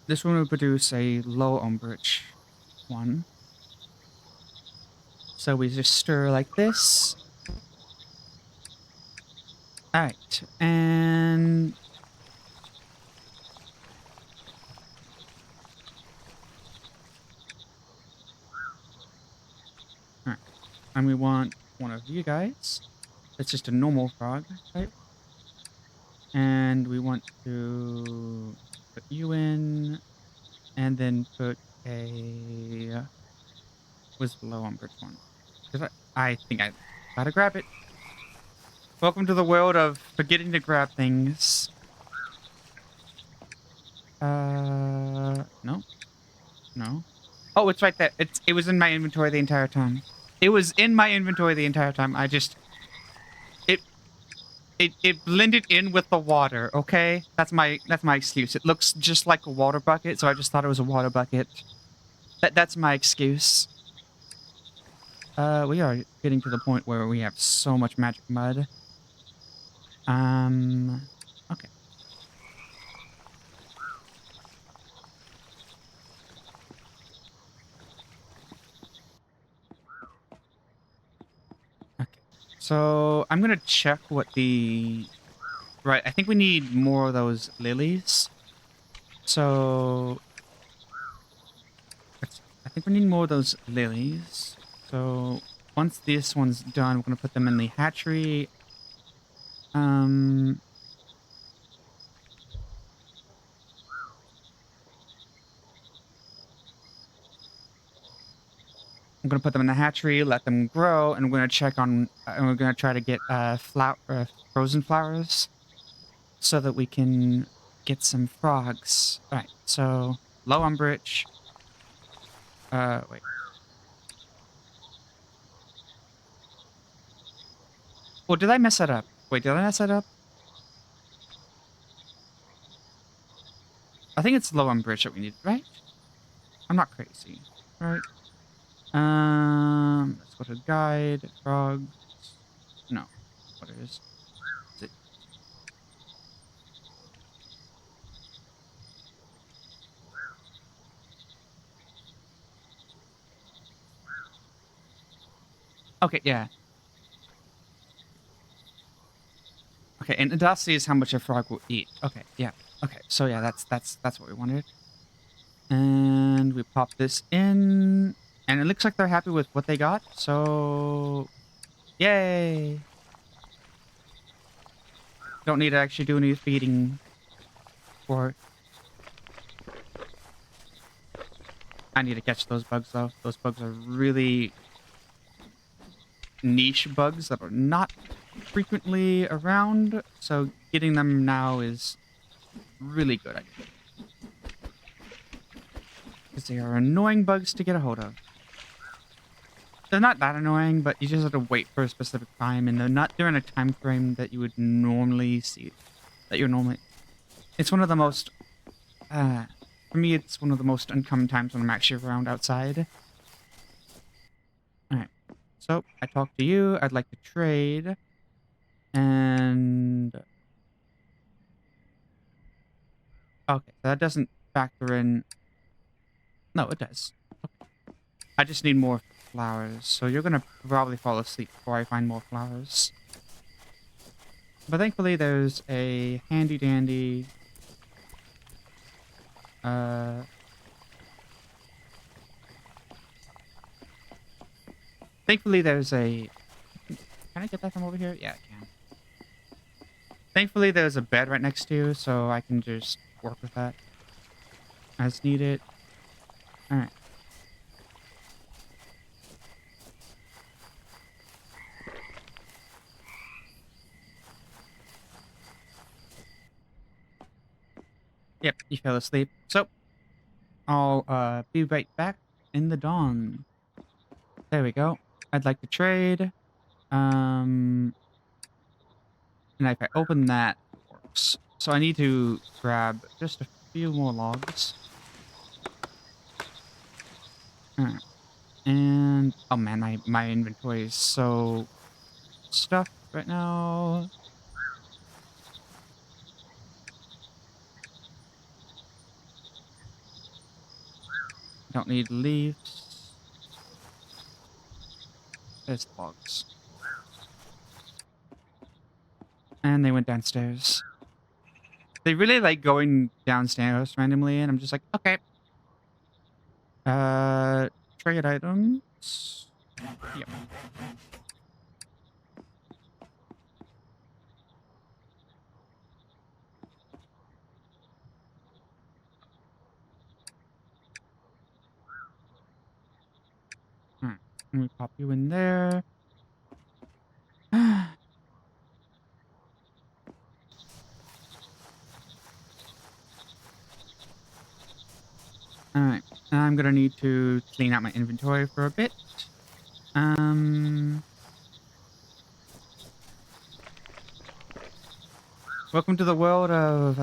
This one will produce a low umbrage one. So we just stir like this. Alright, and... Alright, and we want one of you guys. That's just a normal frog type. And we want to put you in, and then put a... What's the low umbrage one? Because I think I gotta grab it. Welcome to the world of forgetting to grab things. No. No. Oh, it's right there. It was in my inventory the entire time. It was in my inventory the entire time. I just... It blended in with the water, okay? That's my excuse. It looks just like a water bucket, so I just thought it was a water bucket. That's my excuse. We are getting to the point where we have so much magic mud. Okay. Okay. So I'm gonna check what the... Right, I think we need more of those lilies. So... I think we need more of those lilies. So once this one's done, we're gonna put them in the hatchery. I'm gonna put them in the hatchery, let them grow, and we're gonna check on, and we're gonna try to get frozen flowers, so that we can get some frogs. All right, so low umbrage. Wait. Well, did I mess that up? Wait, did I mess that up? I think it's low umbrage that we need, right? I'm not crazy, right? Let's go to guide, frogs. No, what it is? Is it? Okay, yeah. Okay, and audacity is how much a frog will eat. Okay, yeah. Okay, so yeah, that's what we wanted. And we pop this in, and it looks like they're happy with what they got. So, yay! Don't need to actually do any feeding for it. I need to catch those bugs though. Those bugs are really niche bugs that are not frequently around. So getting them now is really good, I think. Because they are annoying bugs to get a hold of. They're not that annoying, but you just have to wait for a specific time, and they're not during a time frame that you would normally see. It's one of the most... for me, it's one of the most uncommon times when I'm actually around outside. Alright. So, I talked to you. I'd like to trade. And... Okay, so that doesn't factor in... No, it does. Okay. I just need more flowers. So you're gonna probably fall asleep before I find more flowers. But thankfully, there's a handy-dandy... Thankfully, there's a... Can I get that from over here? Yeah, I can. Thankfully, there's a bed right next to you, so I can just work with that as needed. Alright. You fell asleep. So I'll be right back in the dawn. There we go. I'd like to trade. And if I open that, it works. So I need to grab just a few more logs. Alright. And oh man, my inventory is so stuffed right now. Don't need leaves. There's logs. And they went downstairs. They really like going downstairs randomly, and I'm just like, okay. Trade items. Yep. Alright. Let me pop you in there. Alright. I'm gonna need to clean out my inventory for a bit. Welcome to the world of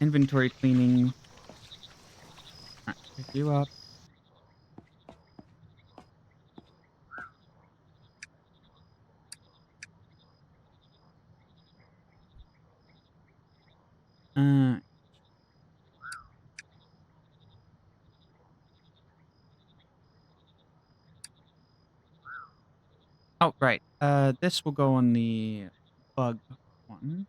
inventory cleaning. Alright, pick you up. Oh, right. This will go on the bug one.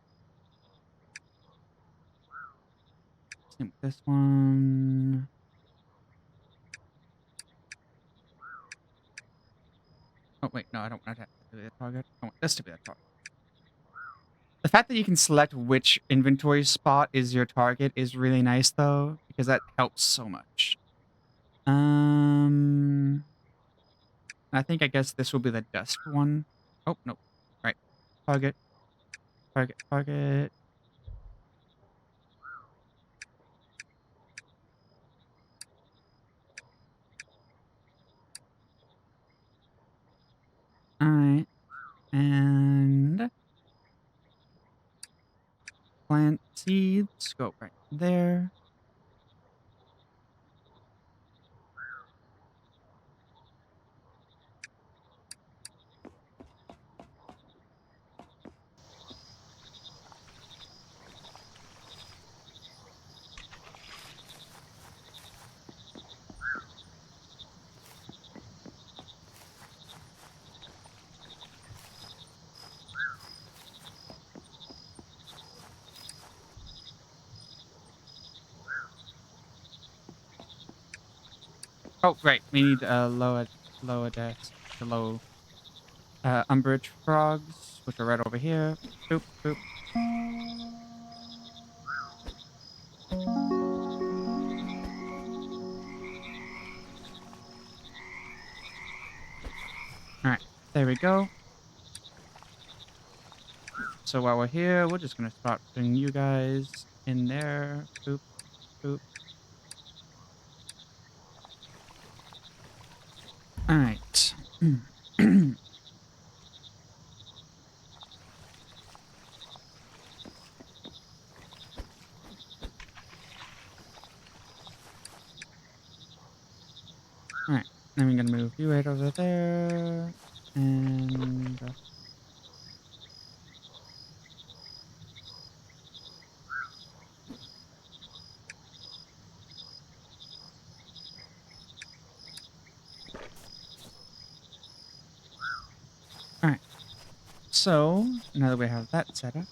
Same with this one. Oh, wait, no, I don't want that to be the target. I want this to be the target. The fact that you can select which inventory spot is your target is really nice, though, because that helps so much. I guess this will be the dust one. Oh, no. Right. Target. Target. Target. Alright. And plant seeds. Go right there. Oh, right. We need lower desk, the low umbrage frogs, which are right over here. Boop, boop. Alright, there we go. So while we're here, we're just gonna start putting you guys in there. Boop, boop. Alright. Alright, then we're gonna move you right over there. And alright. So now that we have that set up,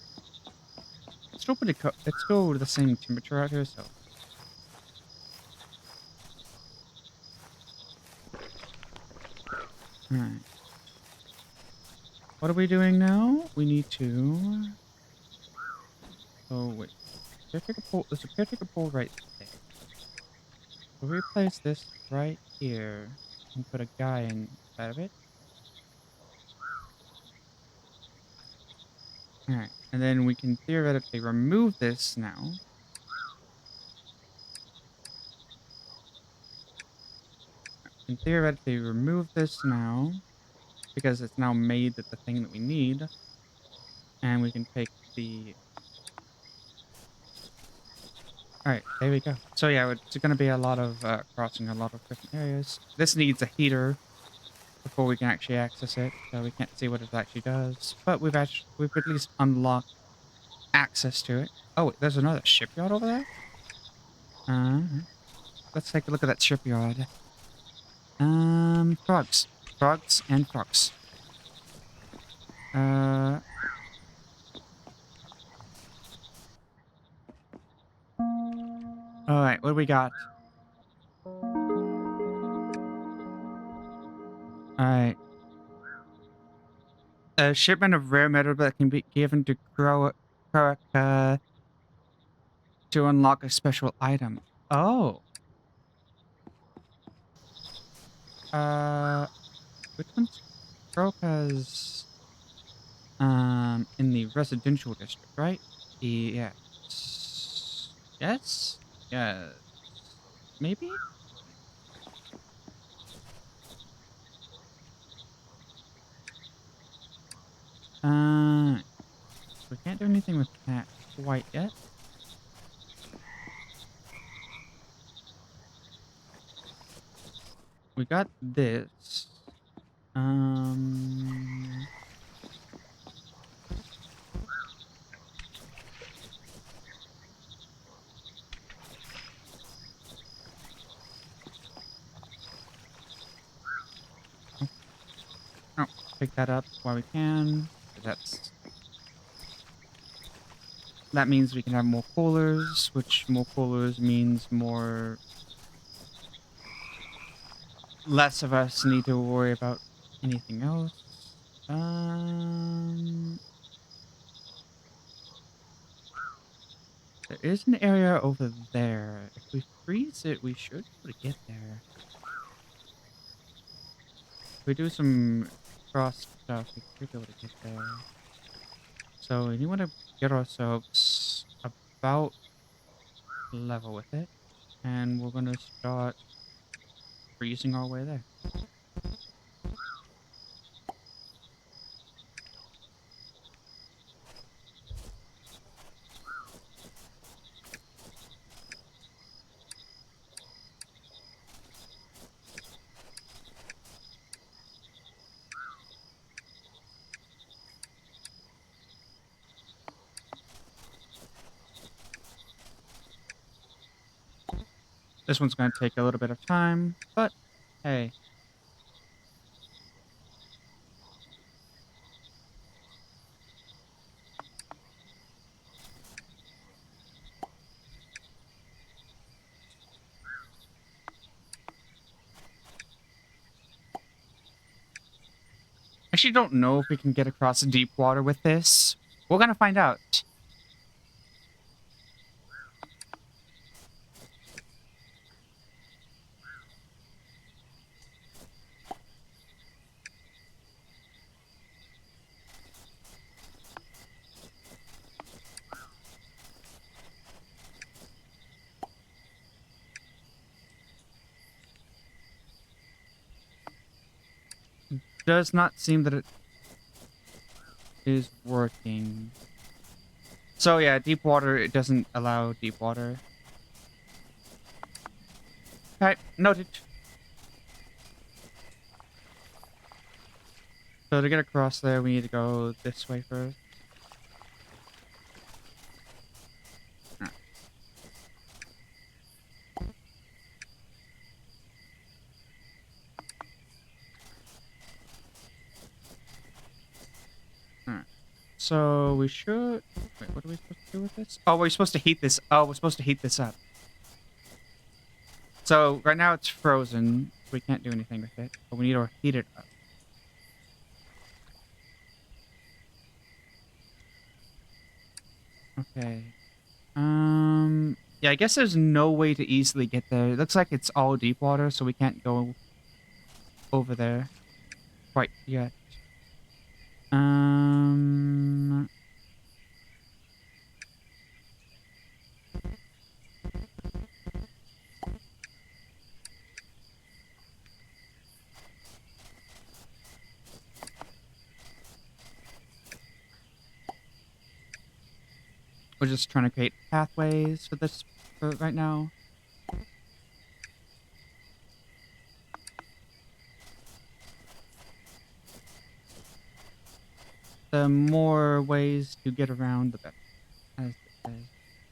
it's still pretty it's still the same temperature out here, so alright. What are we doing now? We need to... Oh, wait. Caretaker pole... There's a caretaker pole right there. We'll replace this right here and put a guy inside of it. Alright. And then we can theoretically remove this now. can theoretically remove this now because it's now made the thing that we need. And we can take the... Alright, there we go. So yeah, it's going to be a lot of crossing a lot of different areas. This needs a heater before we can actually access it, so we can't see what it actually does. But we've at least unlocked access to it. Oh, wait, there's another shipyard over there? Let's take a look at that shipyard. Frogs. Frogs and frogs. Alright, what do we got? Alright. A shipment of rare metal that can be given to Croak to unlock a special item. Oh. Which one's Croaka's? In the residential district, right? Yes. Yes? Yes. Maybe? We can't do anything with that quite yet. We got this. Oh, pick that up while we can. That means we can have more coolers, which more coolers means more... less of us need to worry about anything else. There is an area over there. If we freeze it, we should be able to get there. If we do some cross stuff, we should be able to get there. So we want to get ourselves about level with it. And we're going to start freezing our way there. This one's going to take a little bit of time, but hey. I actually don't know if we can get across deep water with this. We're going to find out. Does not seem that it is working. So yeah, deep water, it doesn't allow deep water. Okay, noted. So to get across there, we need to go this way first. Alright. So we should... Wait, what are we supposed to do with this? Oh, we're supposed to heat this. Oh, we're supposed to heat this up. So right now it's frozen. We can't do anything with it. But we need to heat it up. Okay. Yeah, I guess there's no way to easily get there. It looks like it's all deep water, so we can't go over there quite yet. We're just trying to create pathways for this for right now. The more ways to get around, the better.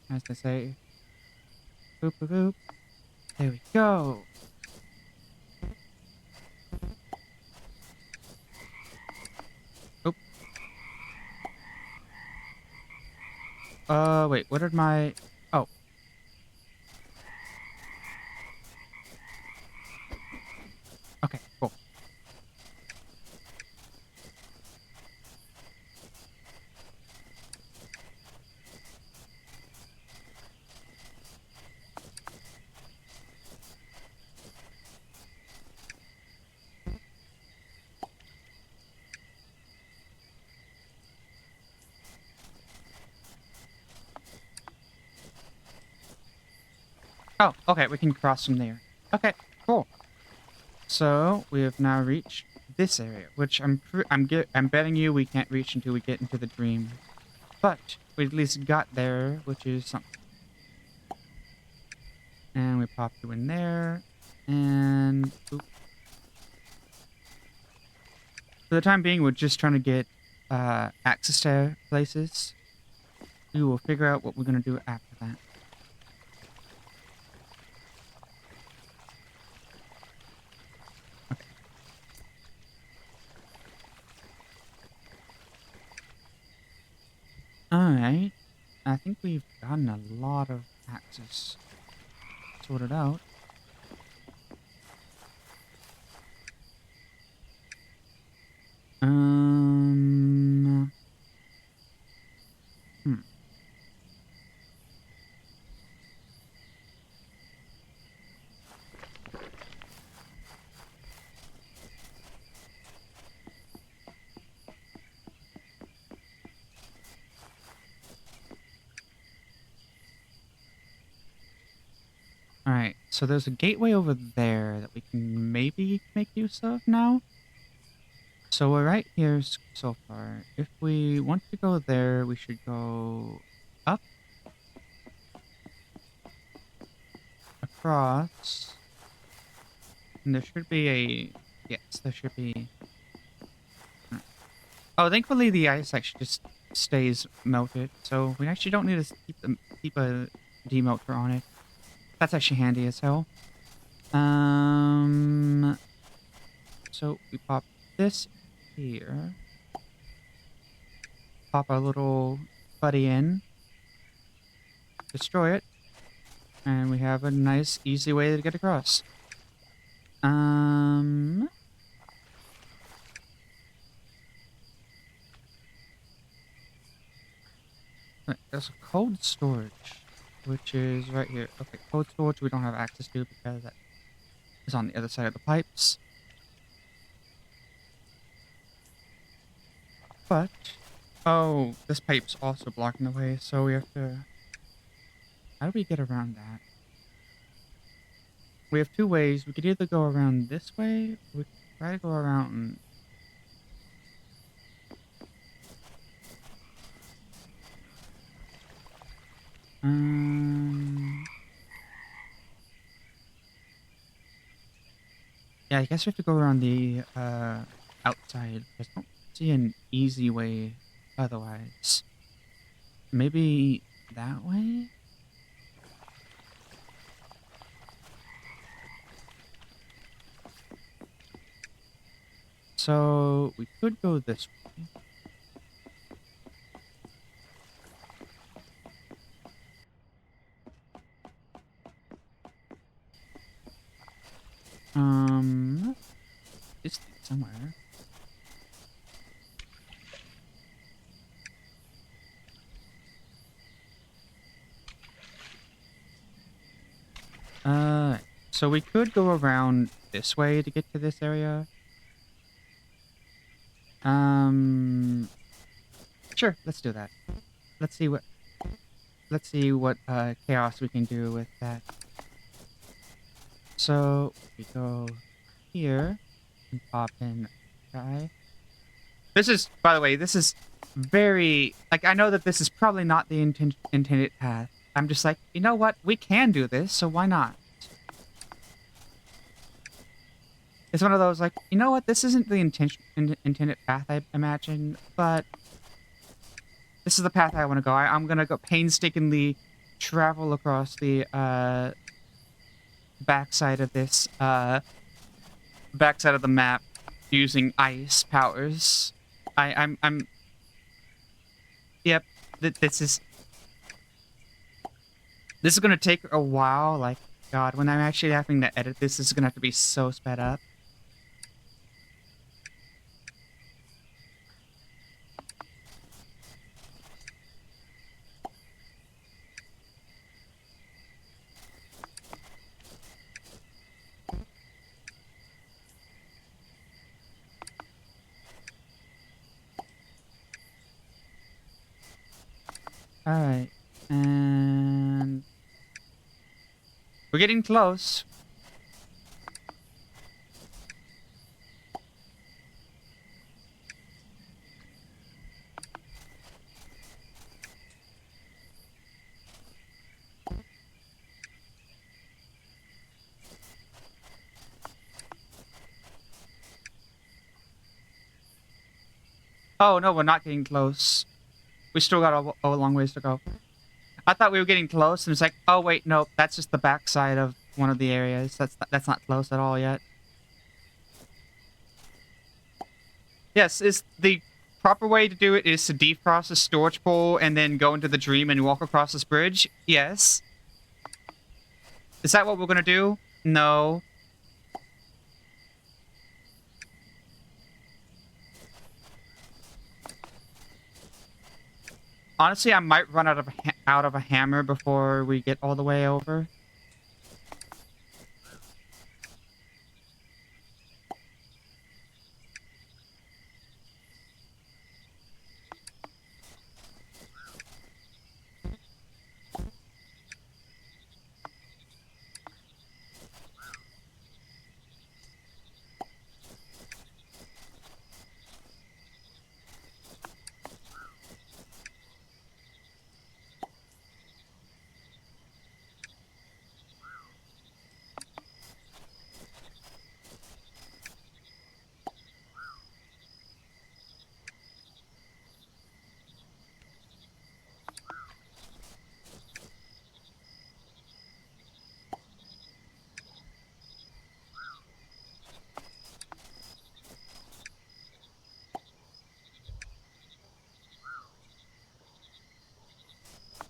As they say. Boop, boop, boop. There we go. Oop. Wait, what did my... Oh. Okay, cool. Oh, okay, we can cross from there. Okay, cool. So we have now reached this area, which I'm betting you we can't reach until we get into the dream. But we at least got there, which is something. And we pop you in there, and oop. For the time being, we're just trying to get access to places. We will figure out what we're gonna do after that. Alright. I think we've gotten a lot of access sorted out. Alright, so there's a gateway over there that we can maybe make use of now. So we're right here so far. If we want to go there, we should go up, across, and there should be a... Yes, there should be... Oh, thankfully the ice actually just stays melted, so we actually don't need to keep a demelter on it. That's actually handy as hell. So we pop this here. Pop our little buddy in. Destroy it. And we have a nice, easy way to get across. There's a cold storage, which is right here. Okay, cold storage we don't have access to because that is on the other side of the pipes. But, oh, this pipe's also blocking the way, so we have to... How do we get around that? We have two ways. We could either go around this way, or we could try to go around... Yeah, I guess we have to go around the outside. I don't see an easy way otherwise. Maybe that way? So we could go this way. It's somewhere. So we could go around this way to get to this area. Sure, let's do that. Let's see what chaos we can do with that. So we go here and pop in a guy. This is, by the way, this is very like I know that this is probably not the intended path. I'm just like, you know what? We can do this, so why not? It's one of those like, you know what? This isn't the intended path I imagine, but this is the path I want to go. I'm gonna go painstakingly travel across the backside of this backside of the map using ice powers. I'm yep. This is gonna take a while. Like God, when I'm actually having to edit this is gonna have to be so sped up. All right, and we're getting close. Oh no, we're not getting close. We still got a long ways to go. I thought we were getting close, and it's like, oh wait, no, that's just the backside of one of the areas. That's not close at all yet. Yes, is the proper way to do it is to defrost the storage pool and then go into the dream and walk across this bridge? Yes. Is that what we're gonna do? No. Honestly, I might run out of a hammer before we get all the way over.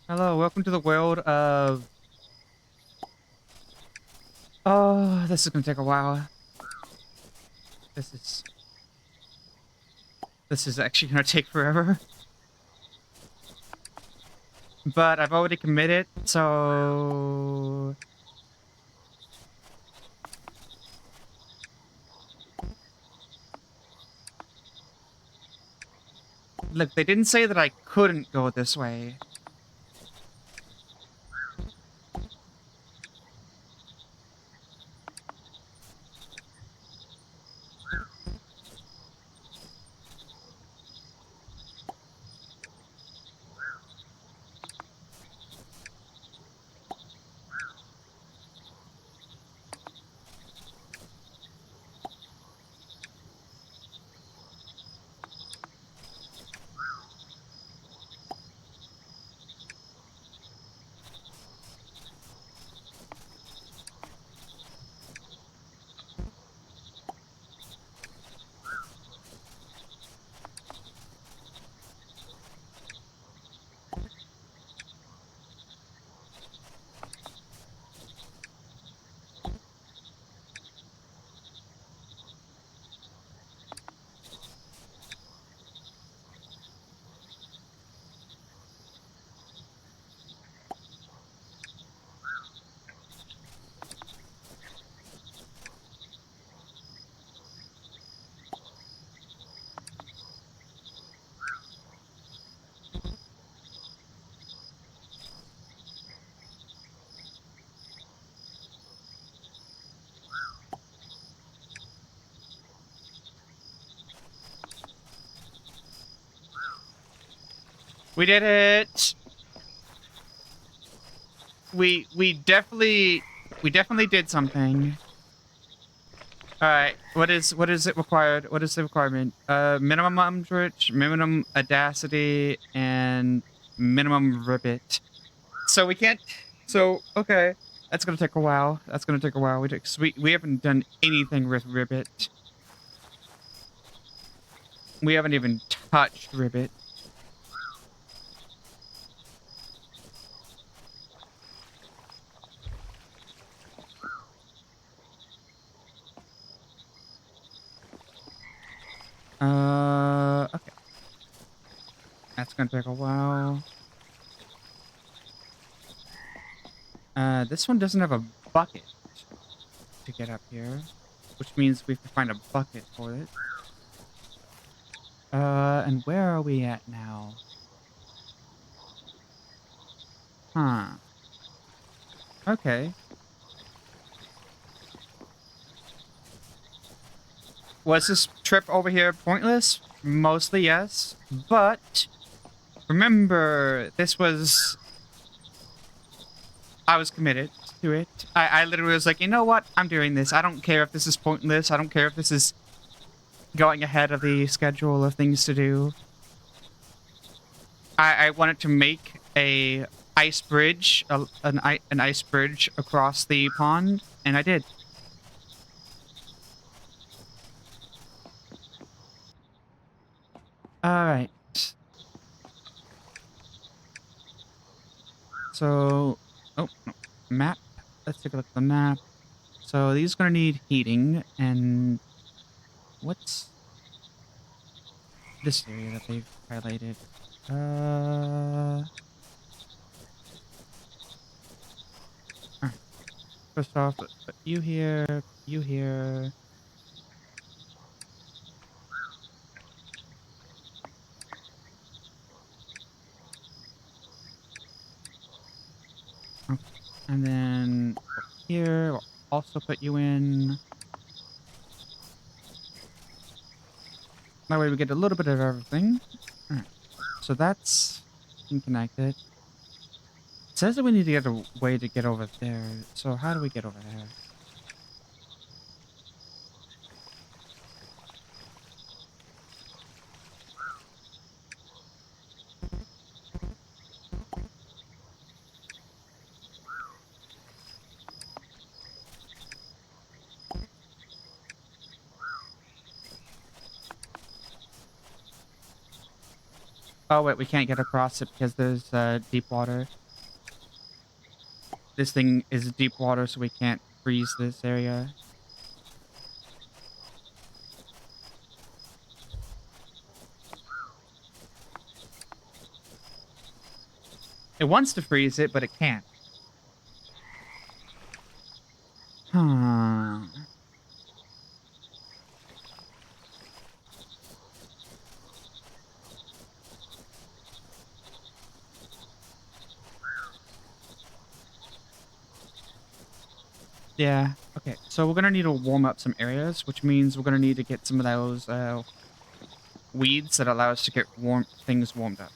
Hello, welcome to the world of... Oh, this is gonna take a while. This is actually gonna take forever. But I've already committed, so... Look, they didn't say that I couldn't go this way. We did it. We definitely did something. All right. What is it required? What is the requirement? Minimum umbrage, minimum audacity, and minimum ribbit. So we can't. So okay, that's gonna take a while. That's gonna take a while. We haven't done anything with ribbit. We haven't even touched ribbit. Okay. That's gonna take a while. This one doesn't have a bucket to get up here, which means we have to find a bucket for it. And where are we at now? Huh. Okay. Was this trip over here pointless? Mostly yes, but remember, I was committed to it. I literally was like, you know what? I'm doing this. I don't care if this is pointless. I don't care if this is going ahead of the schedule of things to do. I wanted to make a ice bridge, an ice bridge across the pond, and I did. All right. So, oh, no, map. Let's take a look at the map. So these are gonna need heating, and what's this area that they've highlighted? Alright. First off, put you here, you here. Okay. And then here, we'll also put you in. That way we get a little bit of everything. Alright. So that's connected. It says that we need to get a way to get over there. So how do we get over there? Oh wait, we can't get across it because there's deep water. This thing is deep water, so we can't freeze this area. It wants to freeze it, but it can't. Huh. Yeah. Okay. So we're gonna need to warm up some areas, which means we're gonna need to get some of those weeds that allow us to get things warmed up.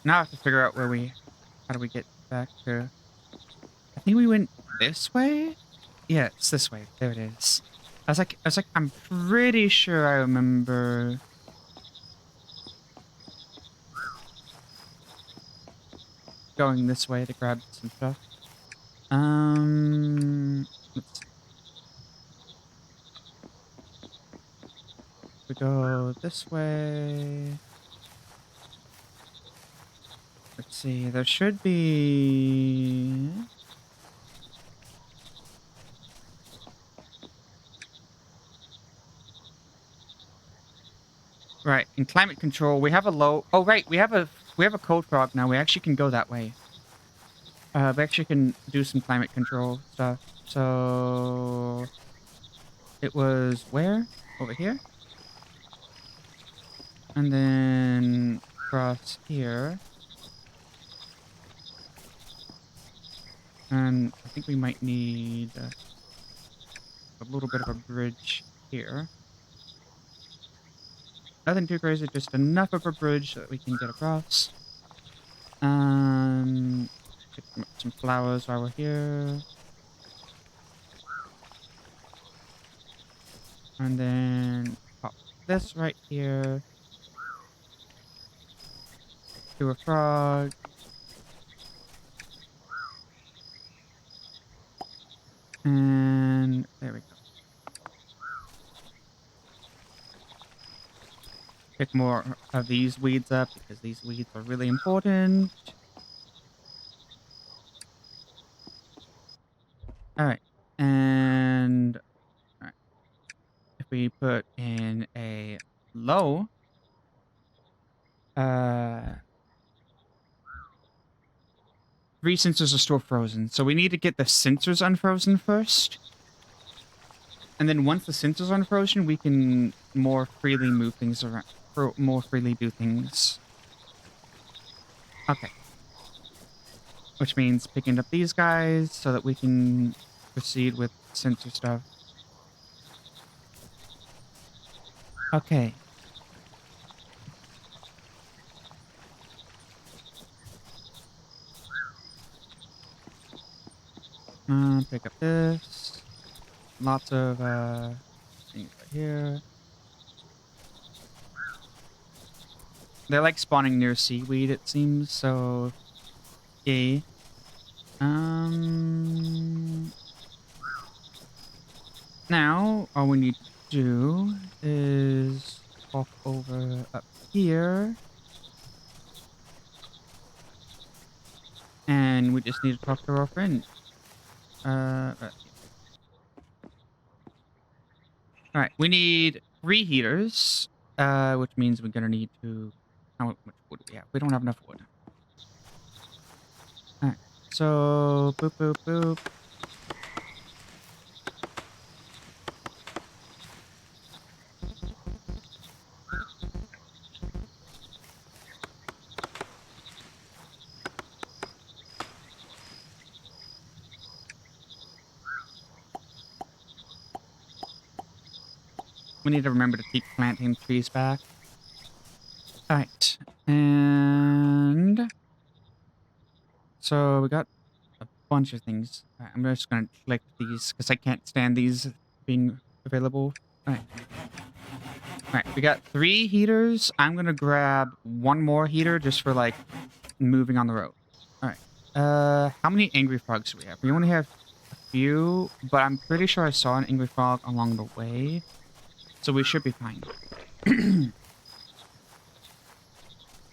Now I have to figure out how do we get back to. I think we went this way. Yeah, it's this way. There it is. I was like, I'm pretty sure I remember. Going this way to grab some stuff. Let's see. We go this way. Let's see, there should be. Right, in climate control, we have a low. Oh, right, we have a code frog now. We actually can go that way. We actually can do some climate control stuff. So it was where? Over here, and then across here. And I think we might need a little bit of a bridge here. Nothing too crazy, just enough of a bridge so that we can get across. Pick some flowers while we're here. And then pop this right here. Do a frog. And there we go. Pick more of these weeds up because these weeds are really important. All right. And all right. If we put in a low, 3 sensors are still frozen. So we need to get the sensors unfrozen first. And then once the sensors are unfrozen, we can more freely move things around, more freely do things. Okay. Which means picking up these guys so that we can proceed with sensor stuff. Okay. Pick up this. Lots of things right here. They're like spawning near seaweed, it seems, so yay. Now all we need to do is walk over up here. And we just need to talk to our friend. Alright, we need 3 heaters, which means we're gonna need to... How much wood do we have? We don't have enough wood. Alright, so... Boop, boop, boop. We need to remember to keep planting trees back. Alright, and... So we got a bunch of things. Alright, I'm just gonna click these because I can't stand these being available. Alright. Alright, we got 3 heaters. I'm gonna grab 1 more heater just for like moving on the road. Alright. How many angry frogs do we have? We only have a few, but I'm pretty sure I saw an angry frog along the way. So we should be fine.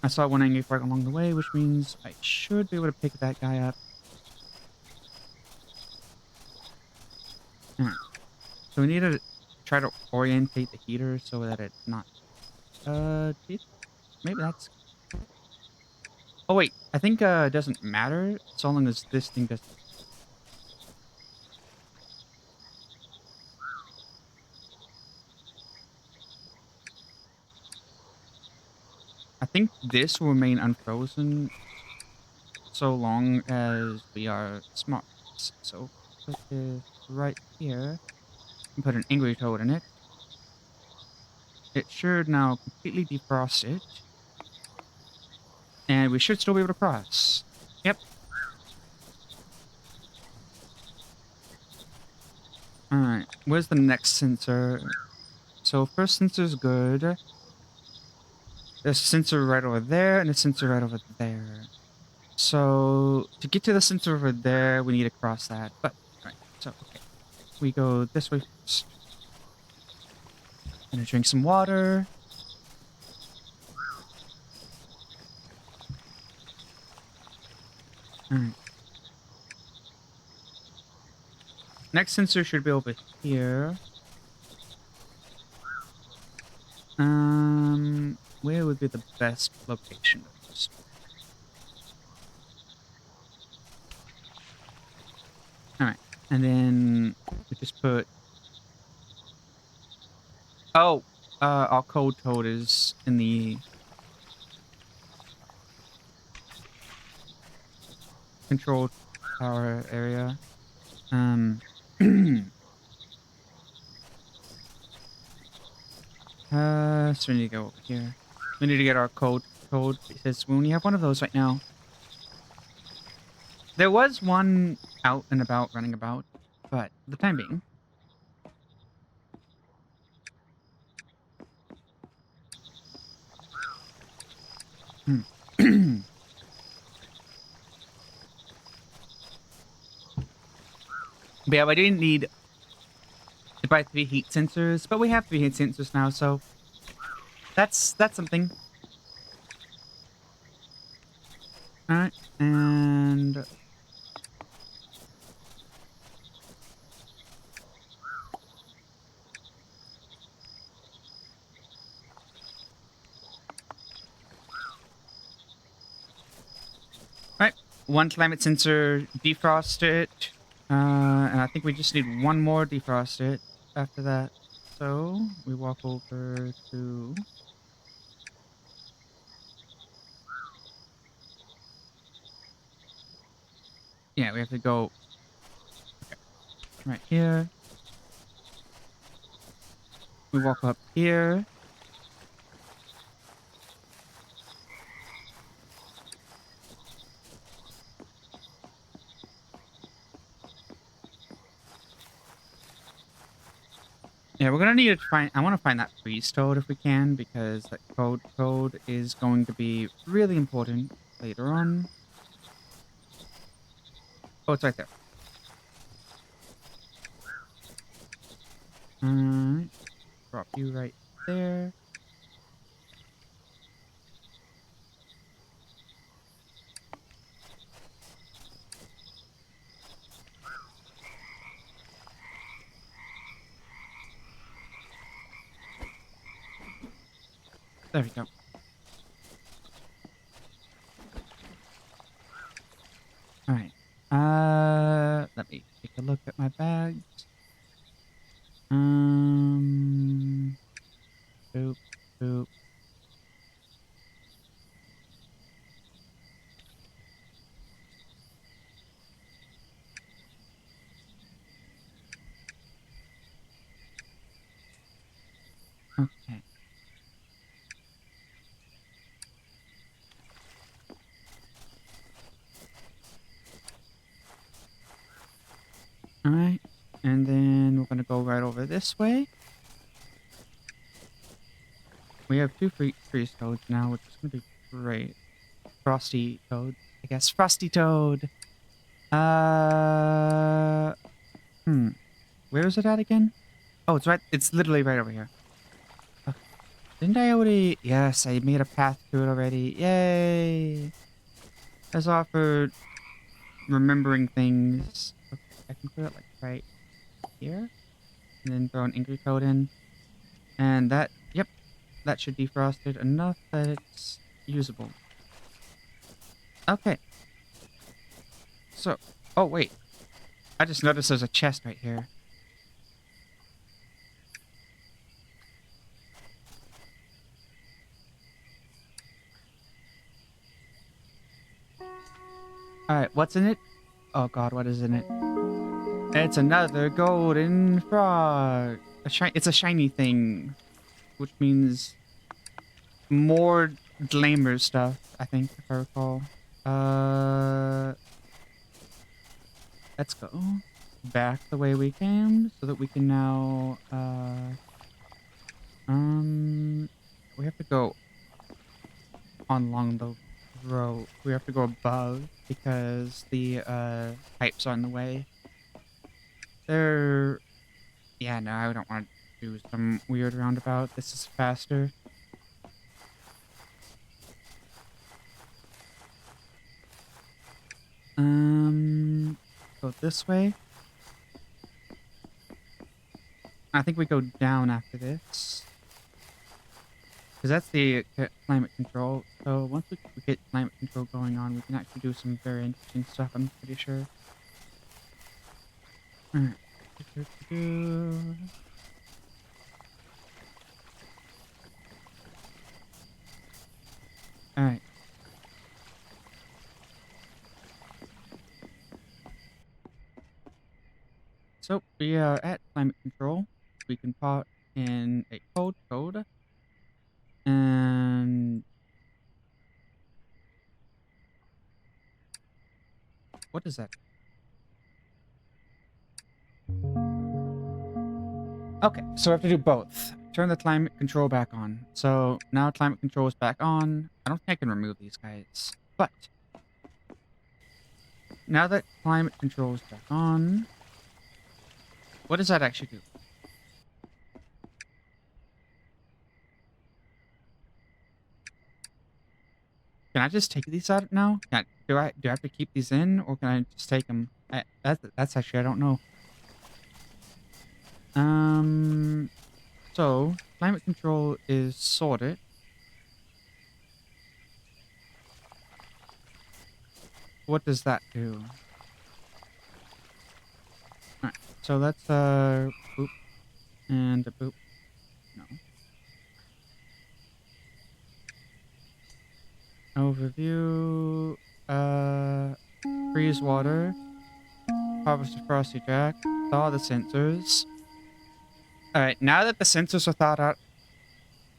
I saw 1 angry frog along the way, which means I should be able to pick that guy up. Alright. So we need to try to orientate the heater so that it's not... maybe that's... Oh wait, I think it doesn't matter so long as this thing does... I think this will remain unfrozen so long as we are smart. So put this right here and put an angry toad in it. It should now completely defrost it. And we should still be able to cross. Yep. Alright, where's the next sensor? So first sensor's good. There's a sensor right over there and a sensor right over there. So to get to the sensor over there, we need to cross that. But right, so okay. We go this way first. Gonna drink some water. Alright. Next sensor should be over here. Where would be the best location of this? Alright, and then we just put... Oh, our cold toad is in the... control power area. So we need to go over here. We need to get our code because we only have one of those right now. There was one out and about, running about, but for the time being. But yeah, I didn't need to buy 3 heat sensors, but we have 3 heat sensors now, so that's something. All right, and right, 1 climate sensor, defrost it, and I think we just need 1 more defrost it after that. So we walk over to. Yeah, we have to go right here. We walk up here. Yeah, we're gonna need to find. I want to find that freeze toad if we can, because that code is going to be really important later on. Oh, it's right there. Alright. Drop you right there. There we go. Alright. Let me take a look at my bags. Boop, boop. Okay. Alright. And then we're gonna go right over this way. We have 2 freeze toads now, which is gonna be great. Frosty toad. I guess Frosty Toad. Where is it at again? Oh, it's right. It's literally right over here. Okay. Didn't I already? Yes, I made a path to it already. Yay! As offered, remembering things. Okay, I can put it like right here, and then throw an angry code in, and that. Yep, that should defrost it enough that it's usable. Okay. So, oh wait, I just noticed there's a chest right here. Alright, what's in it? Oh god, what is in it? It's another golden frog. It's a shiny thing, which means more glamour stuff, I think, if I recall. Let's go back the way we came so that we can now, we have to go along the road. We have to go above because the, pipes are in the way. Yeah, no, I don't want to do some weird roundabout. This is faster. Go this way. I think we go down after this. Because that's the climate control. So once we get climate control going on, we can actually do some very interesting stuff, I'm pretty sure. Alright. Alright. We are at climate control. We can put in a code. And what is that? Okay, so we have to do both. Turn the climate control back on. So now climate control is back on. I don't think I can remove these guys. But now that climate control is back on, what does that actually do? Can I just take these out now? Do I have to keep these in, or can I just take them? That's actually, I don't know. So climate control is sorted. What does that do? Alright, so that's boop and a boop. No. Overview. Freeze water. Harvest a frosty jack. Thaw the sensors. Alright, now that the sensors are thawed out,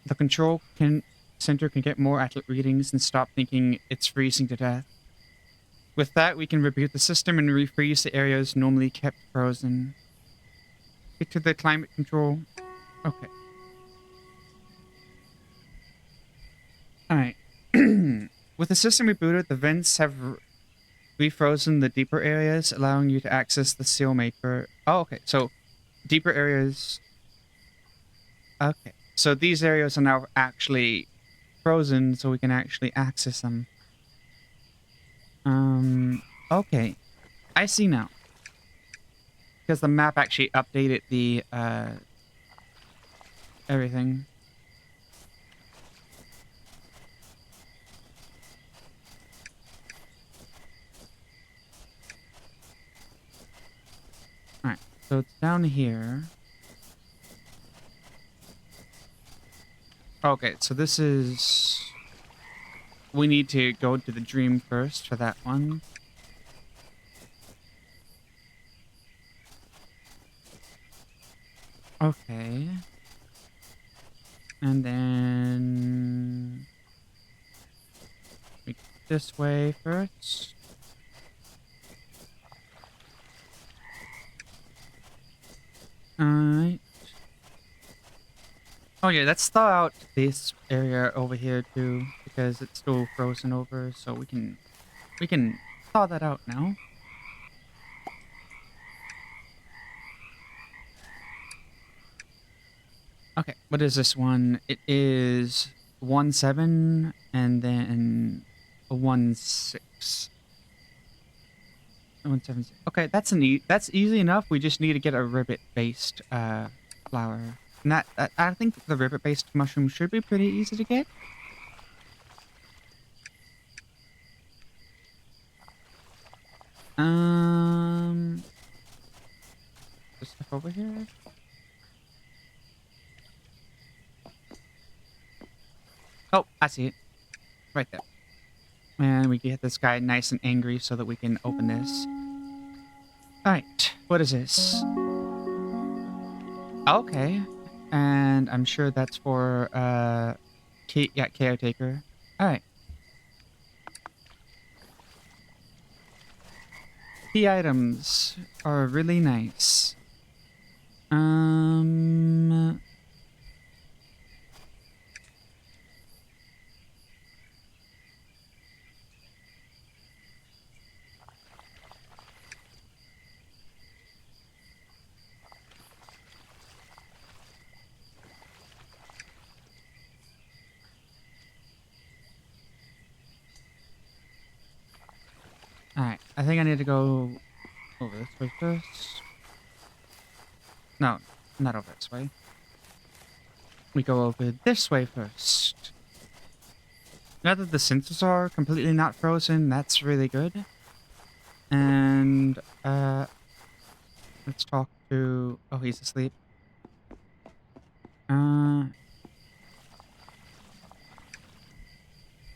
the center can get more accurate readings and stop thinking it's freezing to death. With that, we can reboot the system and refreeze the areas normally kept frozen. Get to the climate control. Okay. Alright. With the system rebooted, the vents have refrozen the deeper areas, allowing you to access the seal maker. Oh, okay. So, deeper areas. Okay. So, these areas are now actually frozen, so we can actually access them. Okay. I see now. Because the map actually updated the, everything. Alright, so it's down here. Okay, so this is... We need to go to the dream first for that one. Okay. And then... We go this way first. Alright. Oh yeah, let's thaw out this area over here too, because it's still frozen over, so we can thaw that out now. Okay, what is this one? It is 1-7 and then a 1-6. 1-7. Okay, that's that's easy enough. We just need to get a ribbit-based flower. And I think the ribbit-based mushroom should be pretty easy to get. Just stuff over here. Oh, I see it. Right there. And we get this guy nice and angry so that we can open this. Alright, what is this? Okay. And I'm sure that's for, caretaker. Alright. The items are really nice. Alright, I think I need to go over this way first. No, not over this way. We go over this way first. Now that the sensors are completely not frozen, that's really good. And, let's talk to... Oh, he's asleep.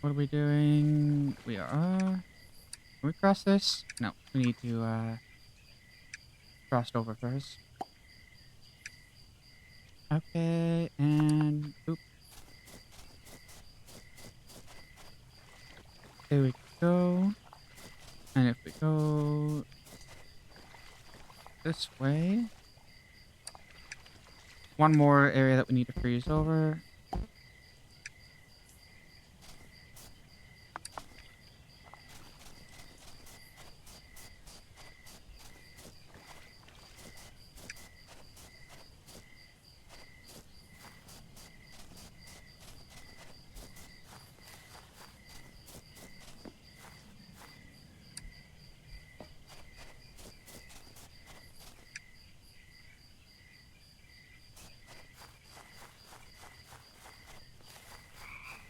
What are we doing? We are... Can we cross this? No, we need to, cross it over first. Okay, and oop, there we go. And if we go this way, one more area that we need to freeze over.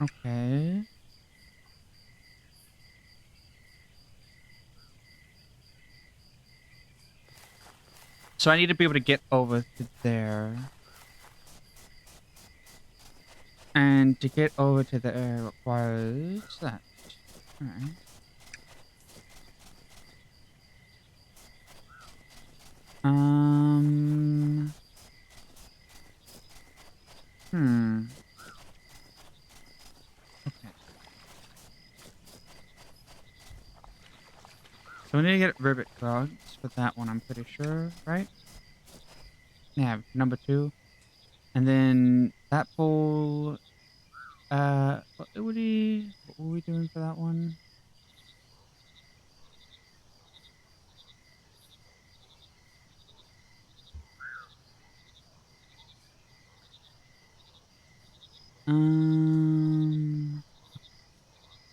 Okay. So I need to be able to get over to there. And to get over to there requires that. Alright. Hmm. Okay. So we need to get ribbit frogs for that one, I'm pretty sure, right? Yeah, number 2. And then that pole, what were we doing for that one?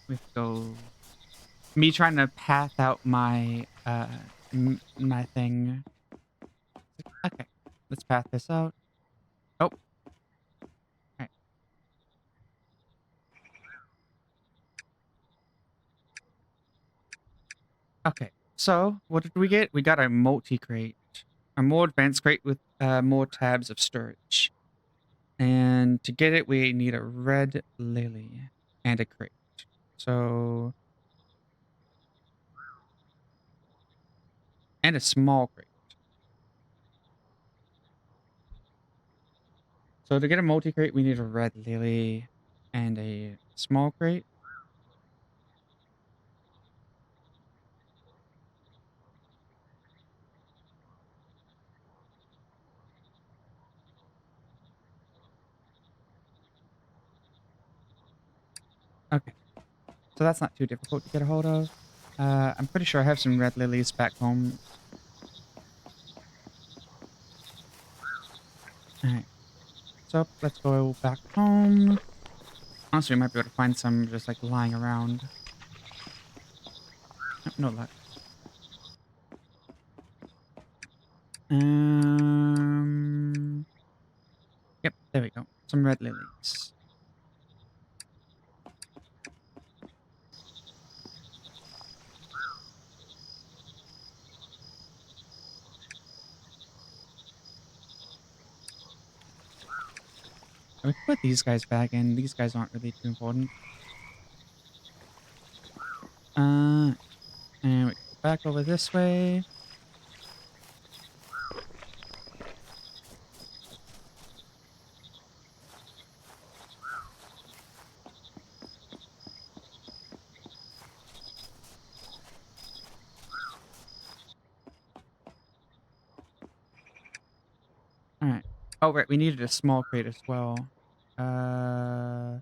We have to go. Me trying to path out my my thing. Okay, let's path this out. Oh, right. Okay, so what did we get? We got a multi crate, a more advanced crate with more tabs of storage. And to get it, we need a red lily and a crate. So, and a small crate. So to get a multi crate, we need a red lily and a small crate. Okay, so that's not too difficult to get a hold of. I'm pretty sure I have some red lilies back home. Alright, so let's go back home. Honestly, we might be able to find some just like lying around. Nope, no luck. Yep, there we go. Some red lilies. We can put these guys back in. These guys aren't really too important. And we go back over this way. Alright. Oh, right, we needed a small crate as well. Uh...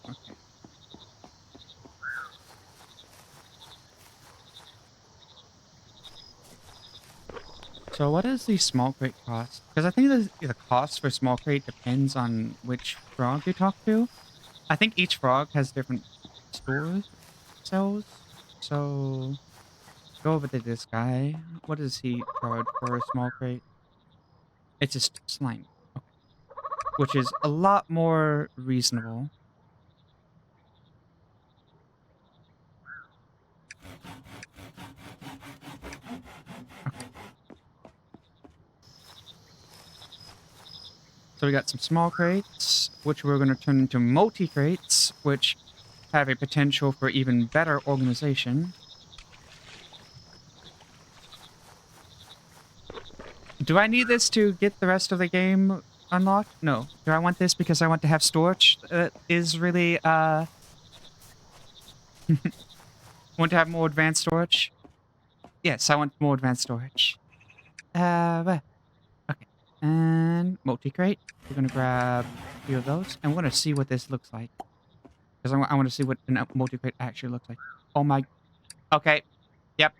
Okay. So what does the small crate cost? Because I think the cost for small crate depends on which frog you talk to. I think each frog has different stores, cells. So go over to this guy. What does he charge for a small crate? It's just slime. Okay. Which is a lot more reasonable. So we got some small crates, which we're going to turn into multi-crates, which have a potential for even better organization. Do I need this to get the rest of the game unlocked? No. Do I want this because I want to have storage that is really, want to have more advanced storage? Yes, I want more advanced storage. Okay. And multi-crate. We're going to grab a few of those, and we're going to see what this looks like. Because I want to see what a multi-crate actually looks like. Oh my... Okay. Yep.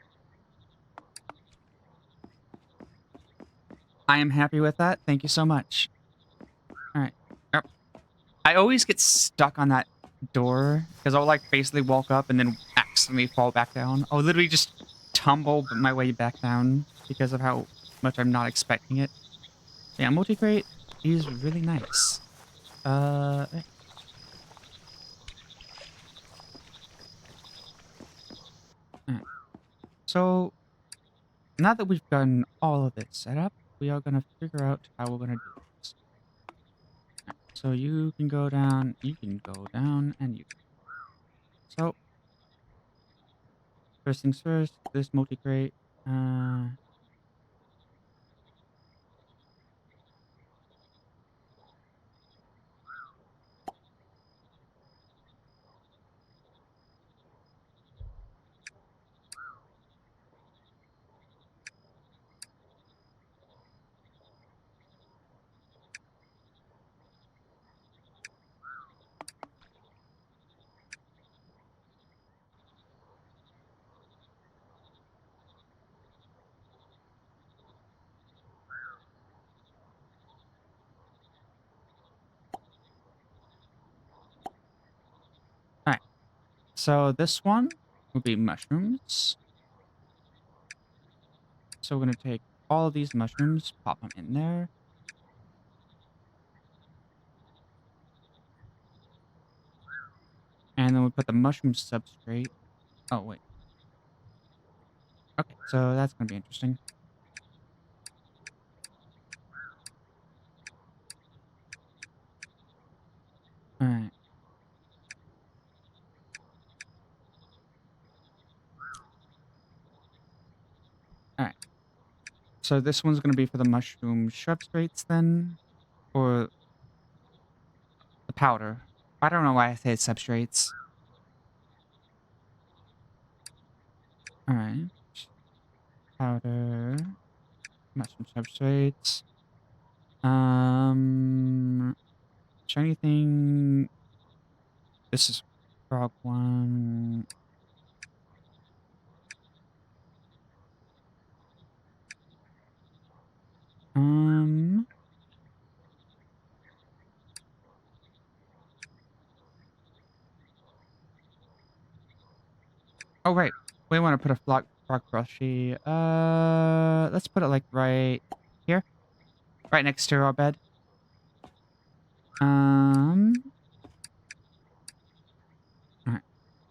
I am happy with that. Thank you so much. Alright. Yep. I always get stuck on that door, because I'll, like, basically walk up and then accidentally fall back down. I'll literally just tumble my way back down because of how much I'm not expecting it. Yeah, multi-crate is really nice. Right. Alright. So, now that we've gotten all of this set up, we are going to figure out how we're going to do this. Alright, so you can go down, and you. So, first things first, this multi-crate, Alright, so this one will be mushrooms. So we're going to take all of these mushrooms, pop them in there. And then we put the mushroom substrate. Oh, wait. Okay, so that's going to be interesting. Alright. Alright. So this one's going to be for the mushroom substrates then? Or the powder? I don't know why I said substrates. Alright. Powder. Mushroom substrates. Is there anything... This is frog one. Oh, right. We want to put a frog plushie. Let's put it like right here. Right next to our bed. Alright.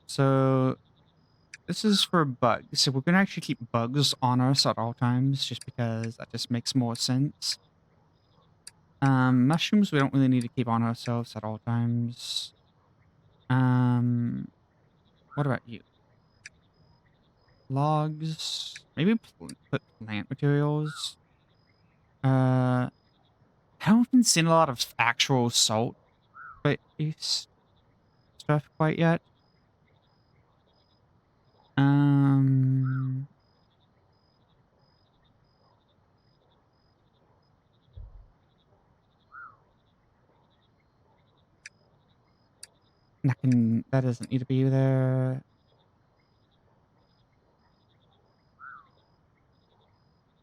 So this is for bugs. So we're gonna actually keep bugs on us at all times just because that just makes more sense. Mushrooms we don't really need to keep on ourselves at all times. What about you? Logs. Maybe put plant materials. I haven't seen a lot of actual salt based stuff quite yet. That doesn't need to be there.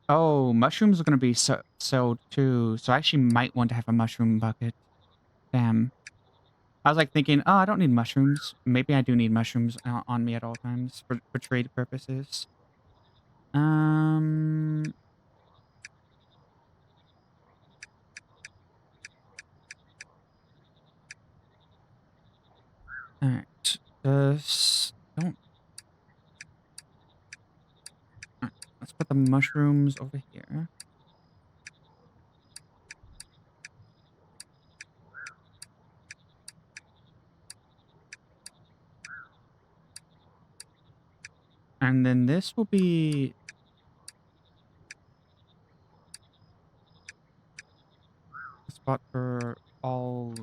Oh, mushrooms are going to be sold too. So I actually might want to have a mushroom bucket. Damn. I was like thinking, oh, I don't need mushrooms. Maybe I do need mushrooms on me at all times for trade purposes. Alright. Don't. Alright, let's put the mushrooms over here. And then this will be a spot for all.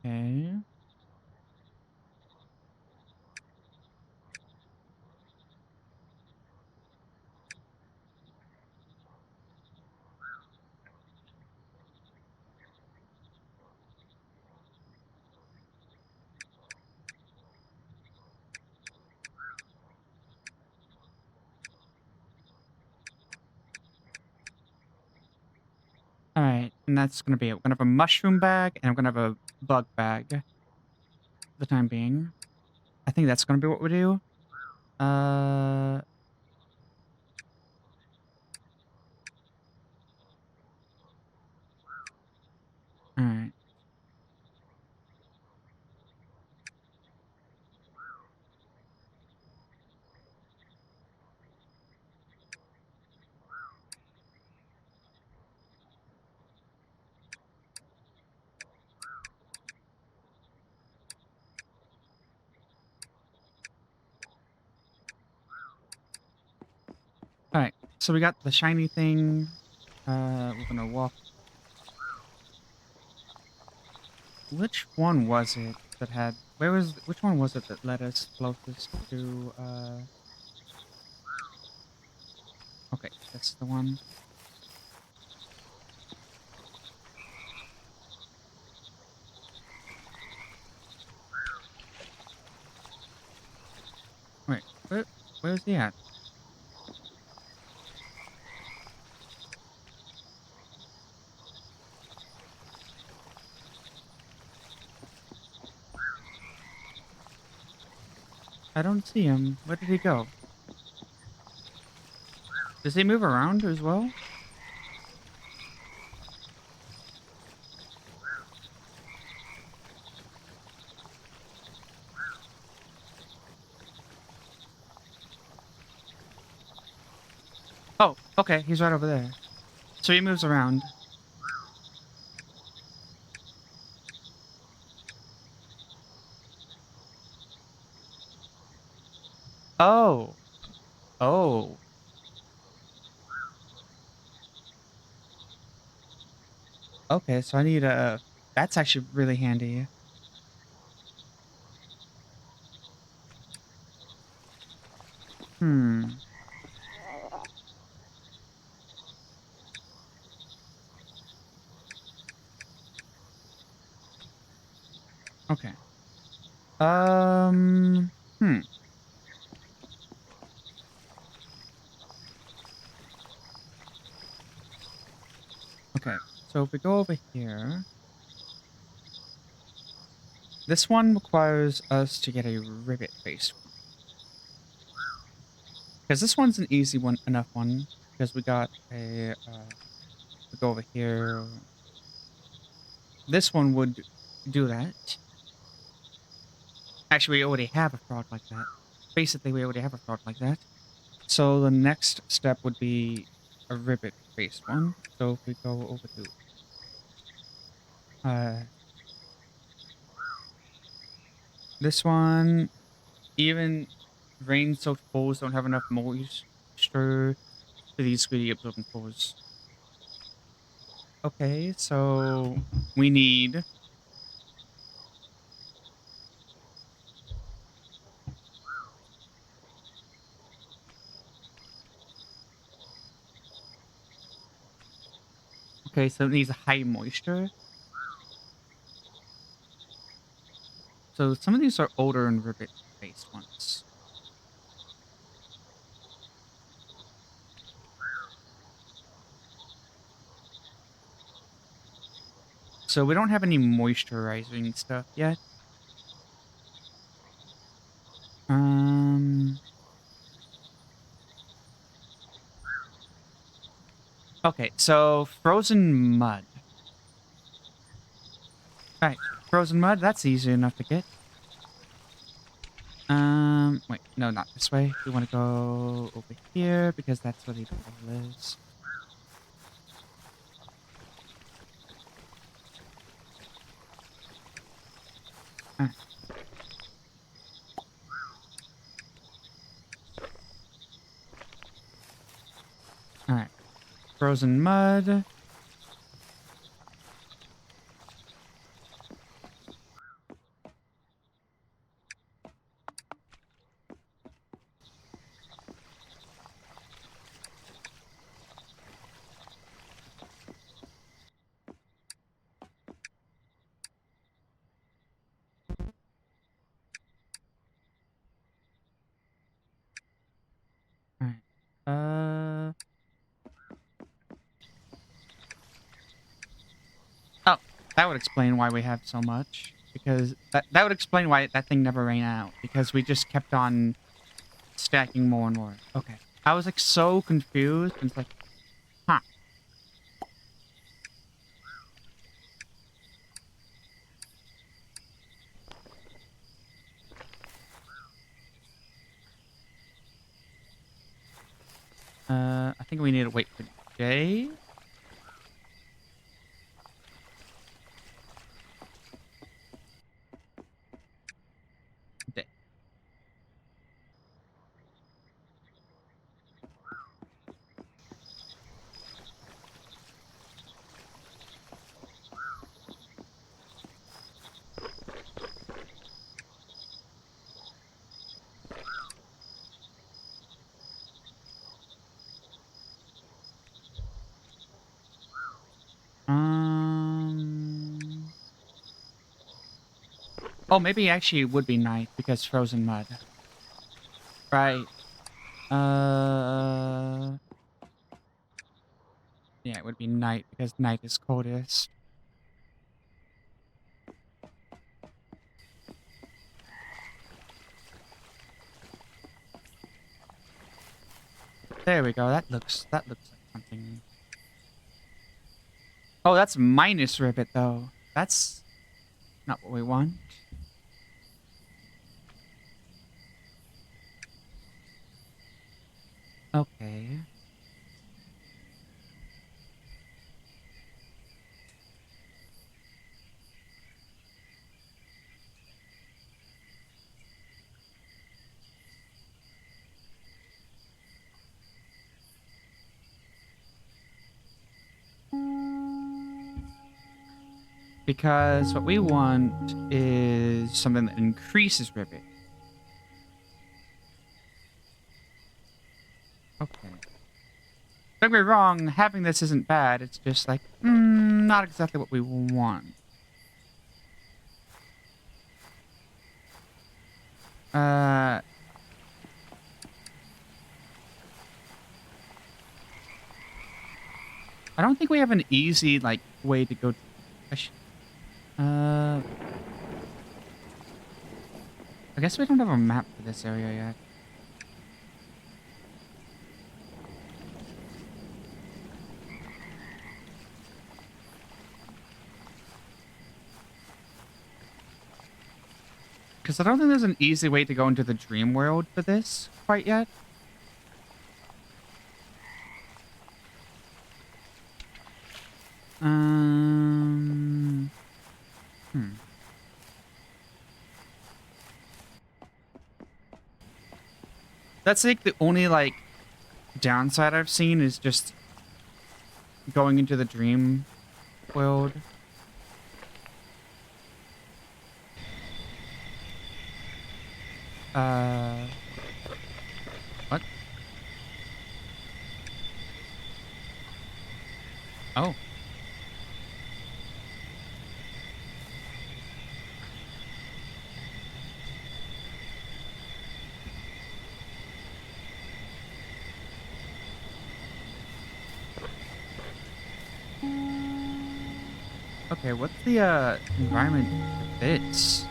Okay. All right, and that's gonna be it. We're gonna have a mushroom bag, and I'm gonna have a bug bag. For the time being, I think that's gonna be what we do. Uh, all right. All right. So we got the shiny thing. We're gonna walk. Which one was it that had? Where was? Which one was it that led us closest to? Okay, that's the one. Wait, where's he at? I don't see him. Where did he go? Does he move around as well? Oh, okay, he's right over there. So he moves around. Oh, oh. Okay, so I need a. That's actually really handy. Hmm. Okay. Hmm. Okay. So if we go over here, this one requires us to get a ribbit-based one. Because this one's an easy one, enough one. Because we got a. We go over here. This one would do that. Actually, we already have a frog like that. Basically, we already have a frog like that. So the next step would be a ribbit-based one. So if we go over to uh, this one, even rain-soaked pools don't have enough moisture for these squiddy absorbent pools. Okay, so we need. Okay, so it needs a high moisture. So some of these are older and ribbit-based ones. So we don't have any moisturizing stuff yet. Um. Okay, so frozen mud. Alright, frozen mud, that's easy enough to get. Wait, no, not this way. We want to go over here because that's where the portal is. Alright. Alright. Frozen mud. Alright. Oh, that would explain why we have so much. Because that would explain why that thing never ran out. Because we just kept on stacking more and more. Okay. I was like so confused. And it's like, huh. I think we need to wait for Jay. Day. Oh, maybe actually it would be night because frozen mud. Right. Yeah, it would be night because night is coldest. There we go. That looks like something. Oh, that's minus ribbit though. That's not what we want. Okay. Because what we want is something that increases ribbit. Okay. Don't get me wrong, having this isn't bad. It's just like, not exactly what we want. I don't think we have an easy, like, way to go. I guess we don't have a map for this area yet. Because I don't think there's an easy way to go into the dream world for this quite yet. That's like the only like downside I've seen is just going into the dream world. What? Oh. Okay, what's the environment for this?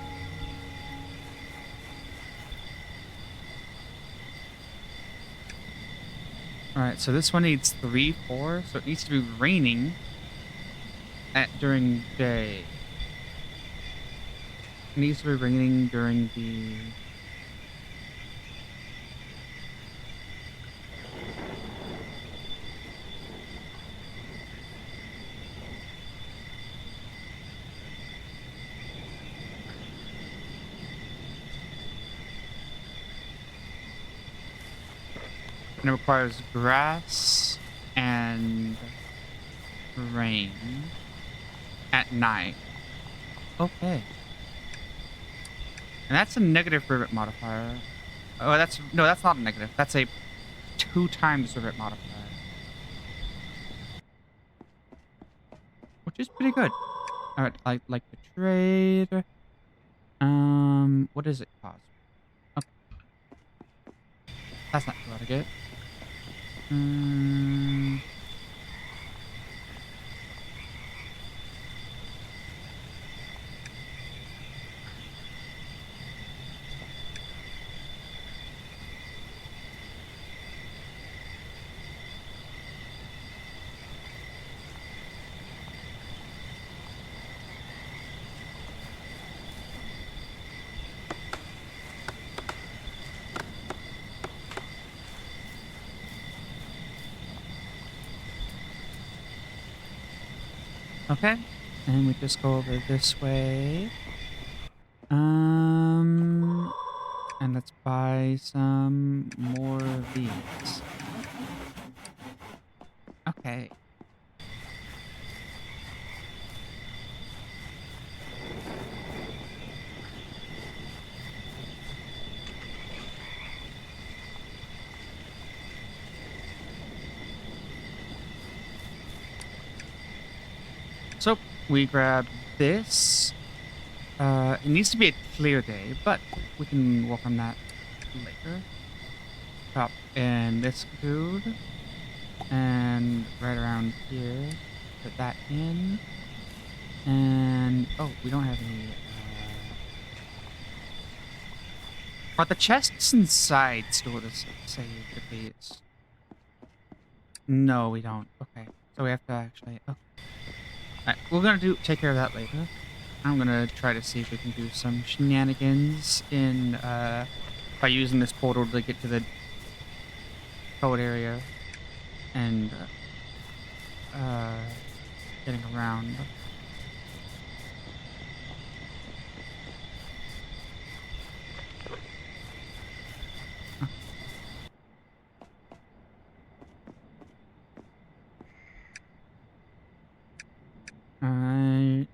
Alright, so this one needs 3, 4, so it needs to be raining during day. needs to be raining during the... And it requires grass and rain at night. Okay. And that's a negative rivet modifier. Oh, that's... No, that's not a negative. That's a 2 times rivet modifier. Which is pretty good. Alright, I'd like to trade. What does it cost? Okay. That's not too bad to get. Okay, and we just go over this way. And let's buy some more of these. Okay. So we grab this. It needs to be a clear day, but we can work on that later. Pop in this food. And right around here, put that in. And, oh, we don't have any, are the chests inside still to save the base? No, we don't. Okay. So we have to actually, oh. Alright, we're gonna take care of that later. I'm gonna try to see if we can do some shenanigans in, by using this portal to get to the code area and, getting around. Alright.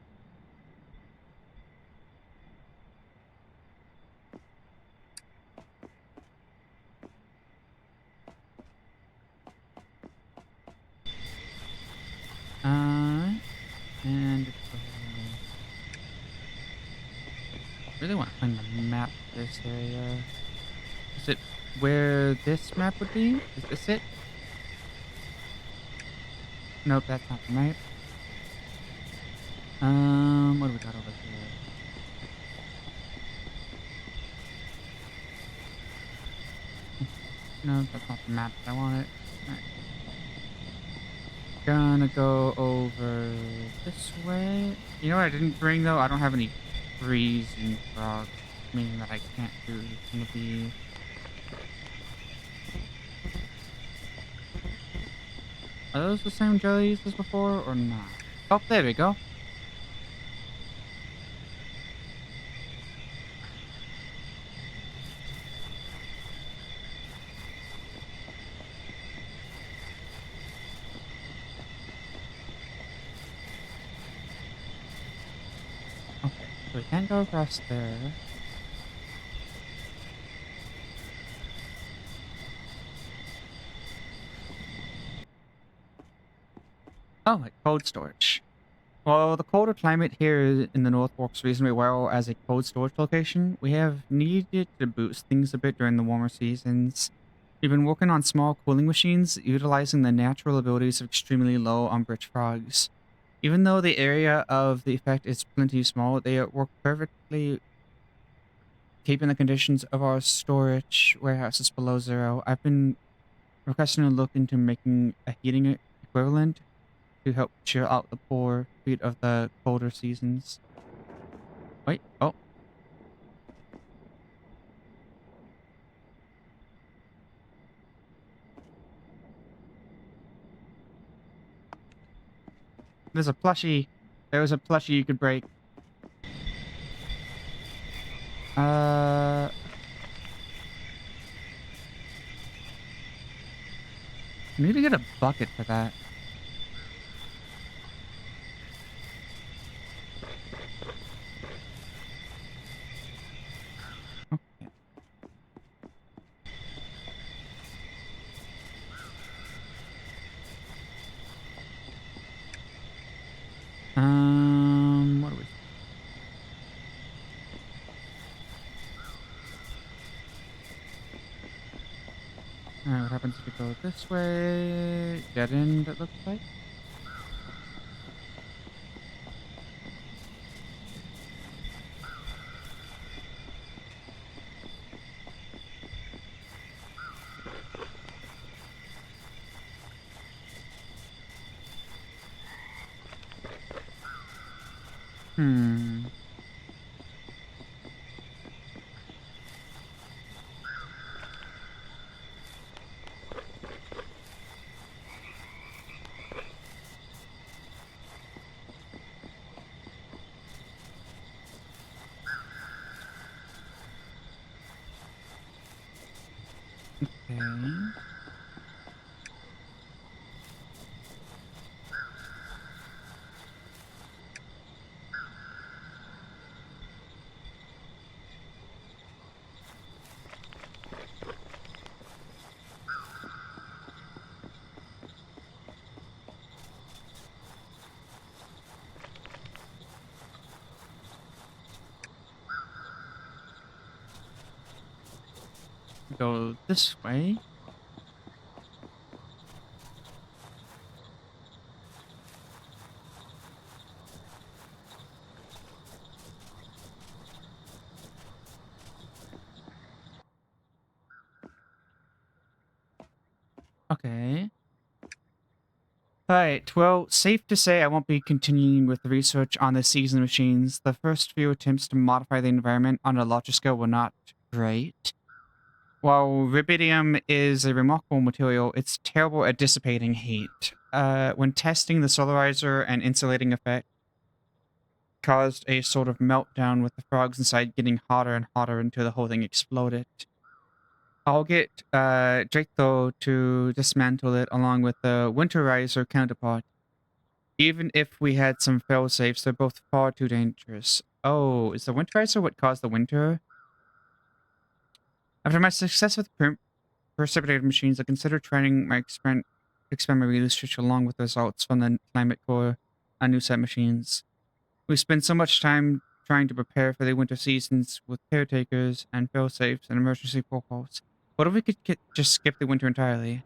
And I really want to find the map of this area. Is it where this map would be? Is this it? Nope, that's not the map. What do we got over here? No, that's not the map that I wanted. Alright. Gonna go over this way. You know what I didn't bring though? I don't have any freezing frogs, meaning that I can't do some of the... Are those the same jellies as before or not? Oh, there we go. So we can't go across there. Oh, like cold storage. Well, the colder climate here in the north works reasonably well as a cold storage location. We have needed to boost things a bit during the warmer seasons. We've been working on small cooling machines, utilizing the natural abilities of extremely low umbrage frogs. Even though the area of the effect is plenty small, they work perfectly keeping the conditions of our storage warehouses below zero. I've been requesting a look into making a heating equivalent to help chill out the poor heat of the colder seasons. Wait, oh. There's a plushie. There was a plushie you could break. I need to get a bucket for that. Okay. What do we? Alright, what happens if we go this way? Dead end, it looks like. Hmm. Okay. Go this way. Okay. Alright, well, safe to say I won't be continuing with the research on the season machines. The first few attempts to modify the environment on a larger scale were not great. While rubidium is a remarkable material, it's terrible at dissipating heat. When testing, the solarizer and insulating effect caused a sort of meltdown with the frogs inside getting hotter and hotter until the whole thing exploded. I'll get Draco to dismantle it along with the winterizer counterpart. Even if we had some fail-safes, they're both far too dangerous. Oh, is the winterizer what caused the winter? After my success with precipitated machines, I consider trying my experimental research along with the results from the climate core and new set machines. We spend so much time trying to prepare for the winter seasons with caretakers and fail-safes and emergency protocols. What if we could just skip the winter entirely?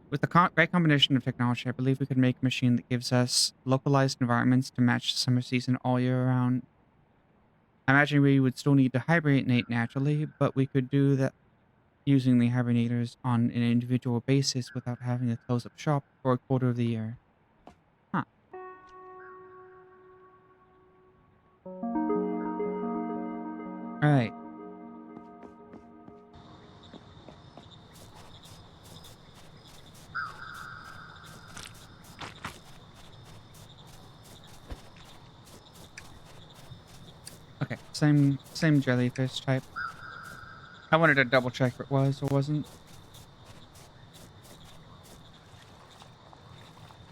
With the right combination of technology, I believe we could make a machine that gives us localized environments to match the summer season all year round. I imagine we would still need to hibernate naturally, but we could do that using the hibernators on an individual basis without having to close up shop for a quarter of the year. Huh. Alright. Okay, same jellyfish type. I wanted to double check if it was or wasn't.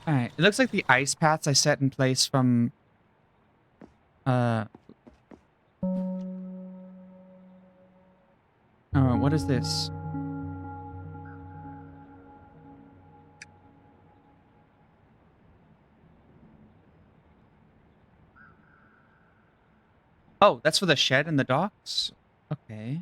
Alright, it looks like the ice paths I set in place from oh, what is this? Oh, that's for the shed and the docks? Okay.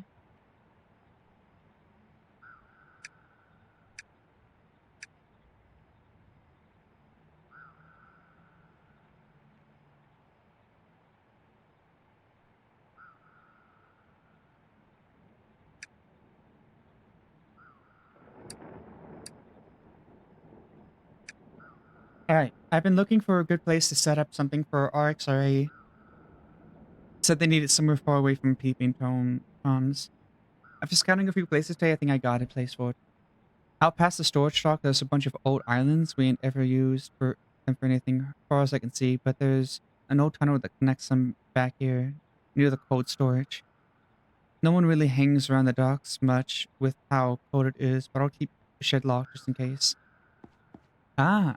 Alright, I've been looking for a good place to set up something for RXRA. Said they needed somewhere far away from peeping toms. After scouting a few places today, I think I got a place for it. Out past the storage dock, there's a bunch of old islands we ain't ever used for them for anything, as far as I can see, but there's an old tunnel that connects them back here, near the cold storage. No one really hangs around the docks much with how cold it is, but I'll keep the shed locked just in case. Ah.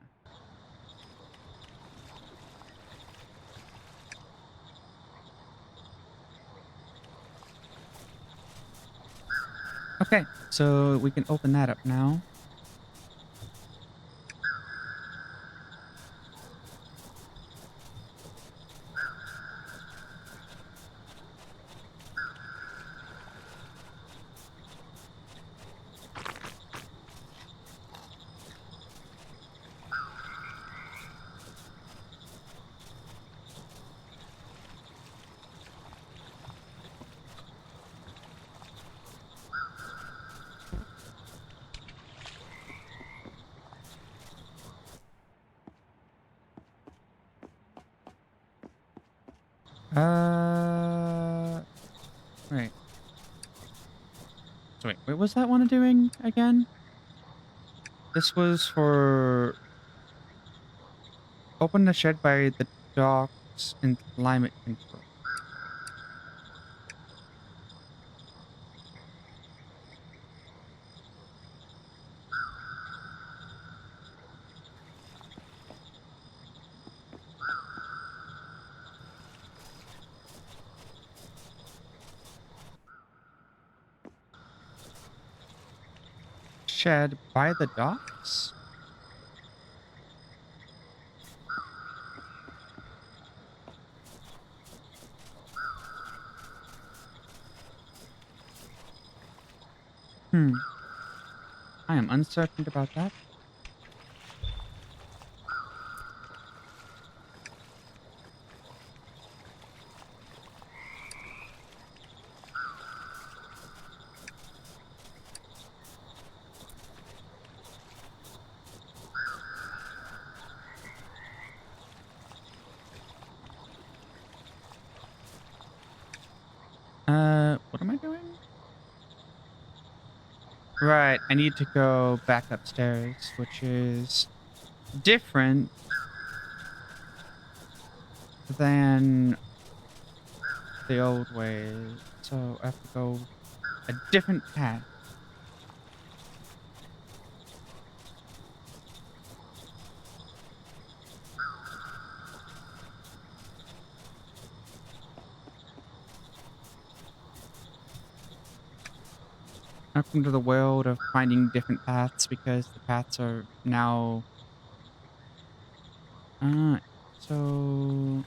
Okay, so we can open that up now. Right. So wait, what was that one doing again? This was for open the shed by the docks and climate control. Shed by the docks? I am uncertain about that. What am I doing? Right, I need to go back upstairs, which is different than the old way. So I have to go a different path. Welcome to the world of finding different paths because the paths are now... so...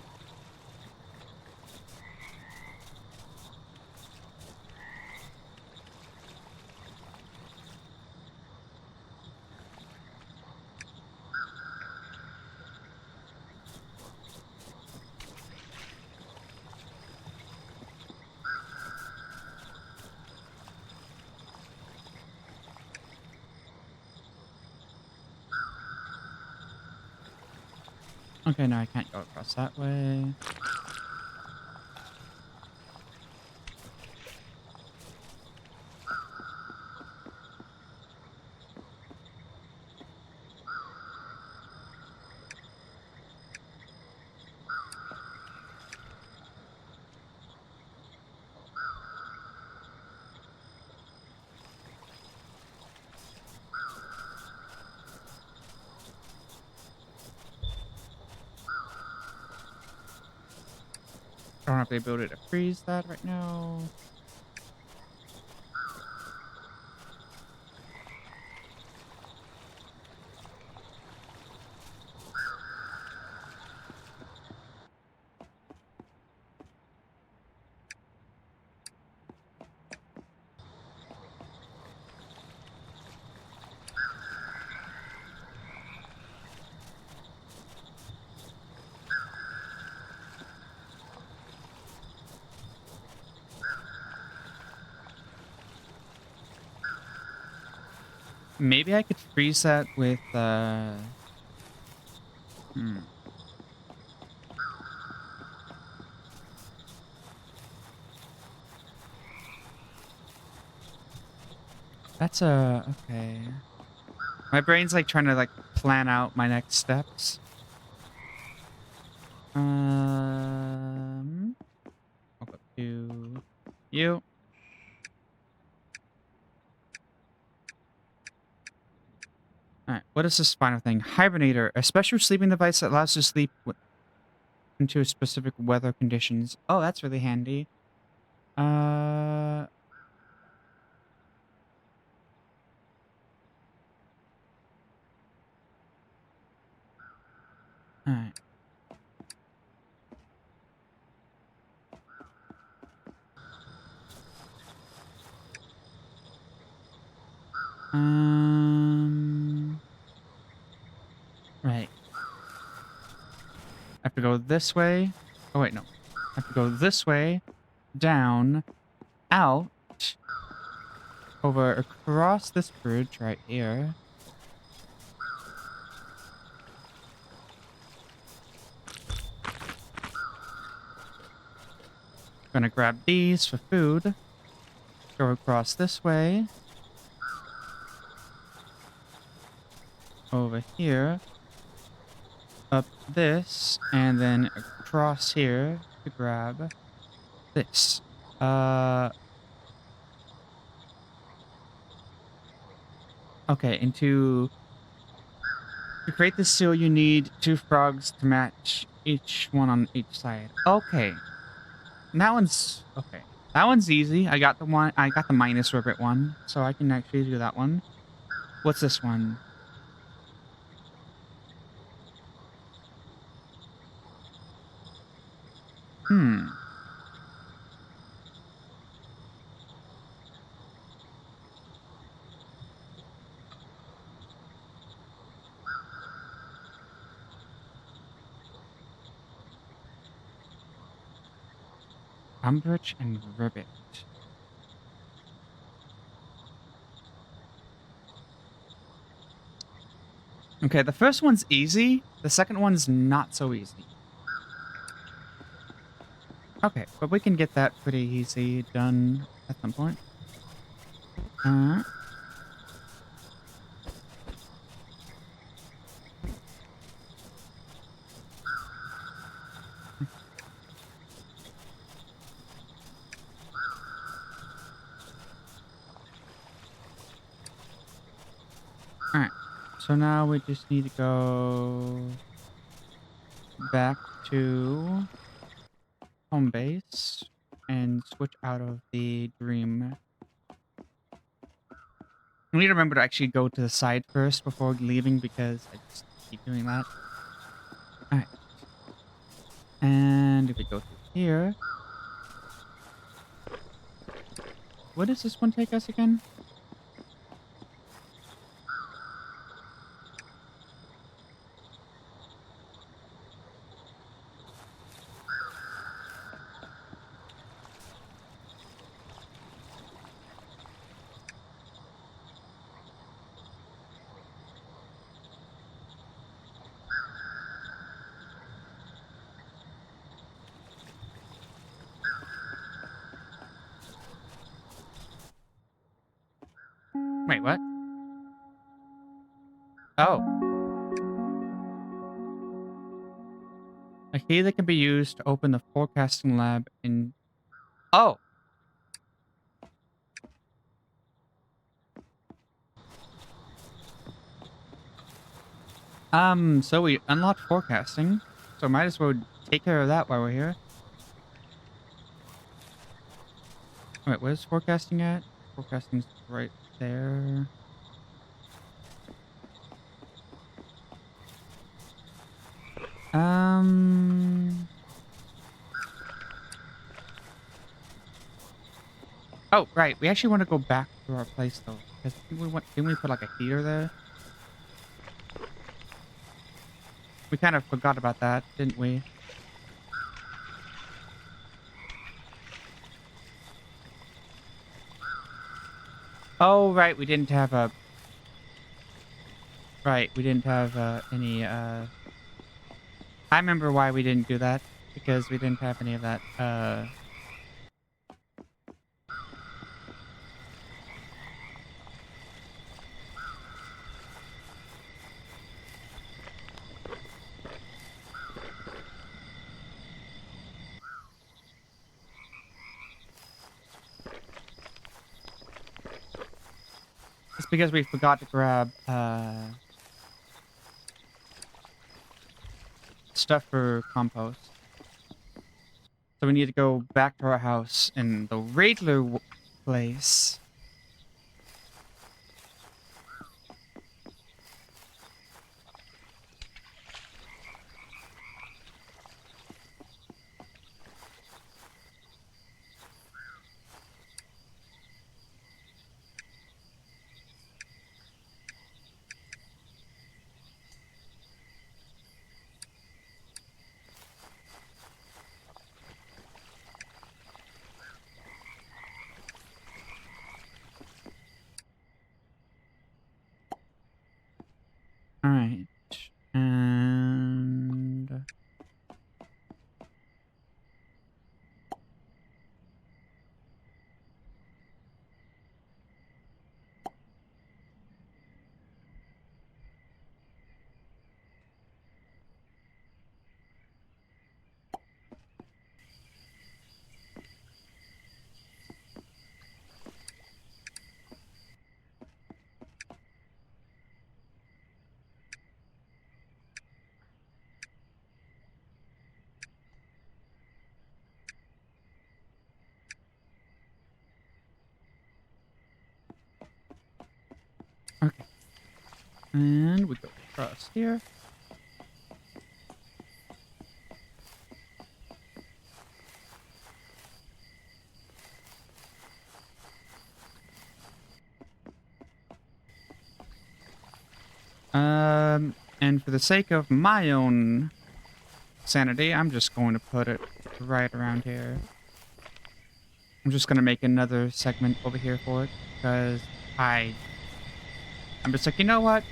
Okay, no, I can't go across that way. I don't have the ability to freeze that right now. Maybe I could freeze that with, That's okay. My brain's like trying to like plan out my next steps. I'll go to you. Alright, what is this final thing? Hibernator, a special sleeping device that allows you to sleep into specific weather conditions. Oh, that's really handy. Alright. Right. I have to go this way. Oh, wait, no. I have to go this way, down, out, over across this bridge right here. Gonna grab these for food. Go across this way. Over here. Up this. And then across here to grab this. Okay, and to create this seal, you need 2 frogs to match each one on each side. Okay. And that one's okay. That one's easy. I got the minus ribbit one, so I can actually do that one. What's this one? Umbrage and ribbit. Okay, the first one's easy. The second one's not so easy. Okay, but we can get that pretty easy done at some point. Alright, so now we just need to go back to home base and switch out of the dream. We need to remember to actually go to the side first before leaving because I just keep doing that. Alright. And if we go through here... Where does this one take us again? Wait, what? Oh. A key that can be used to open the forecasting lab in... Oh! So we unlocked forecasting. So might as well take care of that while we're here. Wait, where's forecasting at? Forecasting's right there. Oh, right. We actually want to go back to our place, though. Because didn't we put, like, a heater there? We kind of forgot about that, didn't we? Oh, right. We didn't have a... Right. We didn't have any... I remember why we didn't do that. Because we didn't have any of that... It's because we forgot to grab stuff for compost. So we need to go back to our house in the regular place. All right. And okay. And we go across here. And for the sake of my own sanity, I'm just going to put it right around here. I'm just going to make another segment over here for it, because I'm just like, you know what?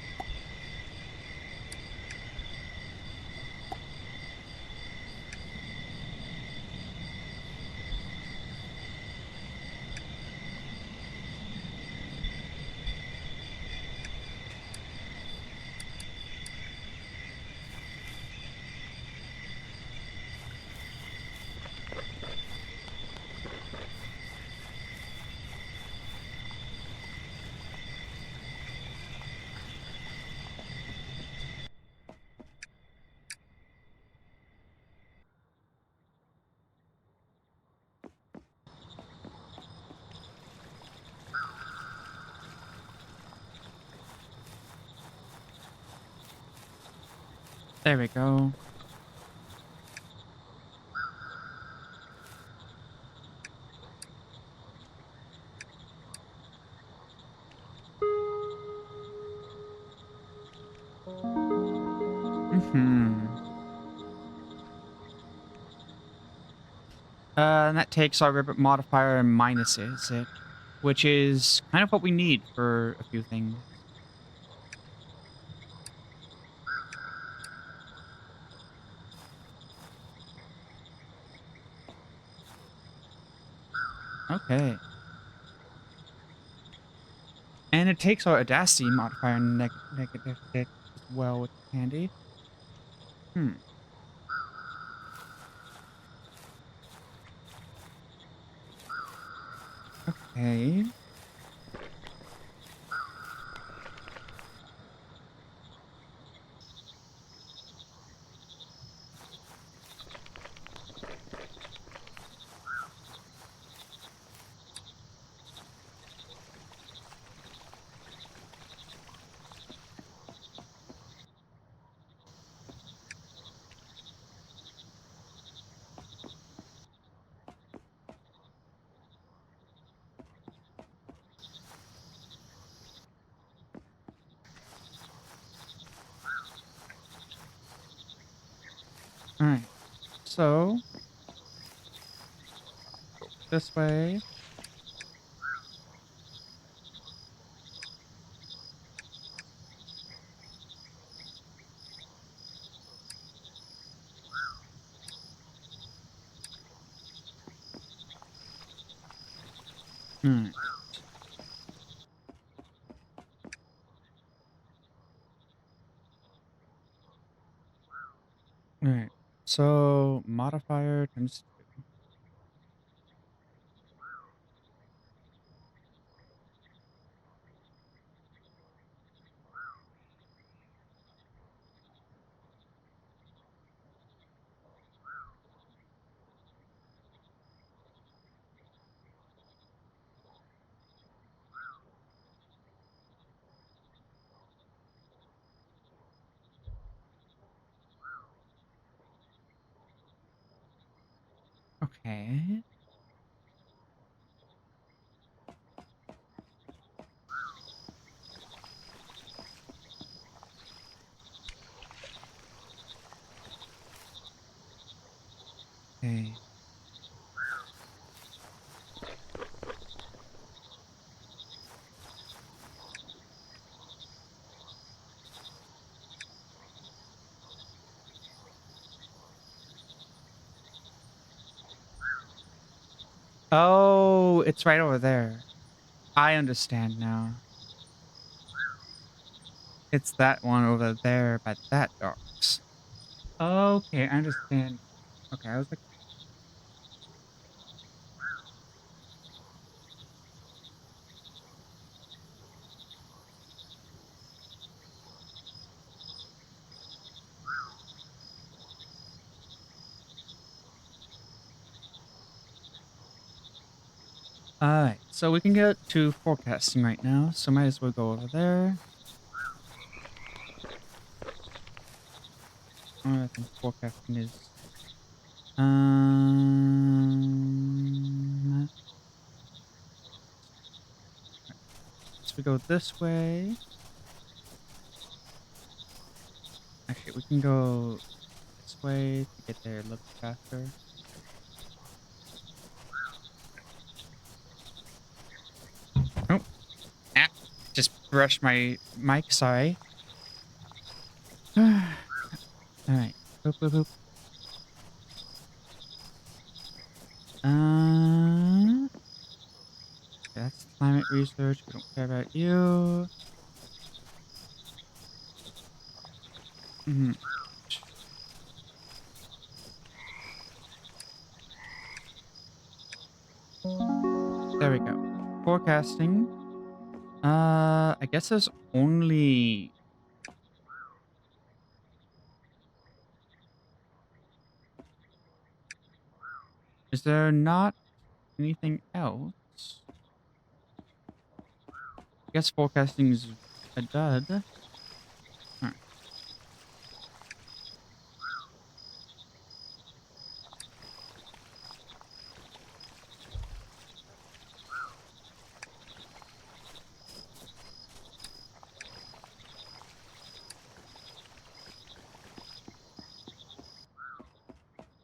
There we go. And that takes our ribbit modifier and minuses it, which is kind of what we need for a few things. Okay. And it takes our audacity modifier and negative it as well, which is handy. Okay. Alright. So, this way. Alright. Alright. So, modifier times 2. Okay. Okay. Oh, it's right over there. I understand now. It's that one over there by that docks. Okay, I understand. Okay, I was like, alright, so we can get to forecasting right now, so might as well go over there. I think forecasting is so we go this way. Actually, we can go this way to get there a little faster. Oh, ah, just brushed my mic, sorry. Alright, boop, boop, boop. That's climate research. We don't care about you. Mhm. There we go. Forecasting. I guess there's only. Is there not anything else? I guess forecasting is a dud. Alright.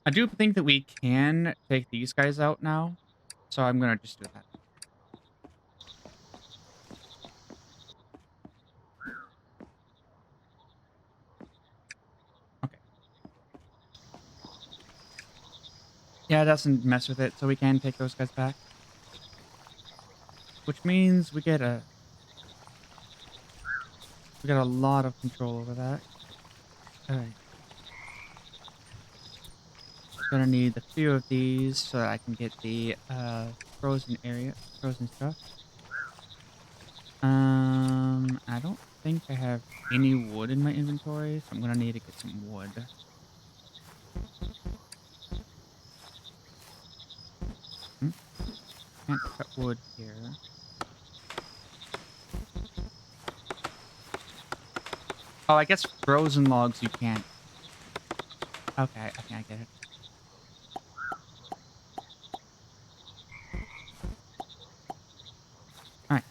I do think that we can take these guys out now, so I'm gonna just do that. Okay. Yeah, it doesn't mess with it, so we can take those guys back. Which means we got a lot of control over that. Alright. Gonna need a few of these so that I can get the frozen stuff. I don't think I have any wood in my inventory, so I'm gonna need to get some wood. Hmm? Can't cut wood here. Oh, I guess frozen logs you can't. Okay, I get it. Alright.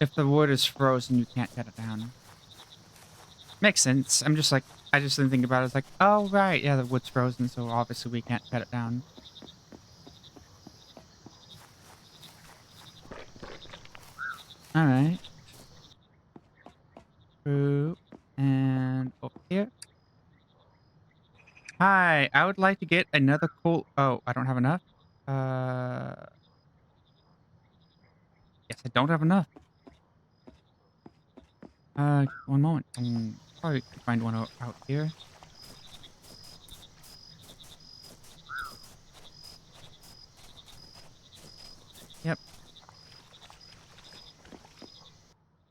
If the wood is frozen, you can't cut it down. Makes sense. I just didn't think about it. It's like, oh, right, yeah, the wood's frozen, so obviously we can't cut it down. Alright. Through and over here. Hi, I would like to get another coal. Oh, I don't have enough. Yes, I don't have enough. One moment. Probably could find one out here. Yep.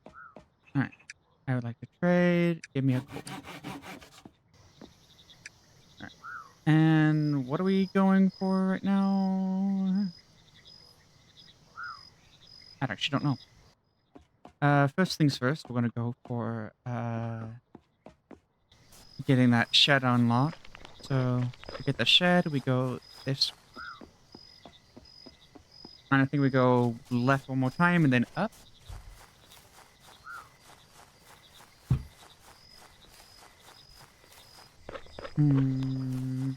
All right. I would like to trade. Give me a coal. All right. And what are we going for right now? I actually don't know. First things first, we're gonna go for getting that shed unlocked. So to get the shed, we go this. And I think we go left one more time and then up. Hmm.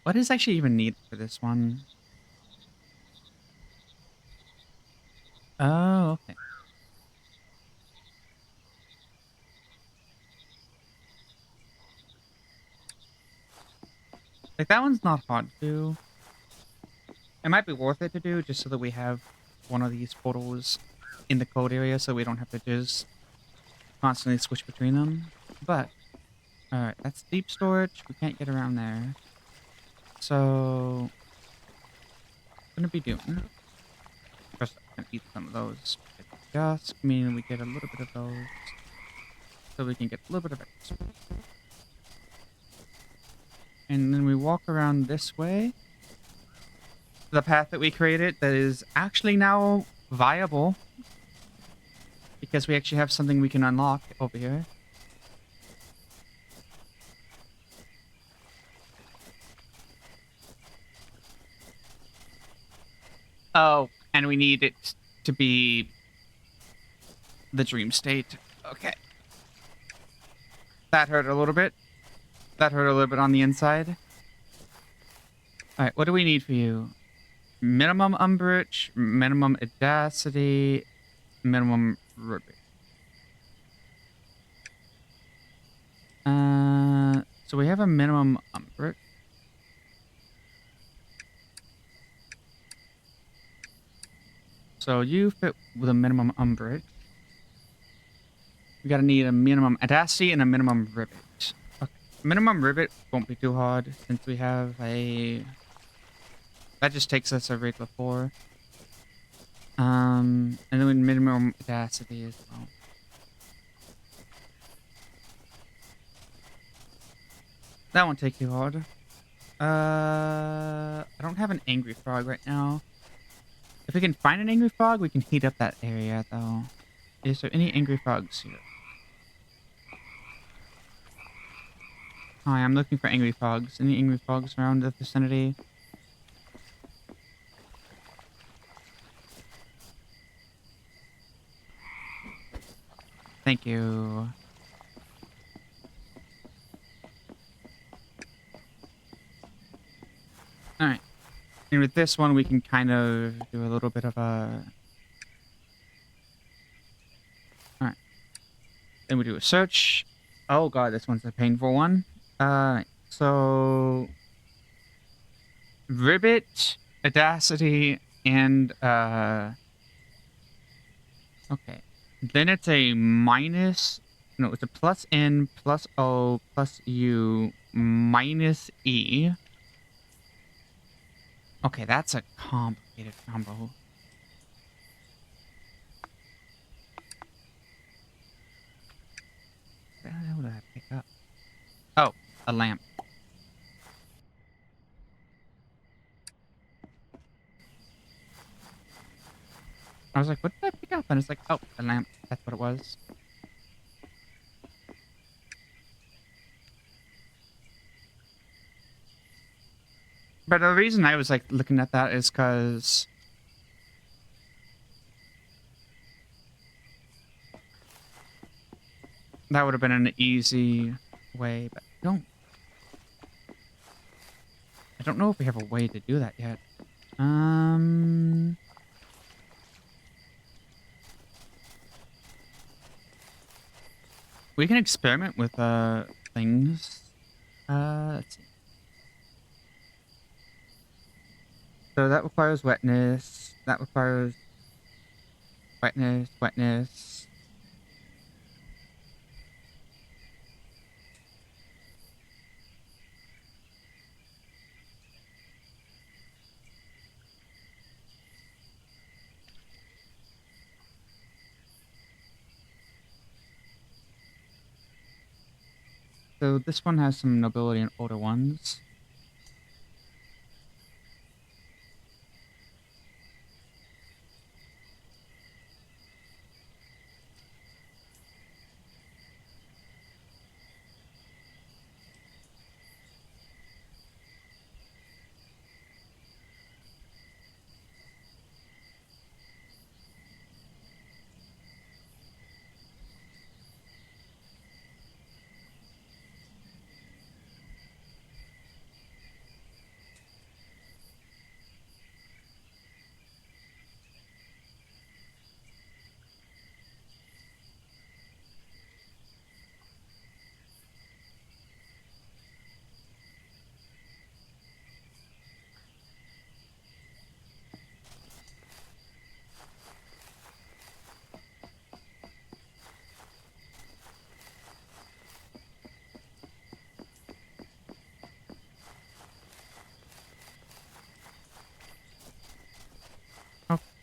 What is actually even needed for this one? Oh, okay. Like, that one's not hard to do. It might be worth it to do just so that we have one of these portals in the code area so we don't have to just constantly switch between them. But, alright, that's deep storage. We can't get around there. So, what I'm gonna be doing. First, I'm gonna eat some of those. Just meaning we get a little bit of those. So we can get a little bit of extra. And then we walk around this way. The path that we created that is actually now viable. Because we actually have something we can unlock over here. Oh, and we need it to be the dream state. Okay. That hurt a little bit. That hurt a little bit on the inside. Alright, what do we need for you? Minimum umbrage, minimum audacity, minimum ribbon. So we have a minimum umbrage. So you fit with a minimum umbrage. We gotta need a minimum audacity and a minimum ribbit. Okay. Minimum ribbit won't be too hard since we have a... That just takes us a regular 4. And then we minimum audacity as well. That won't take too hard. I don't have an angry frog right now. If we can find an angry frog, we can heat up that area, though. Is there any angry frogs here? Hi, I'm looking for angry frogs. Any angry frogs around the vicinity? Thank you. Alright. And with this one, we can kind of do a little bit of a... Alright. Then we do a search. Oh god, this one's a painful one. So... Ribbit, audacity, and, okay. Then it's a minus... No, it's a plus N, plus O, plus U, minus E. Okay, that's a complicated combo. What the hell did I pick up? Oh, a lamp. I was like, what did I pick up? And it's like, oh, a lamp. That's what it was. But the reason I was like looking at that is because that would have been an easy way, but I don't know if we have a way to do that yet. We can experiment with things. Let's see. So that requires wetness. That requires wetness, wetness. So this one has some nobility in older ones.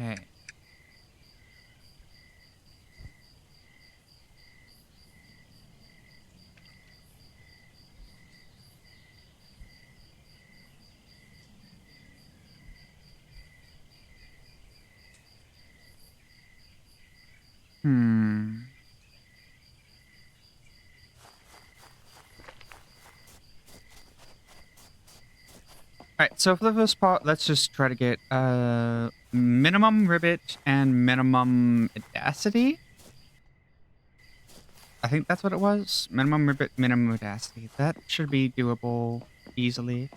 Okay. Hmm. Alright, so for the first part, let's just try to get minimum ribbit and minimum audacity. I think that's what it was. Minimum ribbit, minimum audacity. That should be doable easily.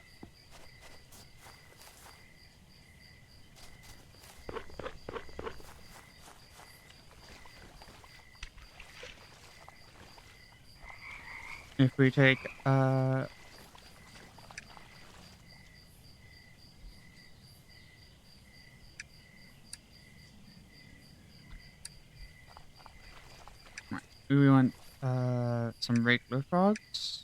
If we take right, we want some regular frogs.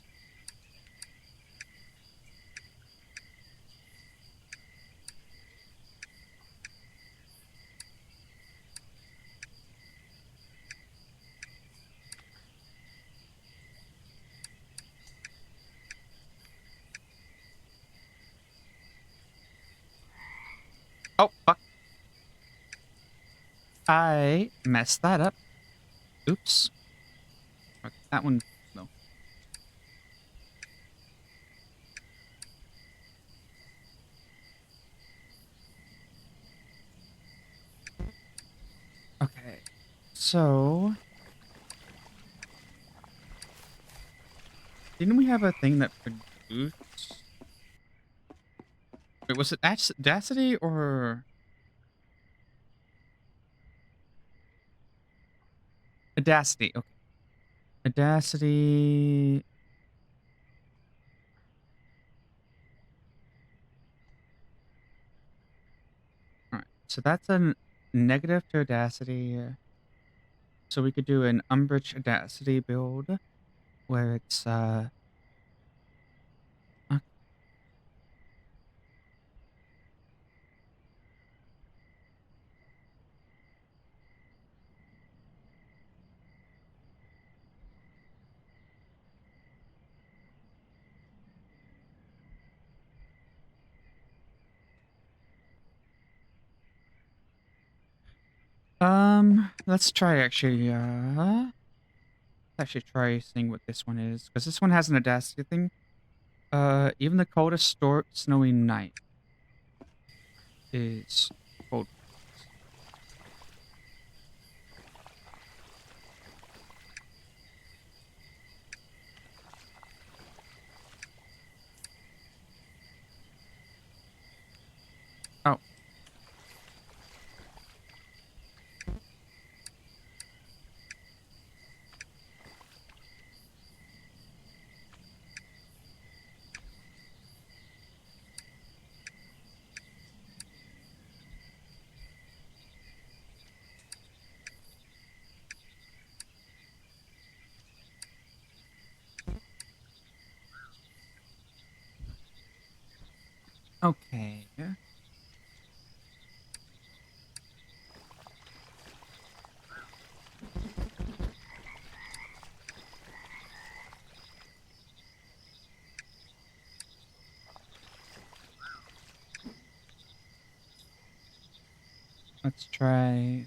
Oh fuck. I messed that up. Oops. Okay, that one no. Okay. So didn't we have a thing that produced? Wait, was it audacity or audacity? Okay. Audacity. All right. So that's a negative to audacity. So we could do an umbrage audacity build where it's uh, let's try actually try seeing what this one is because this one has an audacity thing. Even the coldest snowy night is cold. Oh. Okay. Let's try.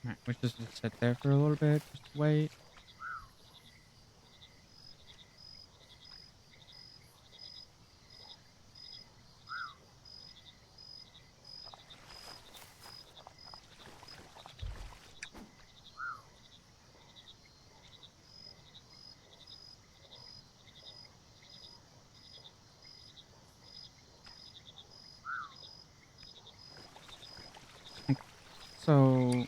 Alright, we just sit there for a little bit. Just wait. So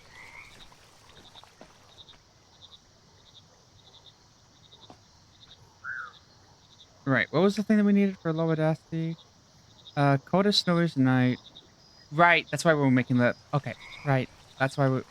Right. What was the thing that we needed for low audacity? Coda snowy's night. Right. That's why we're making that. Okay. Right. That's why we.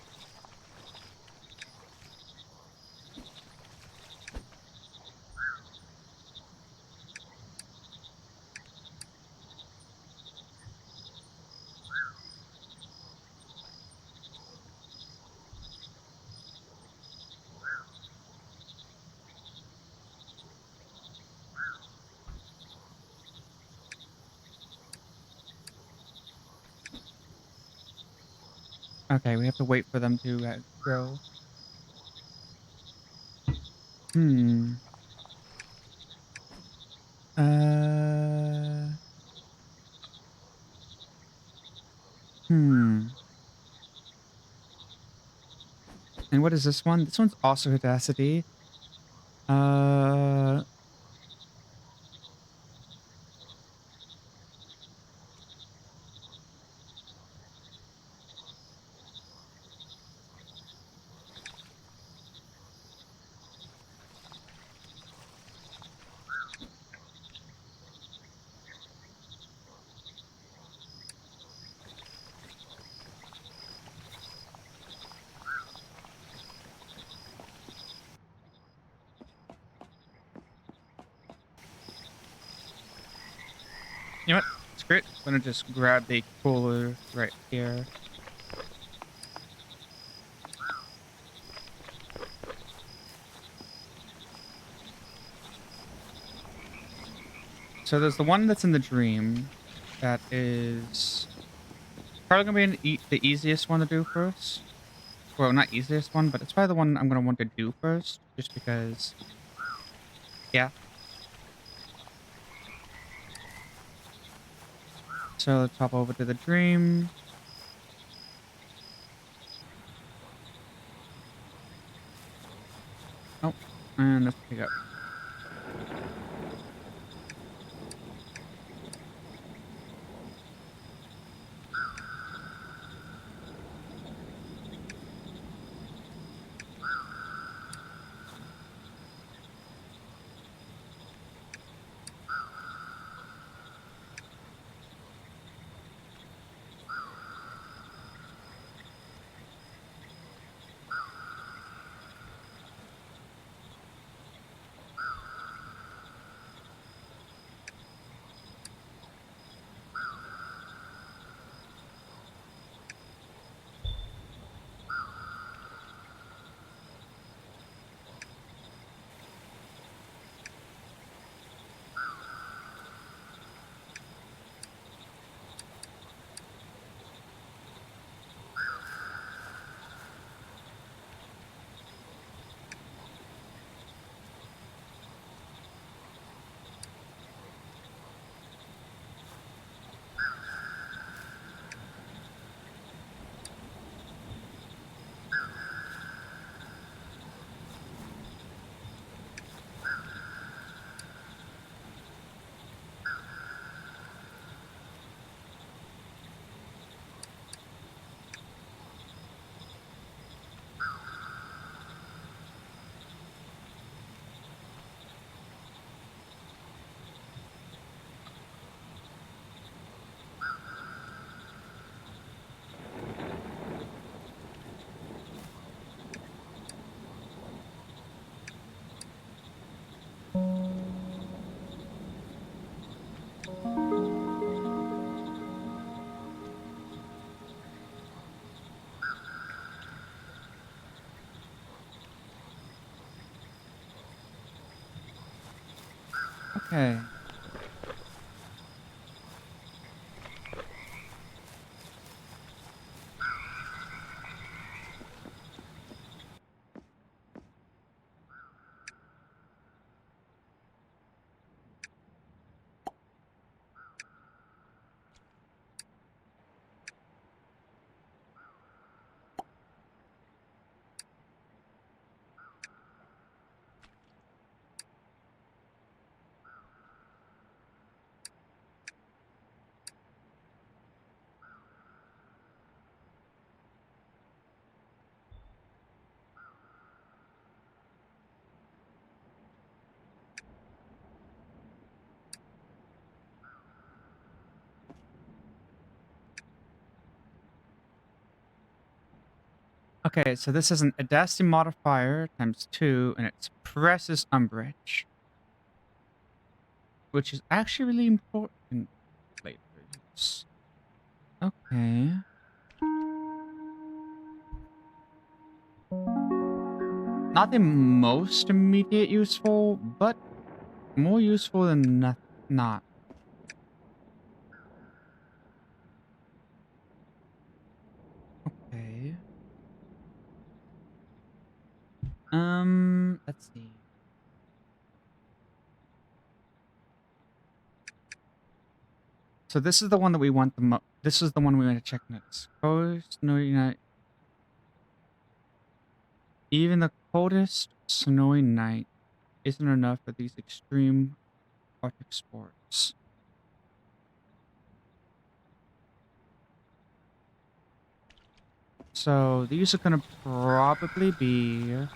Okay, we have to wait for them to grow. Hmm. Uh. Hmm. And what is this one? This one's also audacity. Uh. You know what? Screw it. I'm gonna just grab the cooler right here. So there's the one that's in the dream. That is probably gonna be the easiest one to do first. Well, not easiest one, but it's probably the one I'm gonna want to do first, just because. Yeah. So let's hop over to the dream. Oh, and let's pick up. Okay. Okay, so this is an Audacity modifier times 2, and it suppresses umbrage, which is actually really important later use. Okay. Not the most immediate useful, but more useful than not. Okay. Let's see. So this is the one that we want the most. This is the one we want to check next. Coast, snowy night. Even the coldest snowy night isn't enough for these extreme Arctic sports. So these are gonna probably be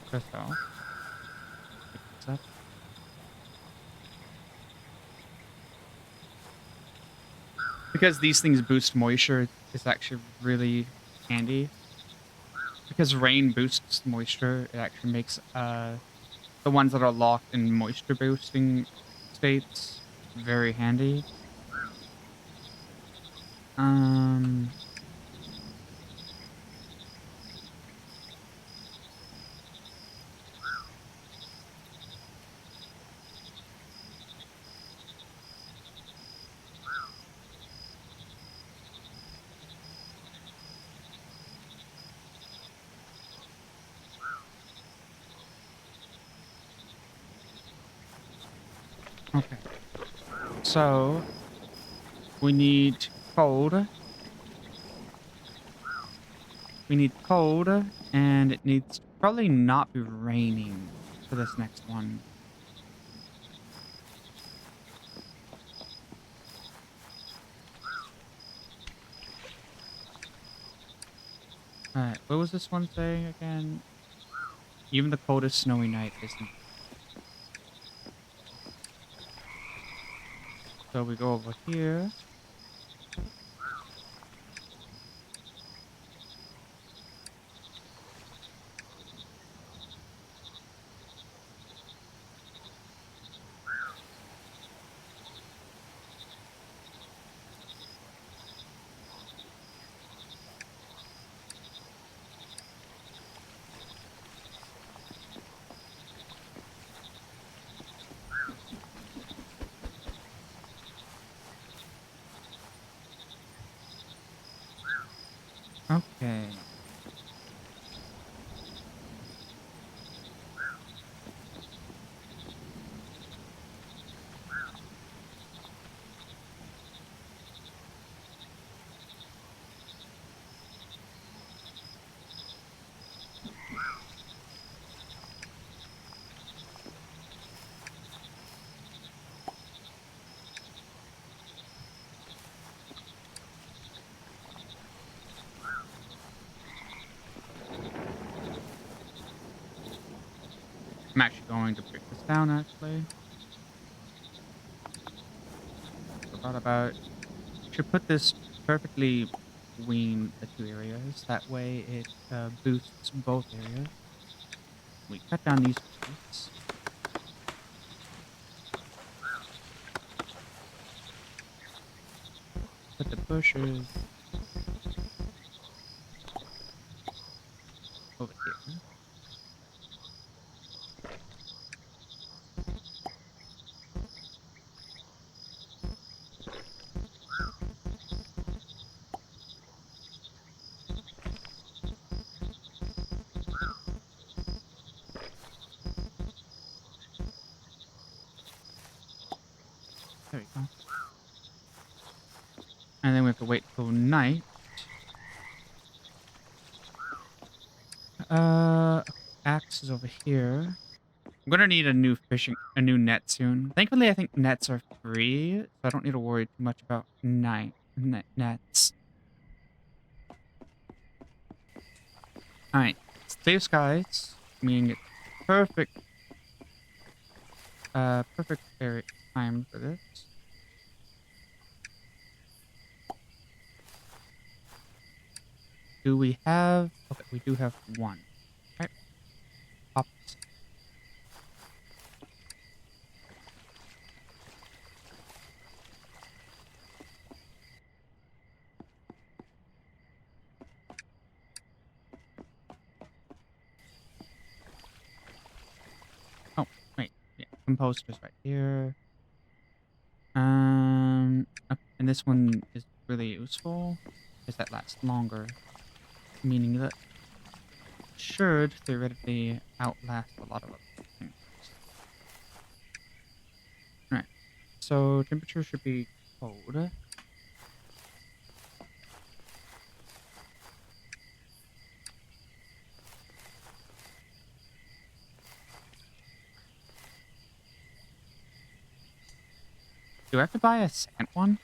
first off, pick this up. Because these things boost moisture, it's actually really handy. Because rain boosts moisture, it actually makes the ones that are locked in moisture boosting states very handy. Okay. So we need cold. We need cold, and it needs to probably not be raining for this next one. Alright, what was this one saying again? Even the coldest snowy night isn't. So we go over here. Okay. I'm actually going to break this down, actually. Forgot about... Should put this perfectly between the two areas. That way it boosts both areas. We cut down these trees. Put the bushes over here. There we go. And then we have to wait till night. Axe is over here. I'm gonna need a new net soon. Thankfully, I think nets are free, so I don't need to worry too much about nets. Alright, it's clear skies, meaning it's perfect, perfect area time for this. do we have... Okay, we do have one. Right. Pop this. Oh, wait. Yeah, composter's right here. And this one is really useful because that lasts longer, meaning that it should theoretically outlast a lot of other things. All right, so temperature should be cold. Do I have to buy a second one?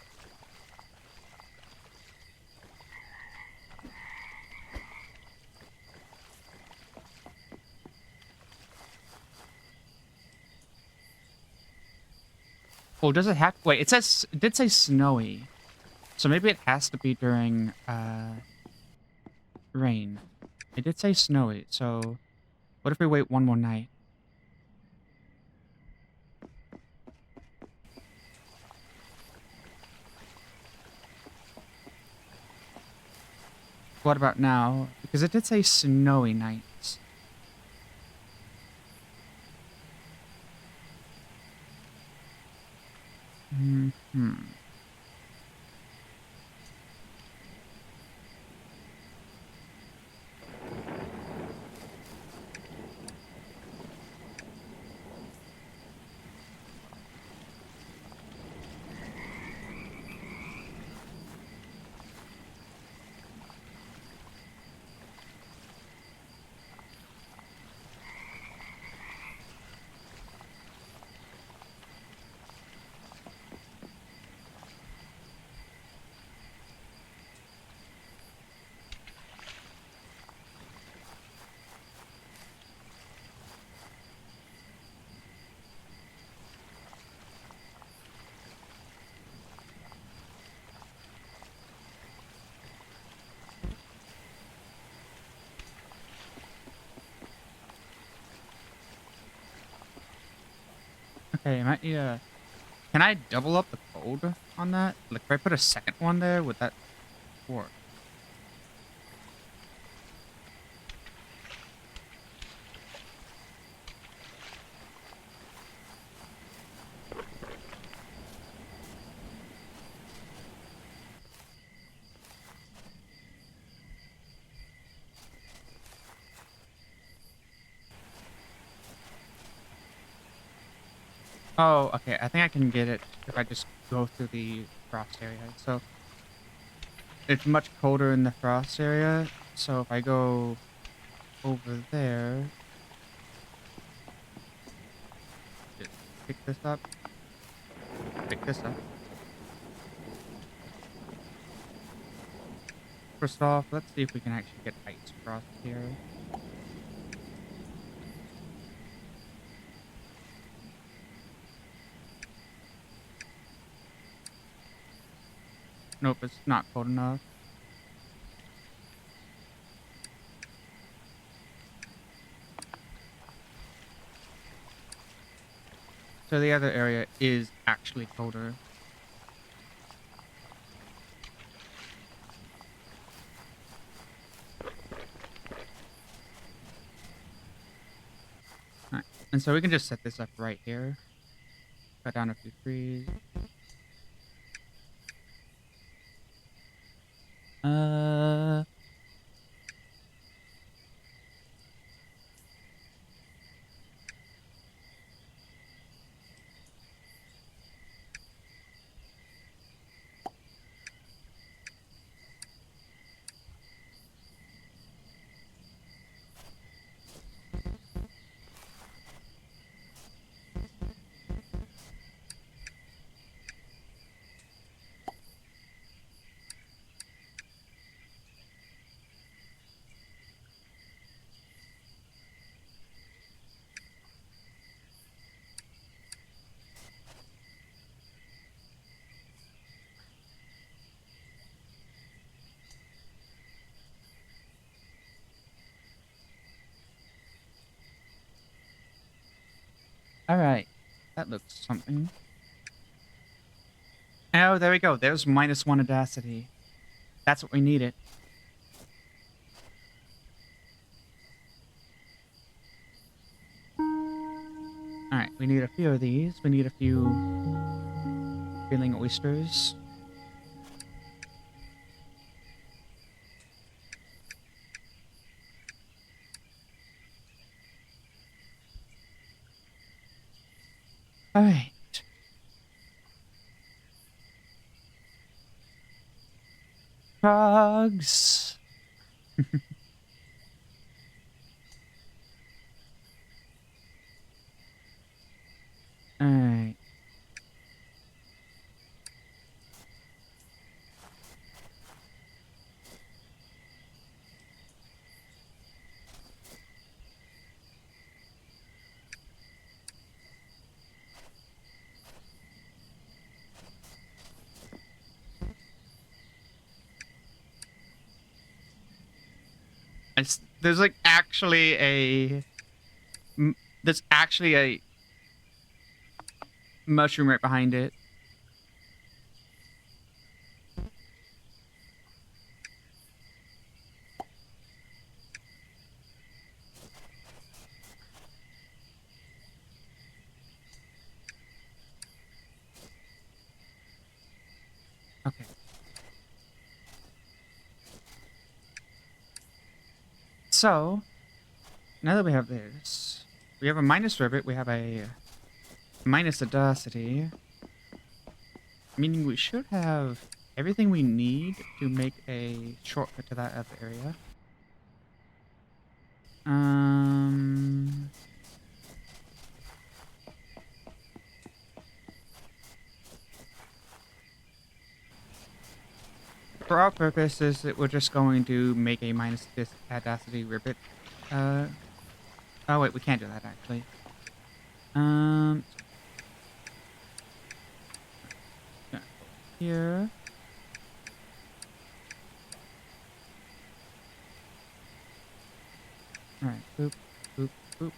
Oh, does it have... Wait, it says... It did say snowy. So maybe it has to be during, rain. It did say snowy, so... What if we wait one more night? What about now? Because it did say snowy nights. Hmm. Okay, I might need a... Can I double up the code on that? Like, if I put a second one there, would that work? Oh, okay. I think I can get it if I just go through the frost area. So it's much colder in the frost area. So if I go over there, just pick this up, pick this up. First off, let's see if we can actually get ice frost here. Nope, it's not cold enough. So the other area is actually colder. Alright, and so we can just set this up right here. Cut down a few trees. Alright. That looks something. Oh, there we go. There's -1 audacity. That's what we needed. Alright, we need a few of these. We need a few filling oysters. Alright. Frogs. Alright. There's like actually a there's actually a mushroom right behind it. Okay. So, now that we have this, we have a minus ribbit, we have a minus audacity, meaning we should have everything we need to make a shortcut to that other area. For our purposes, we're just going to make a minus audacity ribbit. Oh wait, we can't do that actually. Here. Alright, boop, boop, boop.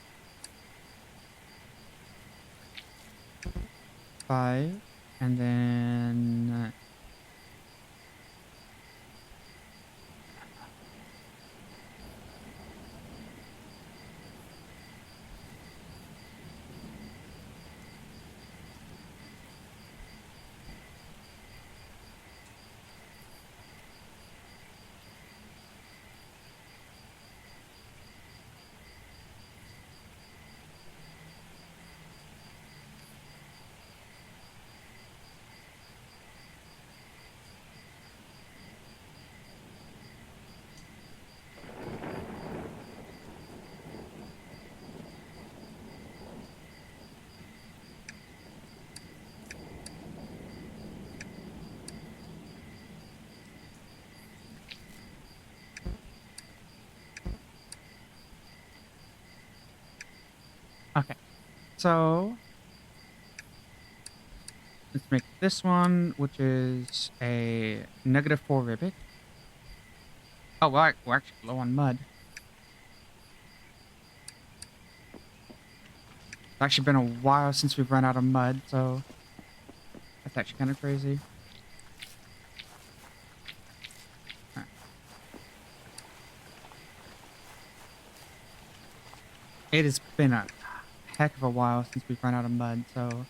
5, and then... Okay, so let's make this one, which is a -4 ribbit. Oh, we're actually low on mud. It's actually been a while since we've run out of mud, so that's actually kind of crazy. Right. It has been a heck of a while since we've run out of mud, so...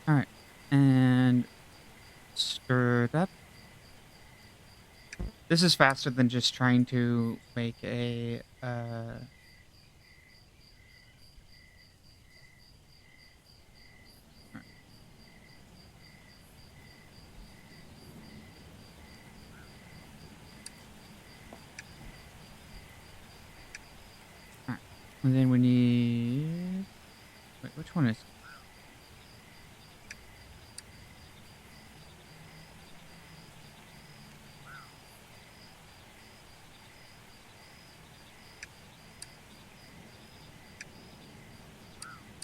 Alright, and stir it up. This is faster than just trying to make a, Alright, and then we need... Wait, which one is...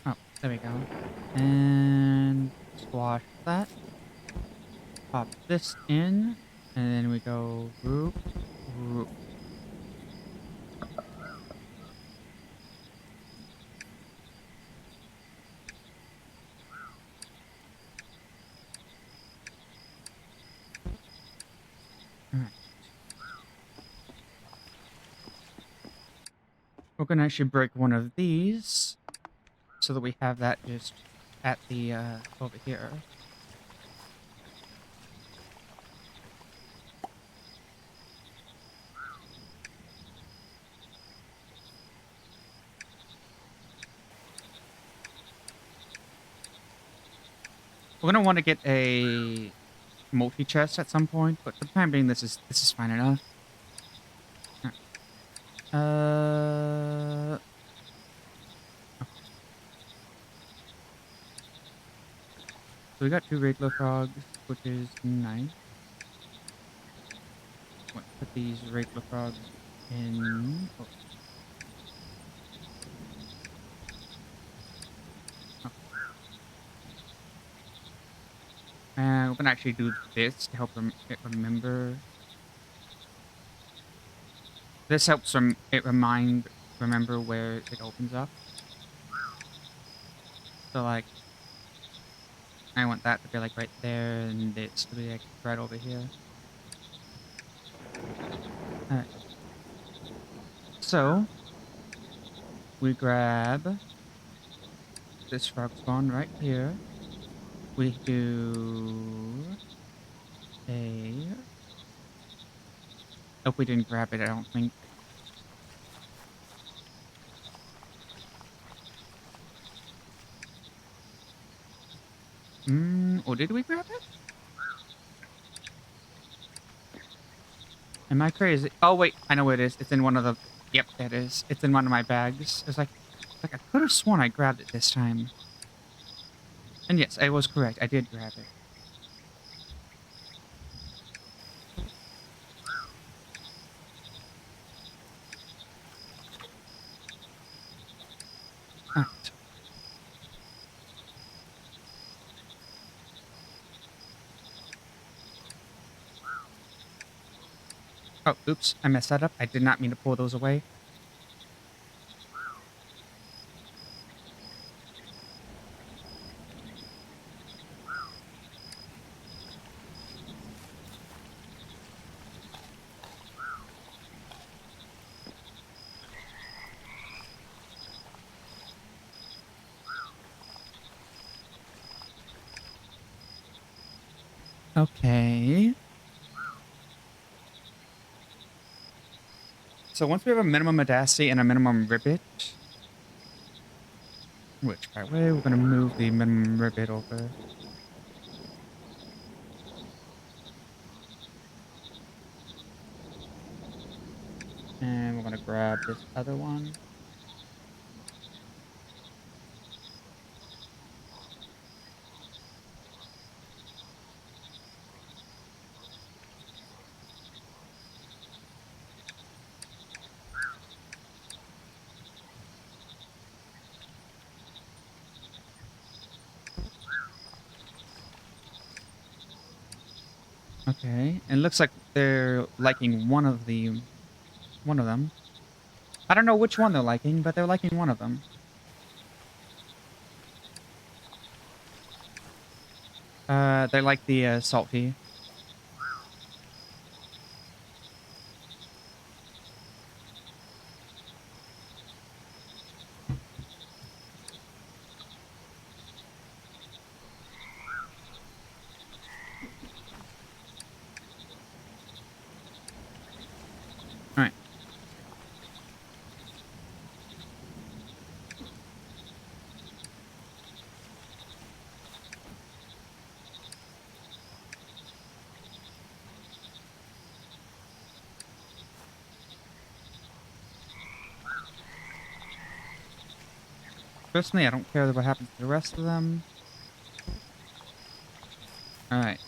Oh, there we go. And squash that. Pop this in, and then we go whoop, whoop. We're gonna actually break one of these so that we have that just at the over here. We're gonna want to get a multi-chest at some point, but for the time being, this is fine enough. Alright. So we got 2 regular frogs, which is nice. Let's put these regular frogs in. Oh. Oh. And we're gonna actually do this to help it remember. This helps remember where it opens up. So like, I want that to be like right there, and it's to be like right over here. Alright. So we grab this frog spawn right here. We do a. Oh, we didn't grab it, I don't think. Or did we grab it? Am I crazy? Oh, wait, I know where it is. It's in one of the... Yep, there it is. It's in one of my bags. It's like I could have sworn I grabbed it this time. And yes, I was correct. I did grab it. Alright. Oh, oops. I messed that up. I did not mean to pull those away. Okay. So once we have a minimum audacity and a minimum ribbit, which, by the way, we're going to move the minimum ribbit over. And we're going to grab this other one. Okay, and it looks like they're liking one of them. I don't know which one they're liking, but they're liking one of them. They like the salty. All right. Personally, I don't care what happens to the rest of them. Alright.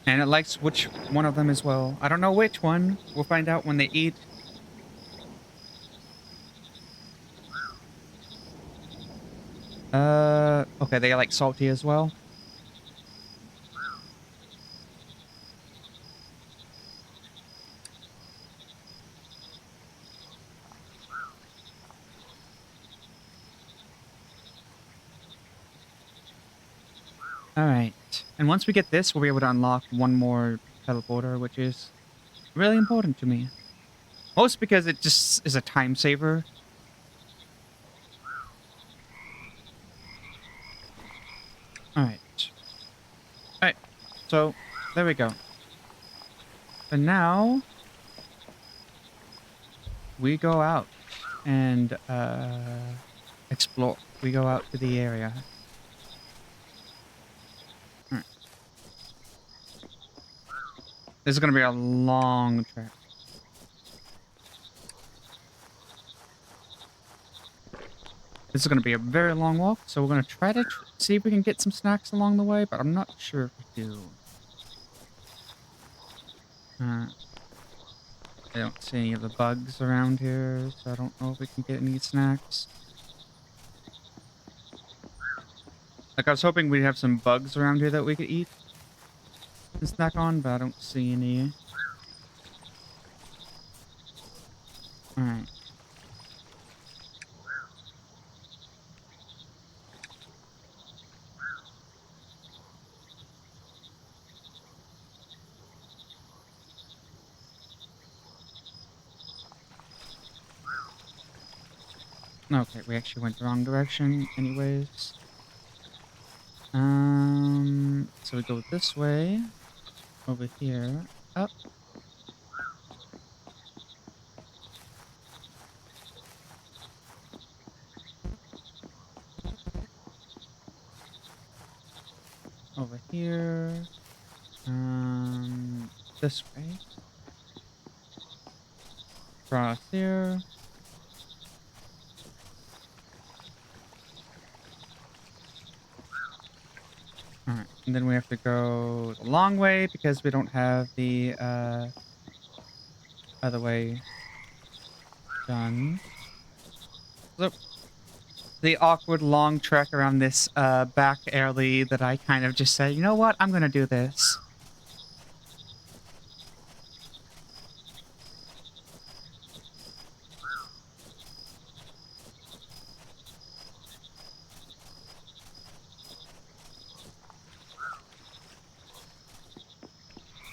And it likes which one of them as well. I don't know which one. We'll find out when they eat. Okay, they like salty as well. Alright. And once we get this, we'll be able to unlock one more teleporter, which is really important to me. Most because it just is a time saver. Alright. Alright. So, there we go. And now, we go out and explore. We go out to the area. Alright. This is going to be a long trip. This is going to be a very long walk, so we're going to try to see if we can get some snacks along the way, but I'm not sure if we do. I don't see any of the bugs around here, so I don't know if we can get any snacks. Like, I was hoping we'd have some bugs around here that we could eat and snack on, but I don't see any. Alright. Okay, we actually went the wrong direction anyways. So we go this way, over here, up. Over here, this way. Across here. Alright, and then we have to go the long way because we don't have the other way done. So, the awkward long trek around this back alley that I kind of just said, you know what, I'm gonna do this.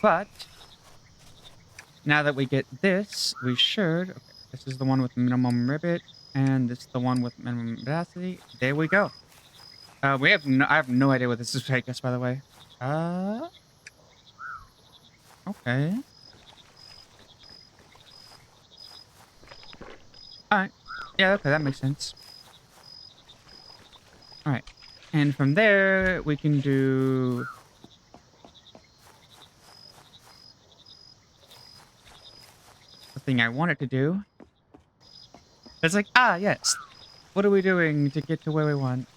But now that we get this, we should. Okay, this is the one with minimum ribbit, and this is the one with minimum audacity. There we go. I have no idea what this is take us, by the way. Okay. Alright. Yeah, okay, that makes sense. Alright. And from there, we can do the thing I wanted to do. It's like, yes. What are we doing to get to where we want?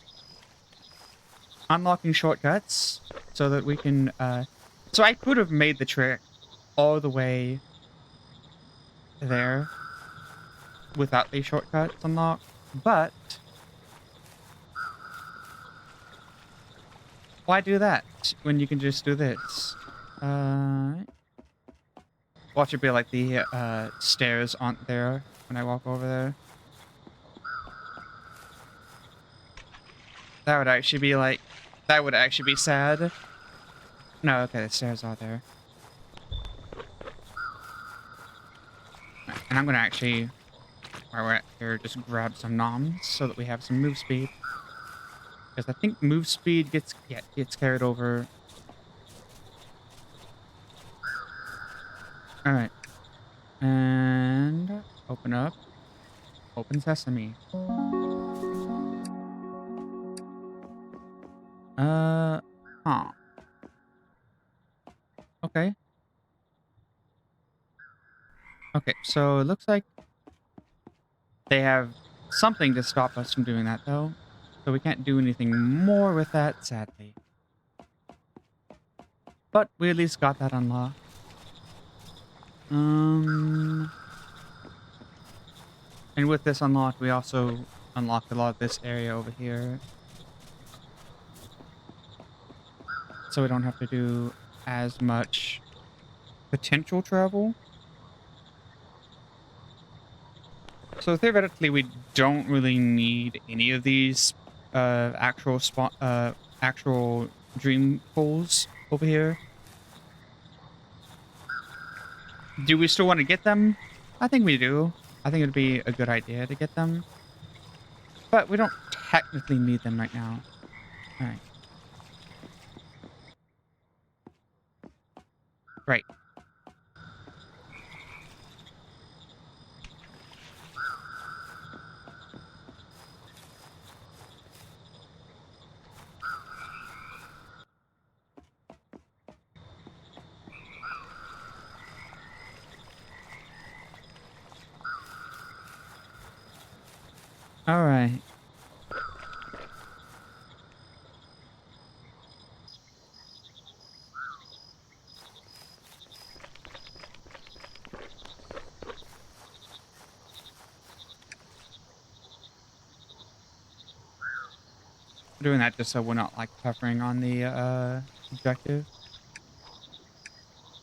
Unlocking shortcuts so that we can, so I could have made the trick all the way there without these shortcuts unlocked, but why do that when you can just do this? Watch it be like the stairs aren't there when I walk over there. That would actually be like, that would actually be sad. No, okay, the stairs are there. And I'm gonna actually, while we're at here, just grab some noms so that we have some move speed. Because I think move speed gets carried over. Alright. And open up. Open sesame. Huh. Okay. Okay, so it looks like they have something to stop us from doing that, though. So we can't do anything more with that, sadly. But we at least got that unlocked. And with this unlocked, we also unlocked a lot of this area over here. So we don't have to do as much potential travel. So theoretically, we don't really need any of these actual dream pools over here. Do we still want to get them? I think we do. I think it'd be a good idea to get them. But we don't technically need them right now. Alright. Right. Alright. Doing that just so we're not like covering on the objective.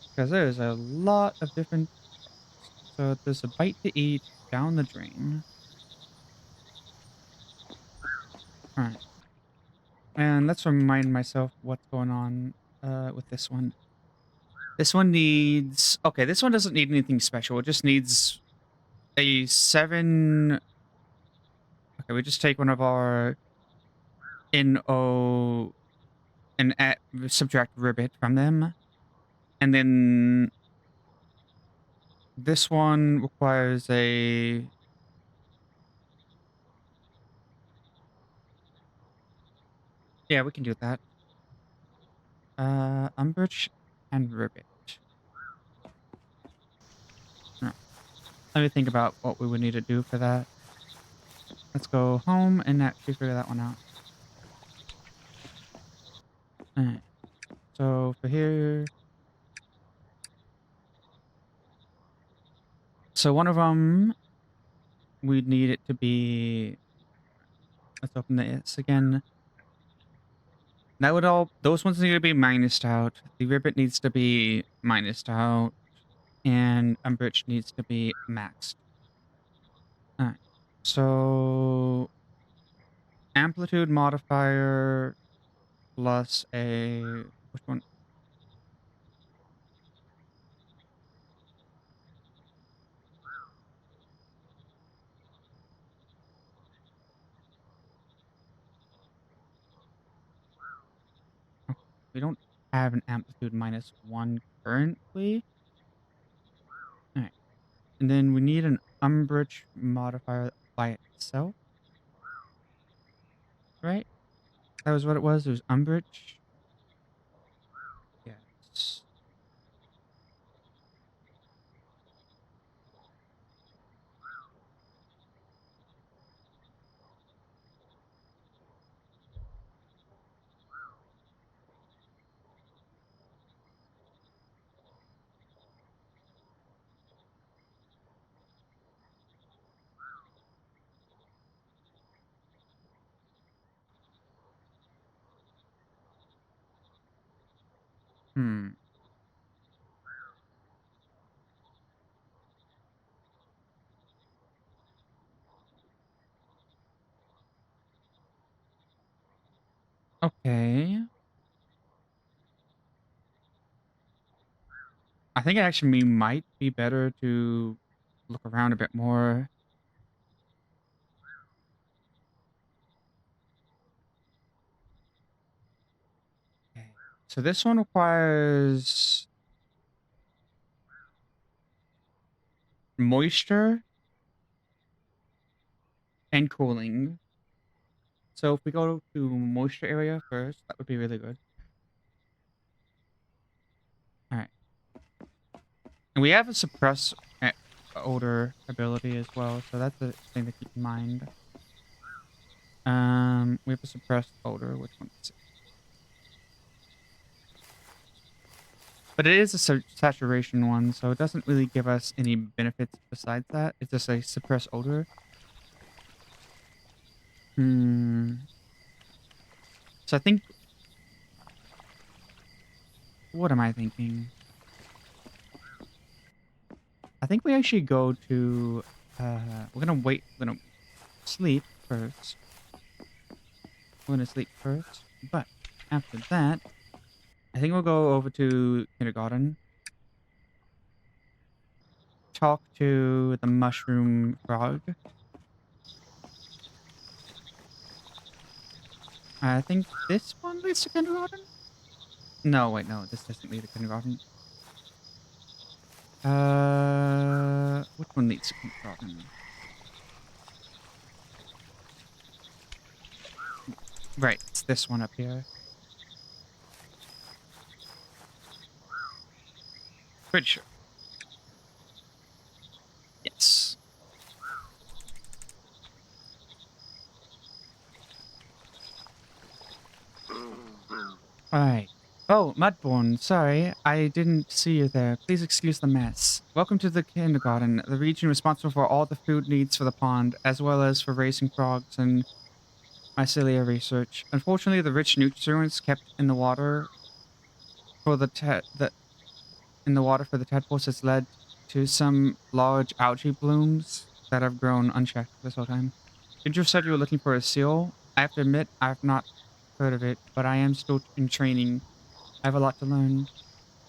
Because there's a lot of different. So there's a bite to eat down the drain. Alright. And let's remind myself what's going on with this one. This one needs... Okay, this one doesn't need anything special. It just needs a 7... Okay, we just take one of our NO and subtract ribbit from them. And then this one requires a... Yeah, we can do that. Umbrage and ribbit. No. Let me think about what we would need to do for that. Let's go home and actually figure that one out. Alright. So for here... So one of them, we'd need it to be... Let's open this again. That would all... Those ones need to be minused out. The ribbit needs to be minused out. And umbrage needs to be maxed. Alright. So... Amplitude modifier plus a... Which one? We don't have an amplitude -1 currently. Alright. And then we need an umbrage modifier by itself. Right? That was what it was. It was umbrage. Yes. Hmm. Okay. I think actually we might be better to look around a bit more. Okay. So this one requires moisture and cooling. So if we go to moisture area first, that would be really good. Alright. And we have a suppress odor ability as well, so that's a thing to keep in mind. We have a suppressed odor. Which one is it? But it is a saturation one, so it doesn't really give us any benefits besides that. It's just a suppressed odor. So I think... What am I thinking? I think we actually go to... we're gonna wait. We're gonna sleep first. We're gonna sleep first. But after that, I think we'll go over to kindergarten. talk to the mushroom frog. I think this one leads to kindergarten? No, wait, no, this doesn't lead to kindergarten. Which one leads to kindergarten? Right, it's this one up here. Pretty sure. Yes. Alright. Oh, Mudborne, sorry, I didn't see you there. Please excuse the mess. Welcome to the kindergarten, the region responsible for all the food needs for the pond, as well as for raising frogs and mycelia research. Unfortunately, the rich nutrients kept in the water for the tadpoles has led to some large algae blooms that have grown unchecked this whole time. Ginger said you were looking for a seal. I have to admit, I've not heard of it, but I am still in training. I have a lot to learn.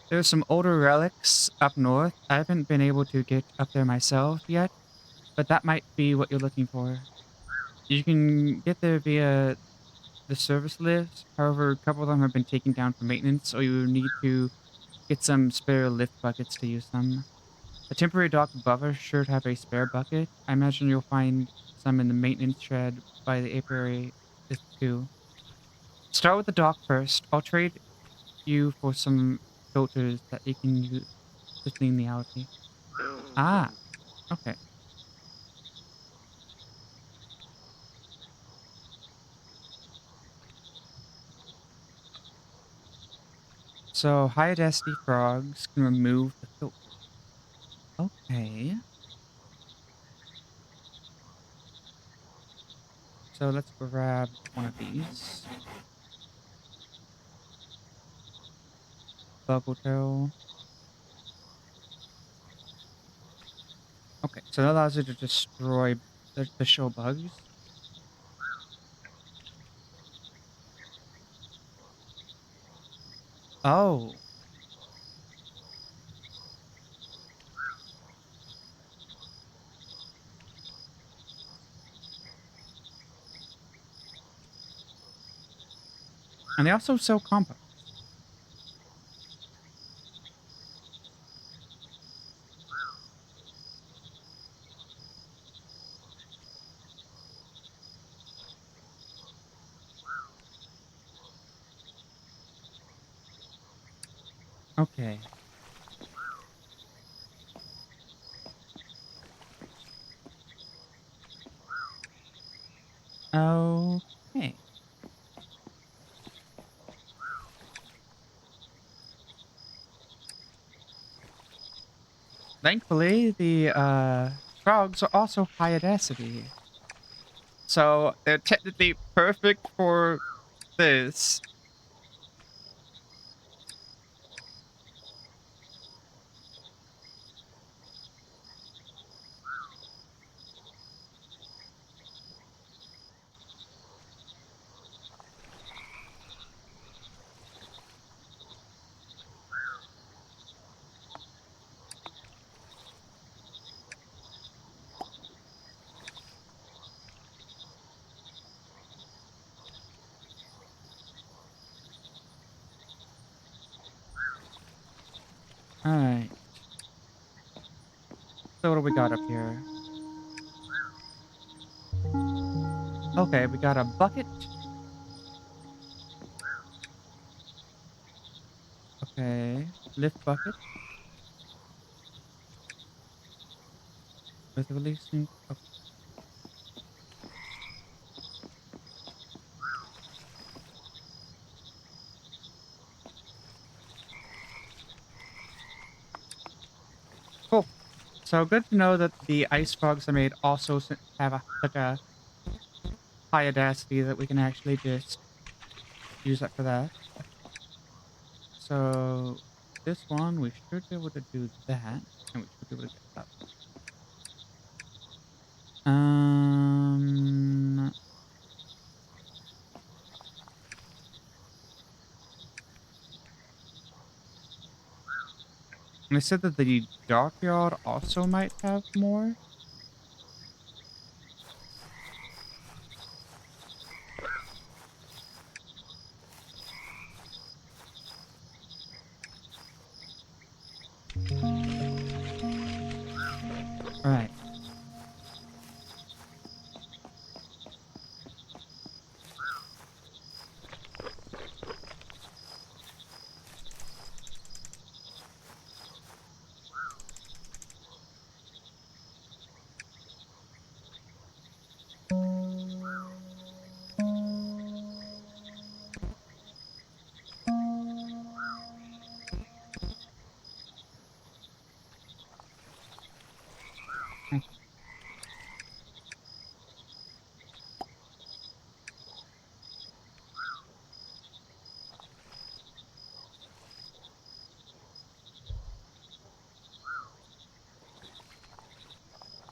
There's some older relics up north. I haven't been able to get up there myself yet, but that might be what you're looking for. You can get there via the service lifts. However, a couple of them have been taken down for maintenance, or you need to get some spare lift buckets to use them. A temporary dock above us should have a spare bucket. I imagine you'll find some in the maintenance shed by the apiary too. Start with the dock first. I'll trade you for some filters that you can use to clean the algae. Ah, okay. So high density frogs can remove the filter. Okay. So let's grab one of these. Bubble tail. Okay, so that allows you to destroy the show bugs. Oh. And they also sell compost. Okay. Okay. Thankfully, the frogs are also high audacity. So they're technically perfect for this. Alright. So what do we got up here? Okay, we got a bucket. Okay. Lift bucket. With releasing. Okay. Cool. So good to know that the ice frogs I made also have such a high audacity that we can actually just use that for that. So this one, we should be able to do that. And we should be able to get that. Um, And they said that the dockyard also might have more. All right.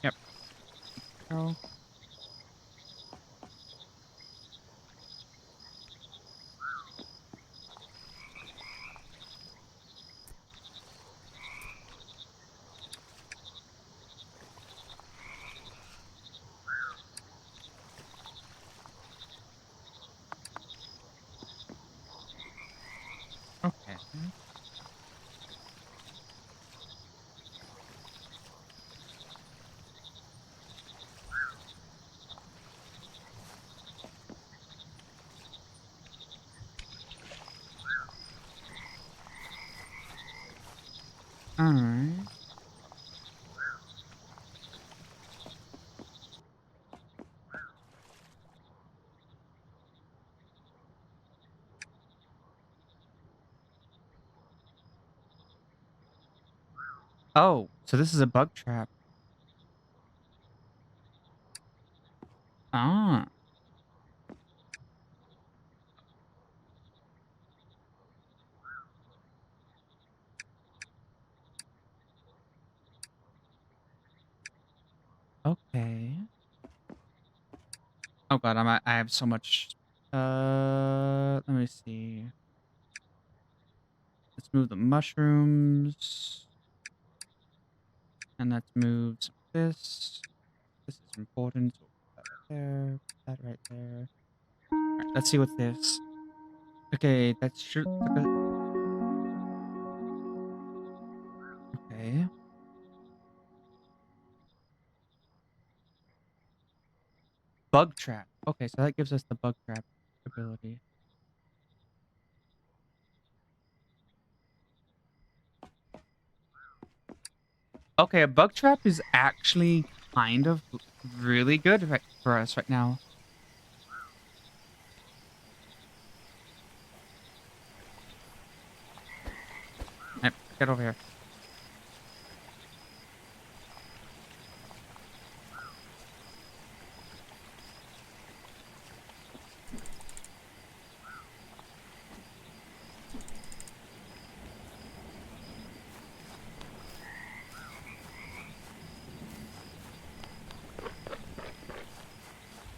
Yep. Oh. Okay. All right. Oh, so this is a bug trap. Ah. Okay. Oh god, I have so much. Let me see. Let's move the mushrooms, and let's move some of this. This is important. So put that right there. Put that right there. All right, let's see what's this. Okay, that's true. Okay. Bug trap. Okay, so that gives us the bug trap ability. Okay, a bug trap is actually kind of really good right for us right now. Yep, get over here.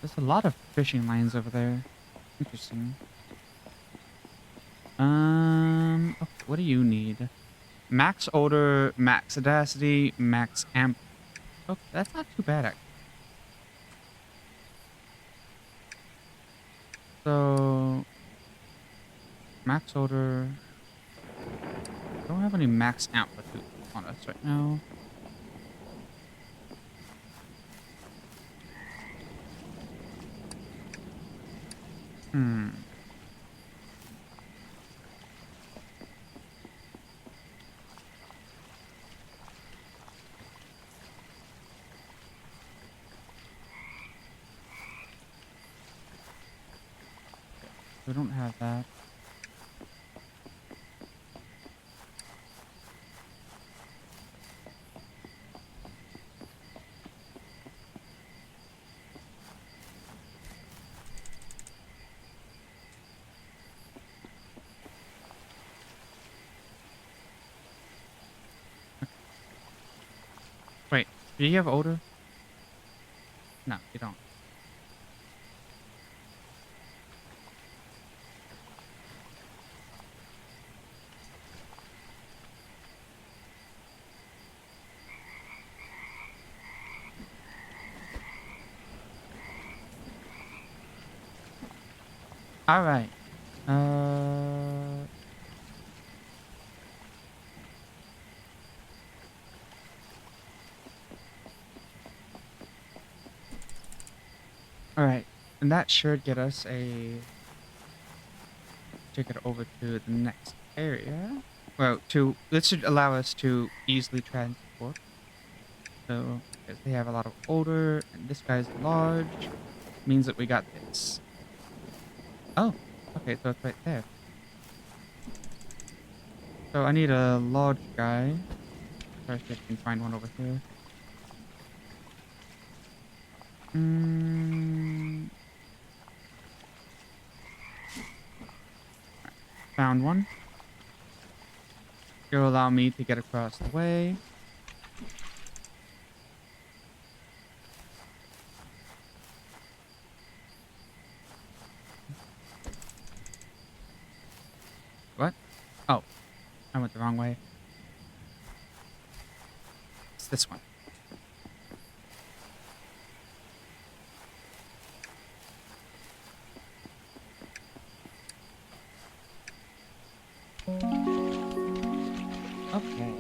There's a lot of fishing lines over there. Interesting. Okay, what do you need? Max odor, max audacity, max amp. Okay, that's not too bad, actually. So, max odor. Don't have any max amplitude on us right now. Hmm. We don't have that. Wait, do you have odor? No, you don't. All right. Uh. All right, and that should get us a ticket over to the next area. Well, this should allow us to easily transport. So, because they have a lot of odor, and this guy's large, means that we got this. Oh, okay, so it's right there. So I need a large guy. Try to see if I can find one over here. Mm, found one. It'll allow me to get across the way. What? Oh, I went the wrong way. It's this one. Okay.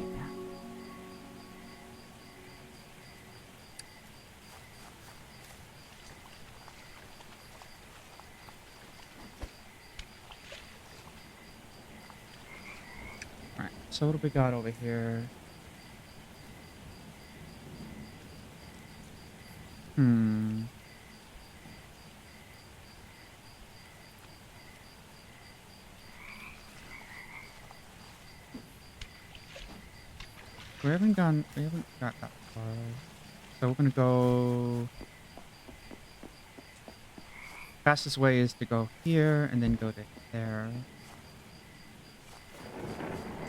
Alright, so what do we got over here? Hmm. We haven't got that far. So we're gonna go... Fastest way is to go here, and then go to there.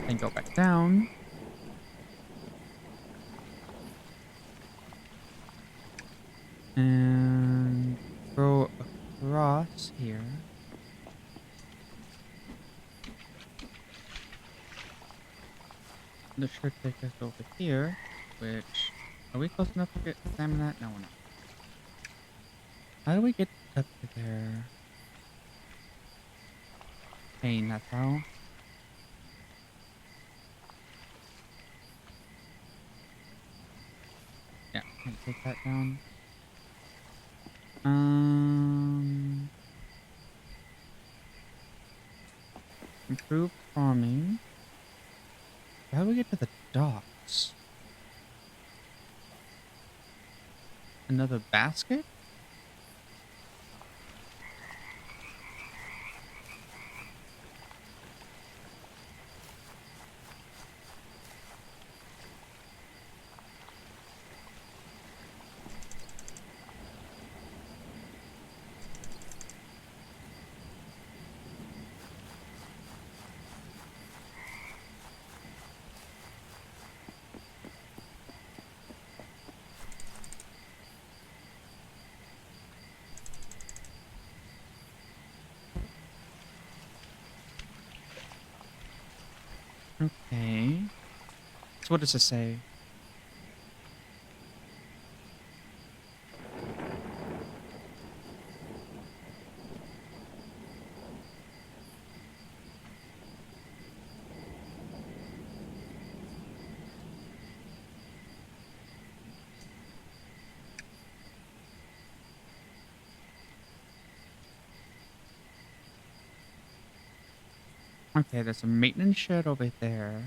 Then go back down. And go across here. This should take us over here, which... Are we close enough to examine that? No, we're not. How do we get up to there? Pain, that's how. Yeah, can't take that down. Improved farming. How do we get to the docks? Another basket? Okay. So what does it say? Okay, there's a maintenance shed over there.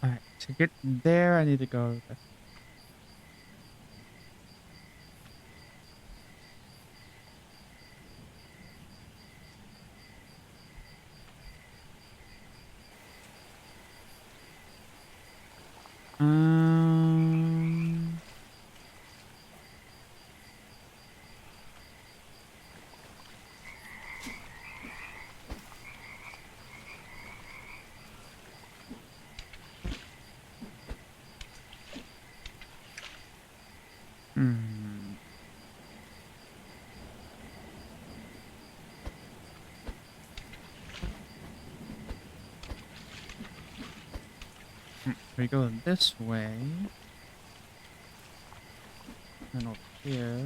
Alright, to get there, I need to go... Um... Hmm. We go this way. And over here.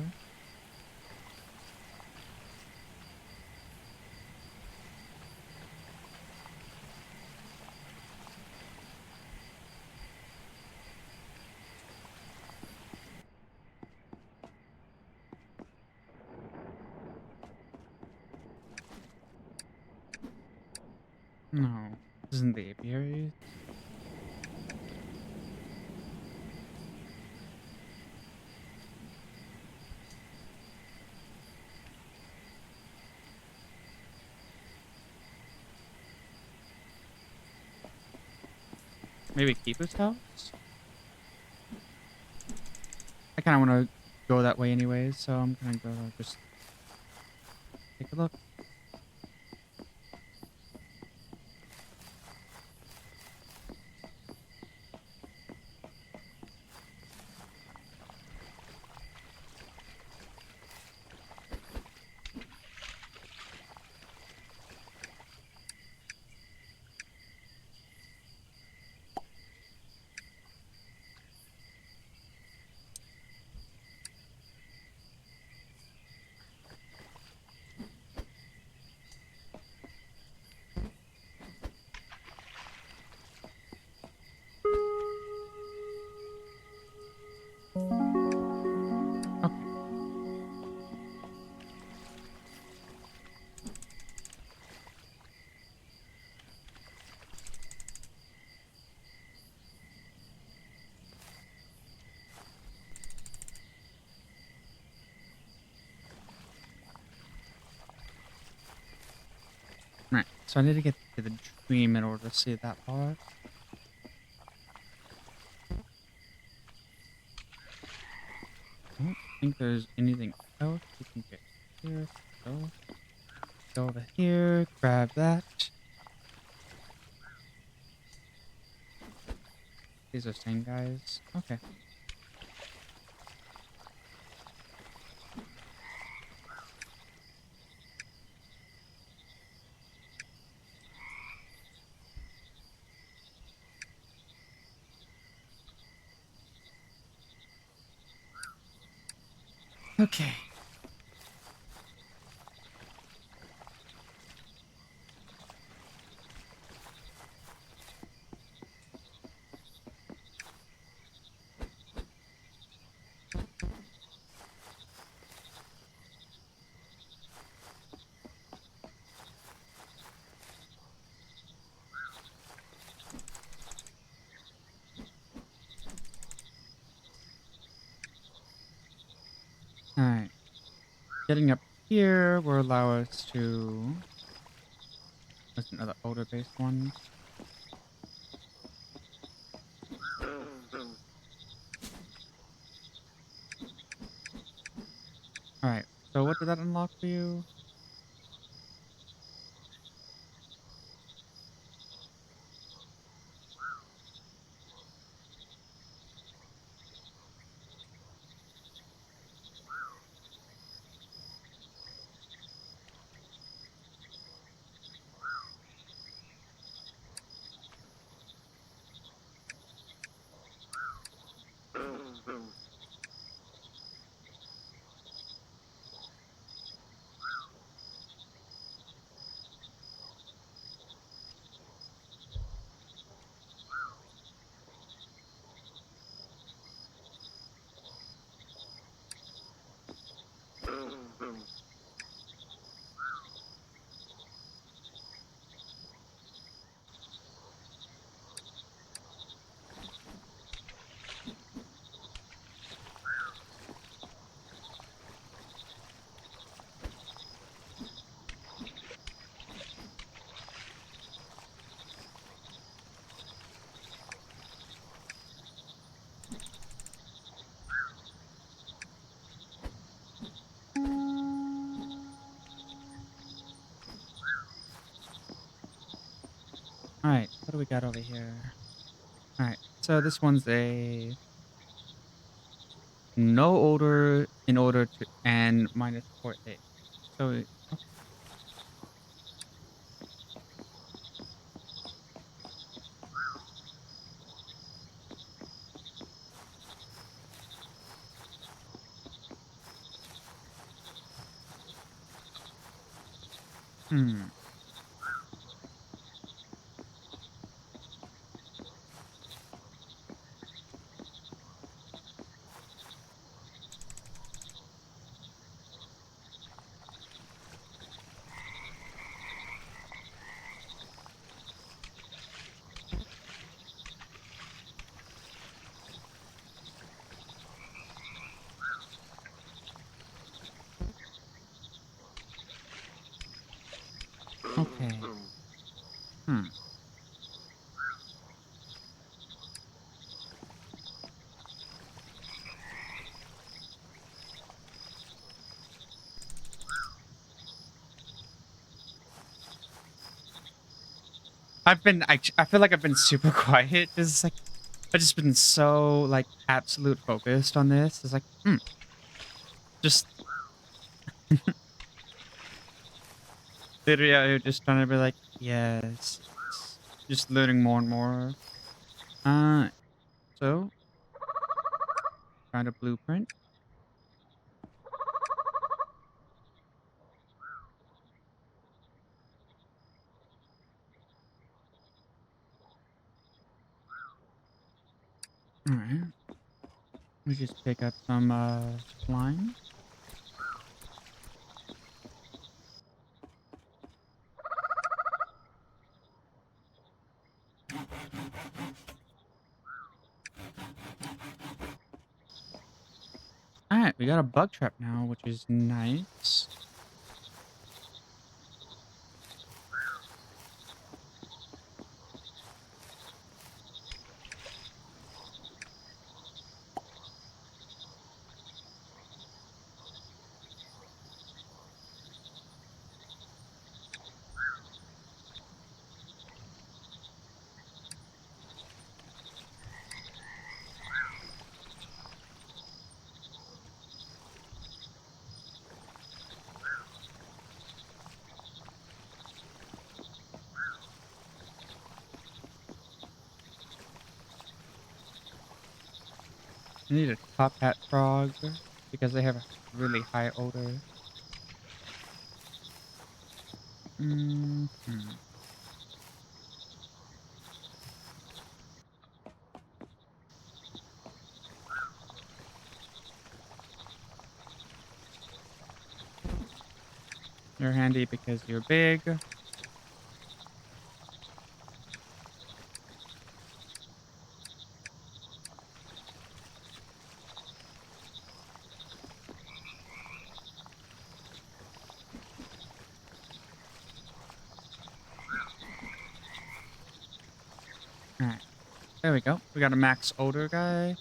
No, this isn't the apiary. Maybe Keeper's house? I kind of want to go that way anyways, so I'm gonna go just take a look. Right, so I need to get to the dream in order to see that part. I don't think there's anything else we can get here. Go over here, grab that. These are same guys. Okay. Okay. Alright. Getting up here will allow us to... There's another odor-based one. Alright, so what did that unlock for you? Alright, what do we got over here? Alright, so this one's a... No odor in order to... and minus 4 8. So, okay. Hmm. Okay. Hmm. I feel like I've been super quiet. Just like I've just been so like absolute focused on this. It's like, just literally out here just trying to be like, yes, just learning more and more. Uh, so found a blueprint. All right, we just pick up some slime. All right, we got a bug trap now, which is nice. I need a top hat frog because they have a really high odor. Hmm. You're handy because you're big. All right, there we go. We got a max odor guy.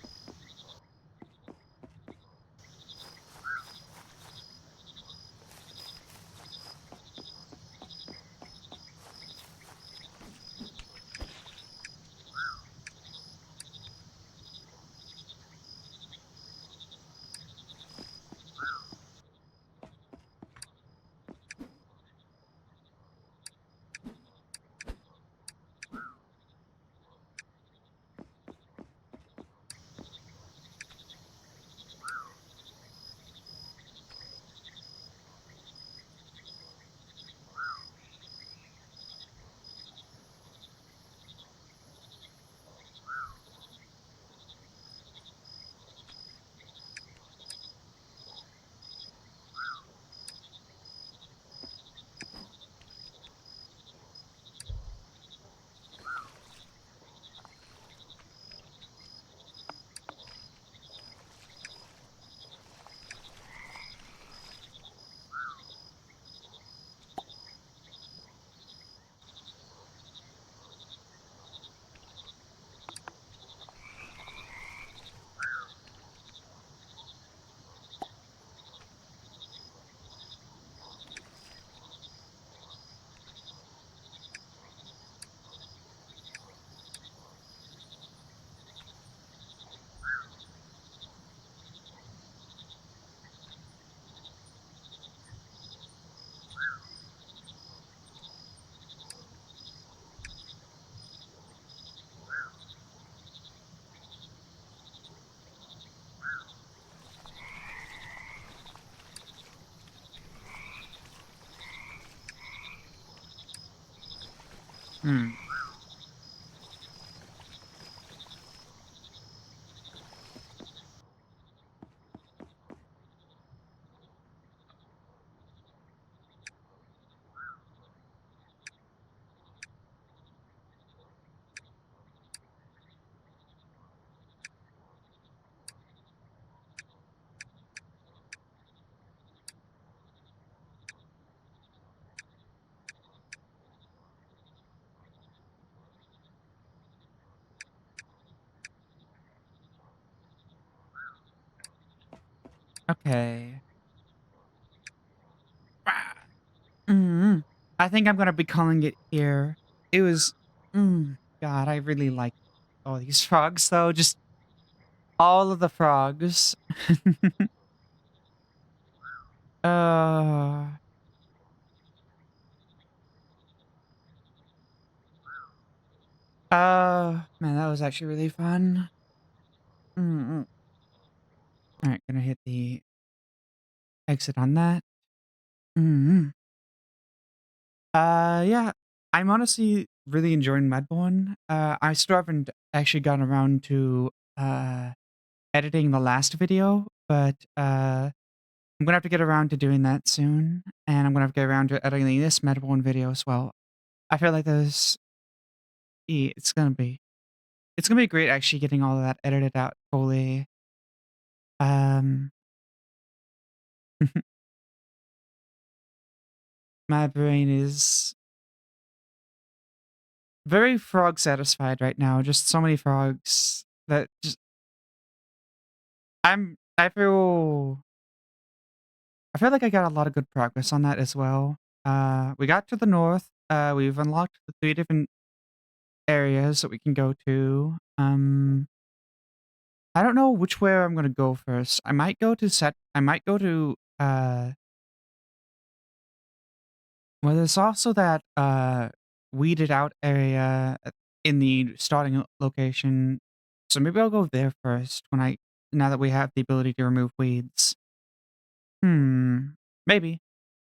Hmm. Okay. Mm. I think I'm gonna be calling it here. It was, God, I really like all these frogs though. Just all of the frogs. uh, man, that was actually really fun. Mm-mm. All right, gonna hit the exit on that. Mm. Yeah, I'm honestly really enjoying Mudborne. I still haven't actually gotten around to editing the last video, but I'm gonna have to get around to doing that soon, and I'm gonna have to get around to editing this Mudborne video as well. I feel like it's gonna be great actually getting all of that edited out fully. Um, my brain is very frog satisfied right now. Just so many frogs that just I'm I feel like I got a lot of good progress on that as well. We got to the north. We've unlocked the 3 different areas that we can go to. I don't know which way I'm gonna go first. I might go to well, there's also that weeded out area in the starting location. So maybe I'll go there first now that we have the ability to remove weeds. Maybe.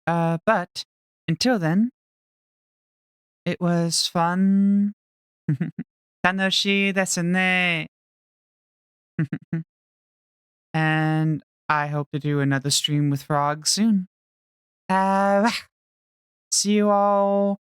But until then, it was fun. 楽しいですね. And I hope to do another stream with frogs soon. See you all